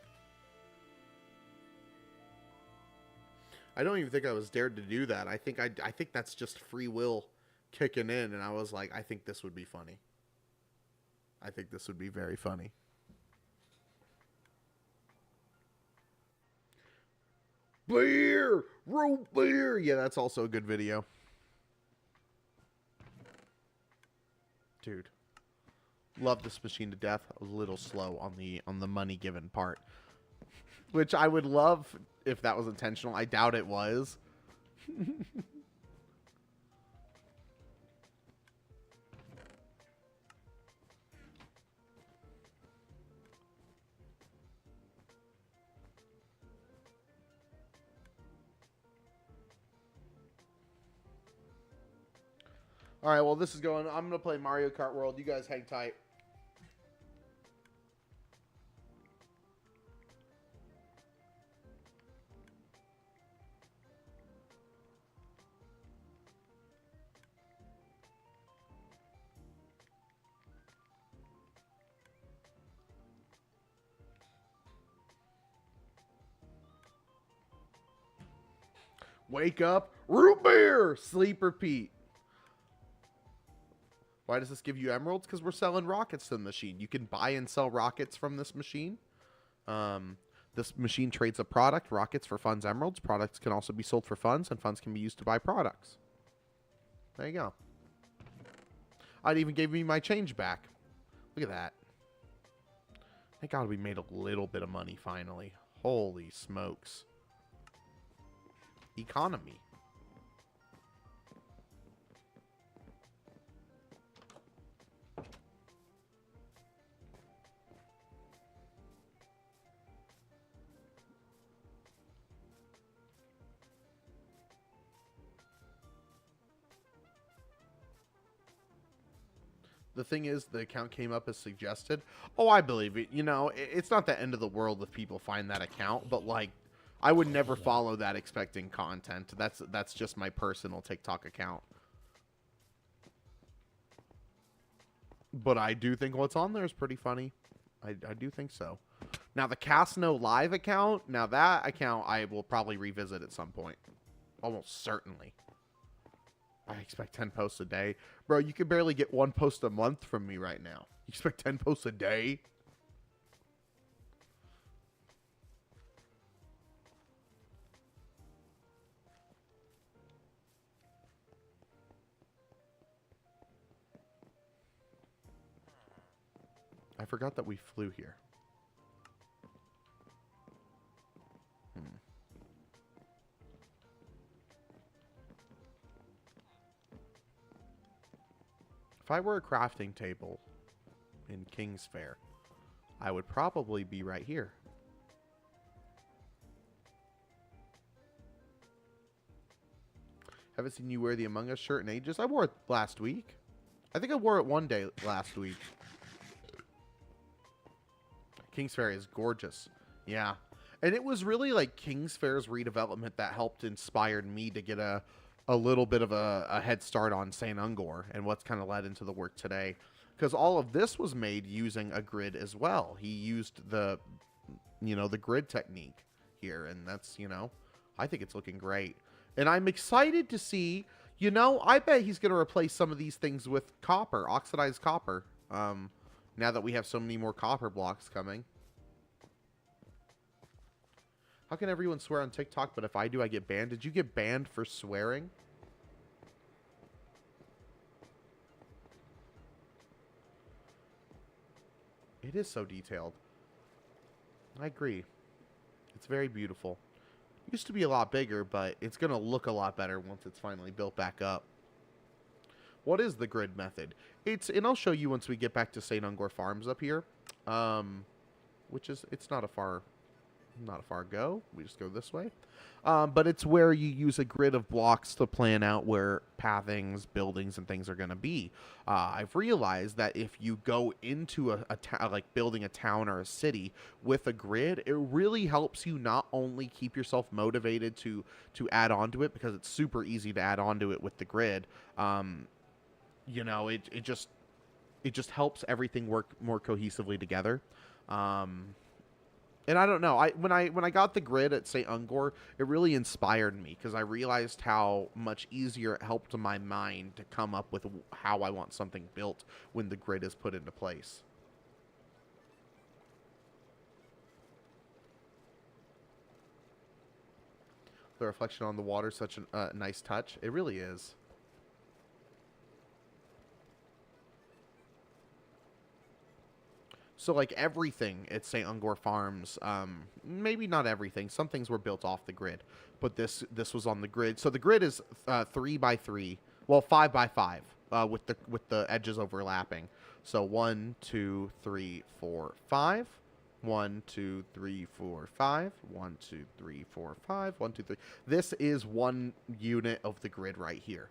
I don't even think I was dared to do that. I think that's just free will kicking in, and I was like, I think this would be funny. I think this would be very funny. Beer! Root beer! Yeah, that's also a good video. Dude. Love this machine to death. A little slow on the money given part. Which I would love if that was intentional. I doubt it was. All right, well, this is going. I'm going to play Mario Kart World. You guys hang tight. Wake up, root beer, sleep, repeat. Why does this give you emeralds? Because we're selling rockets to the machine. You can buy and sell rockets from this machine. This machine trades a product, rockets for funds, emeralds. Products can also be sold for funds, and funds can be used to buy products. There you go. It even gave me my change back. Look at that. Thank God we made a little bit of money finally. Holy smokes. Economy. The thing is, the account came up as suggested. Oh, I believe it. You know, it's not the end of the world if people find that account, but like, I would never follow that expecting content. That's just my personal TikTok account. But I do think what's on there is pretty funny. I do think so. Now, the Cast No Live account, now that account I will probably revisit at some point. Almost certainly. I expect 10 posts a day. Bro, you can barely get 1 post a month from me right now. You expect 10 posts a day? I forgot that we flew here. If I were a crafting table in King's Fair, I would probably be right here. Haven't seen you wear the Among Us shirt in ages. I wore it last week. I think I wore it one day last week. King's Fair is gorgeous. Yeah. And it was really like King's Fair's redevelopment that helped inspired me to get a little bit of a head start on St. Ungor and what's kind of led into the work today. Because all of this was made using a grid as well. He used the grid technique here. And that's, I think it's looking great. And I'm excited to see, I bet he's going to replace some of these things with copper, oxidized copper. Now that we have so many more copper blocks coming. How can everyone swear on TikTok, but if I do, I get banned? Did you get banned for swearing? It is so detailed. I agree. It's very beautiful. It used to be a lot bigger, but it's going to look a lot better once it's finally built back up. What is the grid method? And I'll show you once we get back to St. Ungor Farms up here. It's not a far go. We just go this way. But it's where you use a grid of blocks to plan out where pathings, buildings, and things are going to be. I've realized that if you go into like building a town or a city with a grid, it really helps you not only keep yourself motivated to add on to it, because it's super easy to add on to it with the grid. It just helps everything work more cohesively together. And I don't know. When I got the grid at St. Ungor, it really inspired me because I realized how much easier it helped my mind to come up with how I want something built when the grid is put into place. The reflection on the water is such a nice touch. It really is. So, like, everything at St. Ungor Farms, maybe not everything. Some things were built off the grid, but this was on the grid. So the grid is 3 by 3, well, 5 by 5, with the edges overlapping. So 1, 2, 3, 4, 5. 1, 2, 3, 4, 5. 1, 2, 3, 4, 5. 1, 2, 3. This is one unit of the grid right here.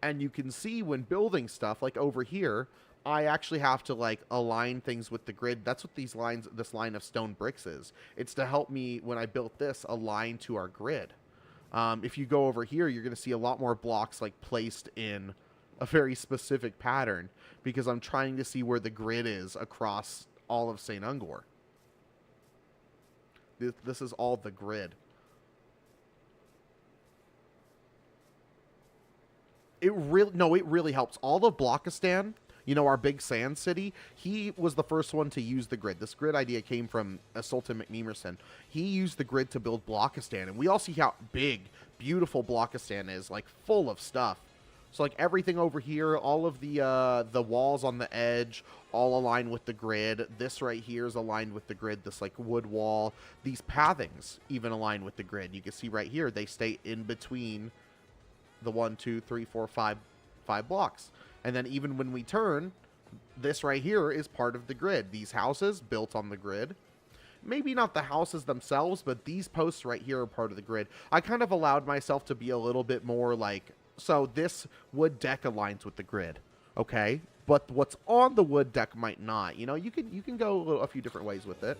And you can see when building stuff, like over here, I actually have to like align things with the grid. That's what this line of stone bricks is. It's to help me when I built this align to our grid. If you go over here, you're going to see a lot more blocks like placed in a very specific pattern because I'm trying to see where the grid is across all of St. Ungor. This is all the grid. It really helps. All of Blockistan, you know, our big sand city, he was the first one to use the grid. This grid idea came from Sultan McNemerson. He used the grid to build Blockistan, and we all see how big, beautiful Blockistan is, like full of stuff. So like everything over here, all of the walls on the edge, all aligned with the grid. This right here is aligned with the grid, this like wood wall. These pathings even align with the grid. You can see right here, they stay in between the 1, 2, 3, 4, 5 blocks. And then even when we turn, this right here is part of the grid. These houses built on the grid. Maybe not the houses themselves, but these posts right here are part of the grid. I kind of allowed myself to be a little bit more like, so this wood deck aligns with the grid, okay? But what's on the wood deck might not. You know, you can go a few different ways with it.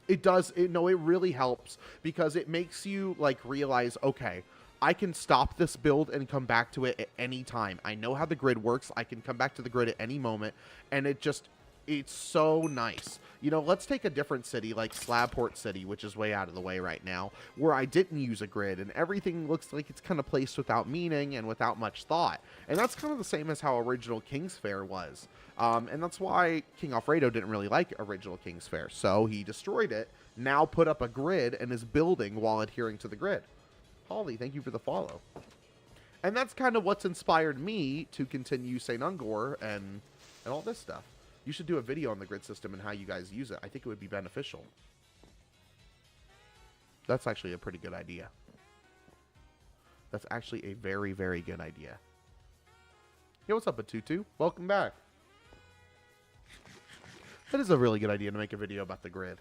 It does, it really helps because it makes you like realize, okay, I can stop this build and come back to it at any time. I know how the grid works. I can come back to the grid at any moment, and it's so nice. You know, let's take a different city like Slabport City, which is way out of the way right now, where I didn't use a grid, and everything looks like it's kind of placed without meaning and without much thought. And that's kind of the same as how original King's Fair was. And that's why King Alfredo didn't really like original King's Fair. So he destroyed it, now put up a grid, and is building while adhering to the grid. Holly, thank you for the follow. And that's kind of what's inspired me to continue St. Ungor and all this stuff. You should do a video on the grid system and how you guys use it. I think it would be beneficial. That's actually a pretty good idea. That's actually a very, very good idea. Yo, what's up, Atutu? Welcome back. That is a really good idea to make a video about the grid.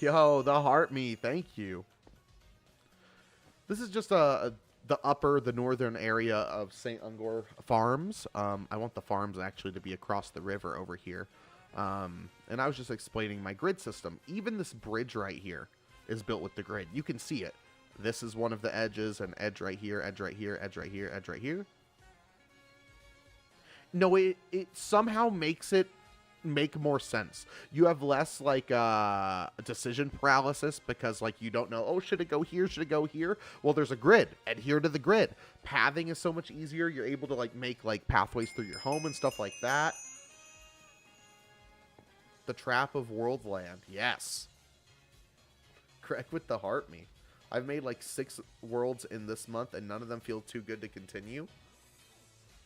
Yo, the heart me. Thank you. This is just the northern area of St. Ungor Farms. I want the farms actually to be across the river over here. And I was just explaining my grid system. Even this bridge right here is built with the grid. You can see it. This is one of the edges, an edge right here, edge right here, edge right here, edge right here. No, it somehow makes it make more sense. You have less like decision paralysis because like you don't know, oh, should it go here, should it go here? Well, there's a grid. Adhere to the grid. Pathing is so much easier. You're able to like make like pathways through your home and stuff like that. The Trap of Worldland. Yes. Correct with the heart me. I've made like 6 worlds in this month and none of them feel too good to continue.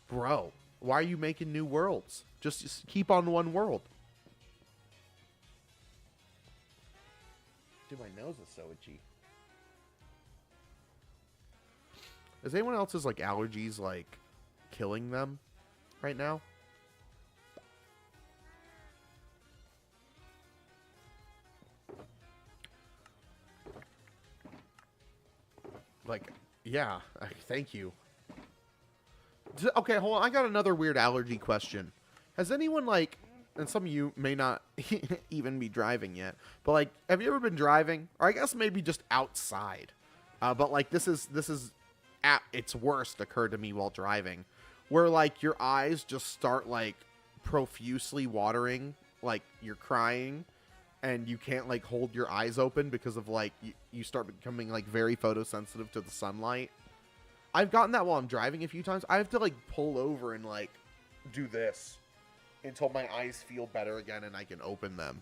Bro, why are you making new worlds? Just keep on one world. Dude, my nose is so itchy. Is anyone else's like allergies like killing them right now? Like, yeah, thank you. Okay, hold on. I got another weird allergy question. Has anyone, like, and some of you may not even be driving yet, but, like, have you ever been driving? Or I guess maybe just outside. But, like, this is at its worst occurred to me while driving. Where, like, your eyes just start, like, profusely watering. Like, you're crying. And you can't, like, hold your eyes open because of, like, you start becoming, like, very photosensitive to the sunlight. I've gotten that while I'm driving a few times. I have to, like, pull over and, like, do this until my eyes feel better again and I can open them.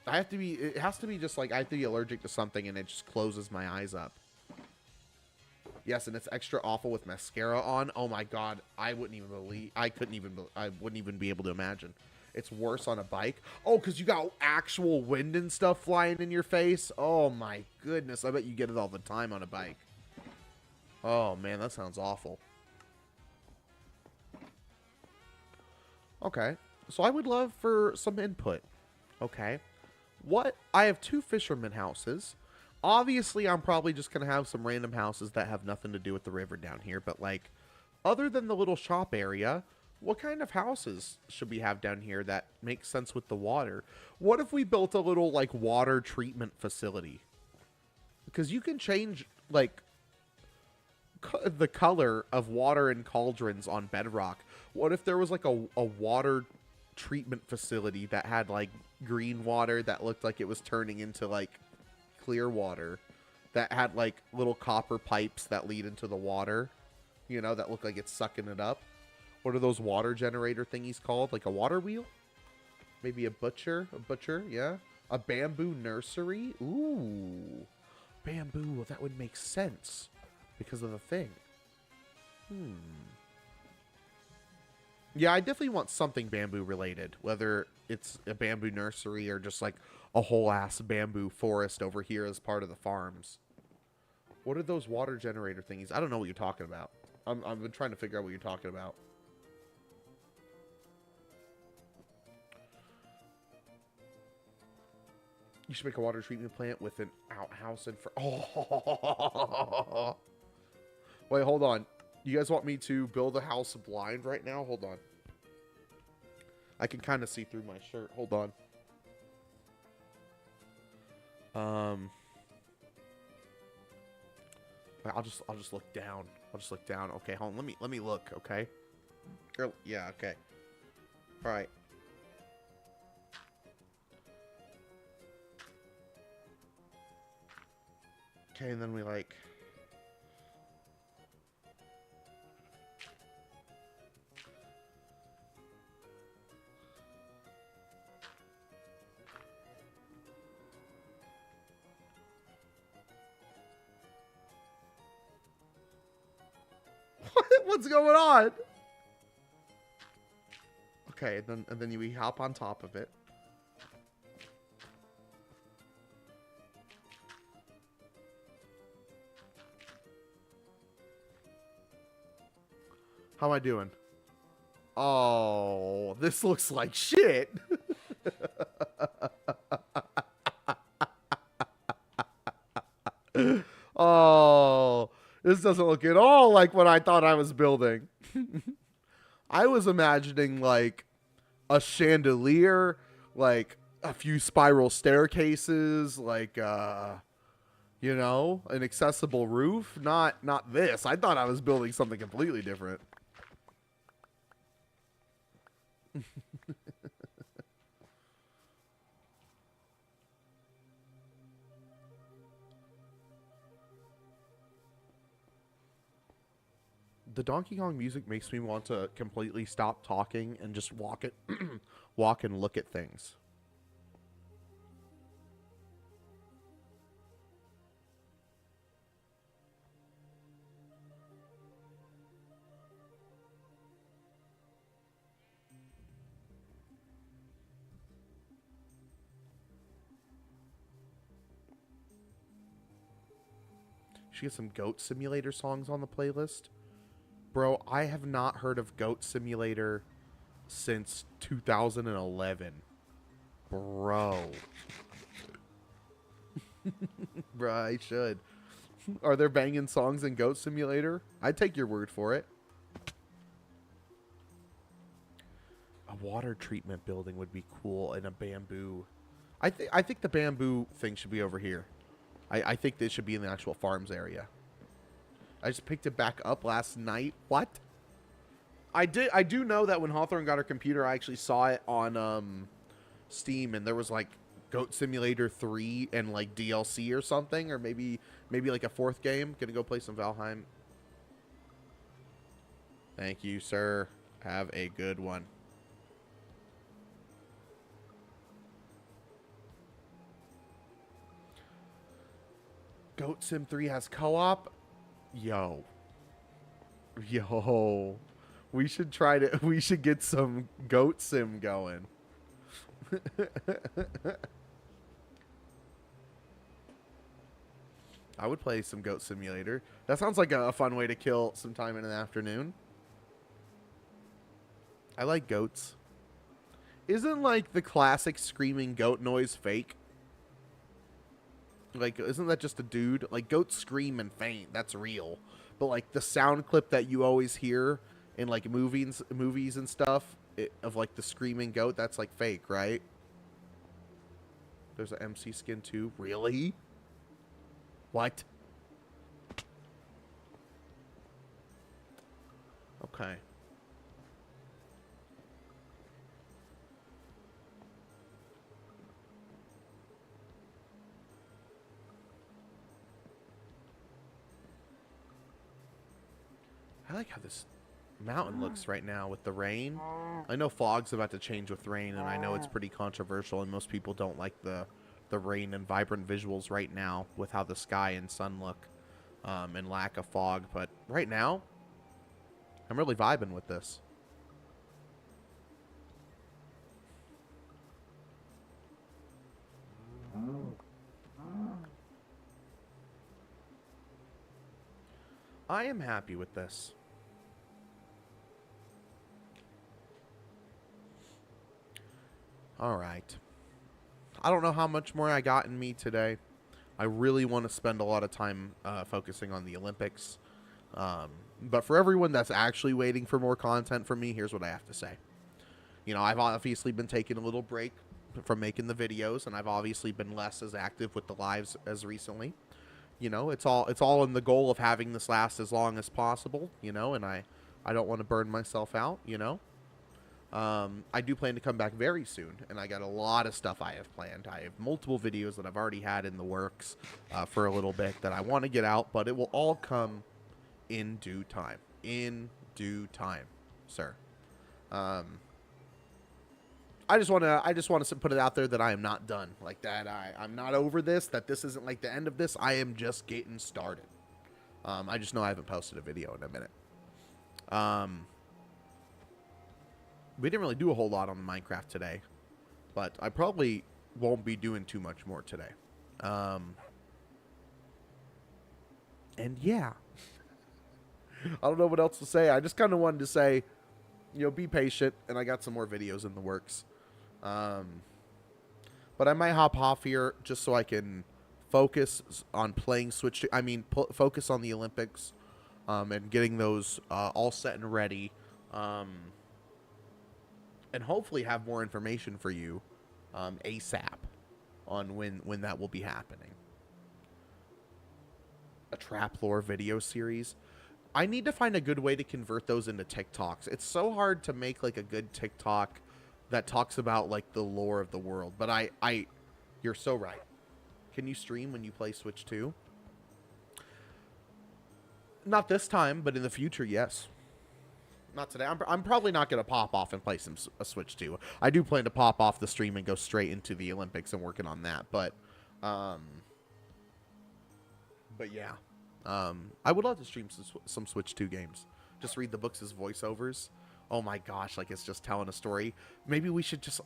It has to be just, like, I have to be allergic to something and it just closes my eyes up. Yes, and it's extra awful with mascara on. Oh, my God. I wouldn't even be able to imagine. It's worse on a bike. Oh, because you got actual wind and stuff flying in your face. Oh, my goodness. I bet you get it all the time on a bike. Oh, man, that sounds awful. Okay. So I would love for some input. Okay. I have 2 fisherman houses. Obviously, I'm probably just going to have some random houses that have nothing to do with the river down here. But, like, other than the little shop area, what kind of houses should we have down here that makes sense with the water? What if we built a little, like, water treatment facility? Because you can change, like, the color of water in cauldrons on Bedrock. What if there was, like, a water treatment facility that had like green water that looked like it was turning into like clear water, that had like little copper pipes that lead into the water, you know, that look like it's sucking it up. What are those water generator thingies called? Like a water wheel? Maybe a butcher? A butcher, yeah. A bamboo nursery? Ooh. Bamboo, well, that would make sense because of the thing. Yeah, I definitely want something bamboo related, whether it's a bamboo nursery or just like a whole ass bamboo forest over here as part of the farms. What are those water generator thingies? I don't know what you're talking about. I've been trying to figure out what you're talking about. You should make a water treatment plant with an outhouse and for. Oh. Wait, hold on. You guys want me to build a house blind right now? Hold on. I can kind of see through my shirt. Hold on. I'll just look down. I'll just look down. Okay, hold on. Let me look. Okay. Yeah. Okay. All right. Okay, and then we like. What's going on? Okay, and then we hop on top of it. How am I doing? Oh, this looks like shit. Oh, this doesn't look at all like what I thought I was building. I was imagining like a chandelier, like a few spiral staircases, like you know, an accessible roof. Not this. I thought I was building something completely different. The Donkey Kong music makes me want to completely stop talking and just walk and look at things. Should get some Goat Simulator songs on the playlist. Bro, I have not heard of Goat Simulator since 2011. Bro. Bro, I should. Are there banging songs in Goat Simulator? I'd take your word for it. A water treatment building would be cool, and a bamboo. I think the bamboo thing should be over here. I think this should be in the actual farms area. I just picked it back up last night. What? I do know that when Hawthorne got her computer, I actually saw it on Steam, and there was like Goat Simulator 3 and like DLC or something, or maybe like a fourth game. Gonna go play some Valheim. Thank you, sir. Have a good one. Goat Sim 3 has co-op? Yo. We should get some Goat Sim going. I would play some Goat Simulator. That sounds like a fun way to kill some time in the afternoon. I like goats. Isn't like the classic screaming goat noise fake? Like, isn't that just a dude? Like, goats scream and faint. That's real. But, like, the sound clip that you always hear in, like, movies and stuff of, like, the screaming goat, that's, like, fake, right? There's an MC skin, too. Really? What? Okay. I like how this mountain looks right now with the rain. I know fog's about to change with rain, and I know it's pretty controversial, and most people don't like the rain and vibrant visuals right now with how the sky and sun look, and lack of fog. But right now, I'm really vibing with this. I am happy with this. All right. I don't know how much more I got in me today. I really want to spend a lot of time focusing on the Olympics. But for everyone that's actually waiting for more content from me, here's what I have to say. You know, I've obviously been taking a little break from making the videos, and I've obviously been less as active with the lives as recently. You know, it's all in the goal of having this last as long as possible, you know, and I don't want to burn myself out, you know. I do plan to come back very soon, and I got a lot of stuff I have planned. I have multiple videos that I've already had in the works for a little bit that I want to get out, but it will all come in due time. In due time, sir. I just want to put it out there that I am not done. Like that, I'm not over this. That this isn't like the end of this. I am just getting started. I just know I haven't posted a video in a minute. We didn't really do a whole lot on Minecraft today, but I probably won't be doing too much more today. And yeah, I don't know what else to say. I just kind of wanted to say, you know, be patient, and I got some more videos in the works. But I might hop off here just so I can focus on playing Switch. Focus on the Olympics, and getting those all set and ready. And hopefully have more information for you ASAP on when that will be happening. A trap lore video series. I need to find a good way to convert those into TikToks. It's so hard to make like a good TikTok that talks about like the lore of the world. But you're so right. Can you stream when you play Switch 2? Not this time, but in the future, yes. Not today. I'm probably not going to pop off and play a Switch 2. I do plan to pop off the stream and go straight into the Olympics and working on that. But yeah. I would love to stream some Switch 2 games. Just read the books as voiceovers. Oh my gosh, like it's just telling a story. Maybe we should just,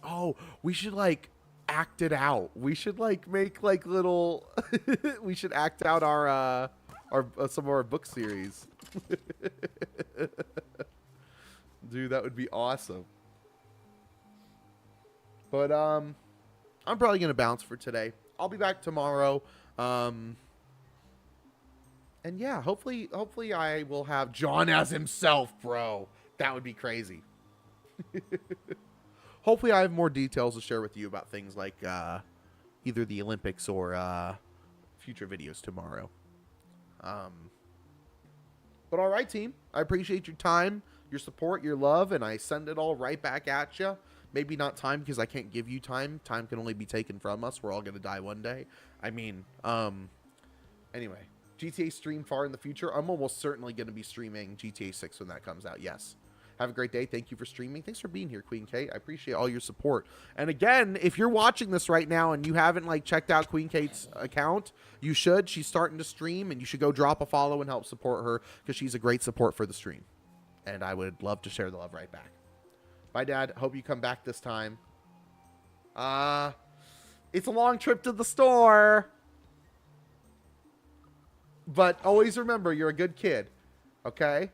we should like act it out. We should like make like little, we should act out our some of our book series. Dude, that would be awesome. But I'm probably gonna bounce for today. I'll be back tomorrow. And yeah, hopefully I will have John as himself, bro. That would be crazy. Hopefully I have more details to share with you about things like either the Olympics or future videos tomorrow. But all right, team. I appreciate your time, your support, your love, and I send it all right back at you. Maybe not time because I can't give you time. Time can only be taken from us. We're all going to die one day. I mean, anyway, GTA stream far in the future. I'm almost certainly going to be streaming GTA 6 when that comes out. Yes. Have a great day. Thank you for streaming. Thanks for being here, Queen Kate. I appreciate all your support. And again, if you're watching this right now and you haven't like checked out Queen Kate's account, you should. She's starting to stream, and you should go drop a follow and help support her because she's a great support for the stream. And I would love to share the love right back. Bye, Dad. Hope you come back this time. It's a long trip to the store. But always remember, you're a good kid. Okay?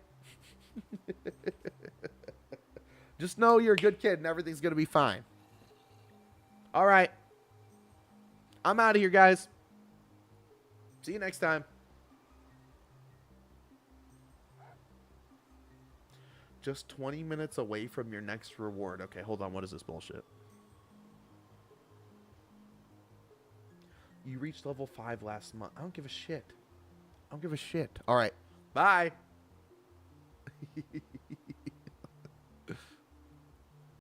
Just know you're a good kid and everything's going to be fine. All right. I'm out of here, guys. See you next time. Just 20 minutes away from your next reward. Okay, hold on. What is this bullshit? You reached level 5 last month. I don't give a shit. I don't give a shit. All right. Bye.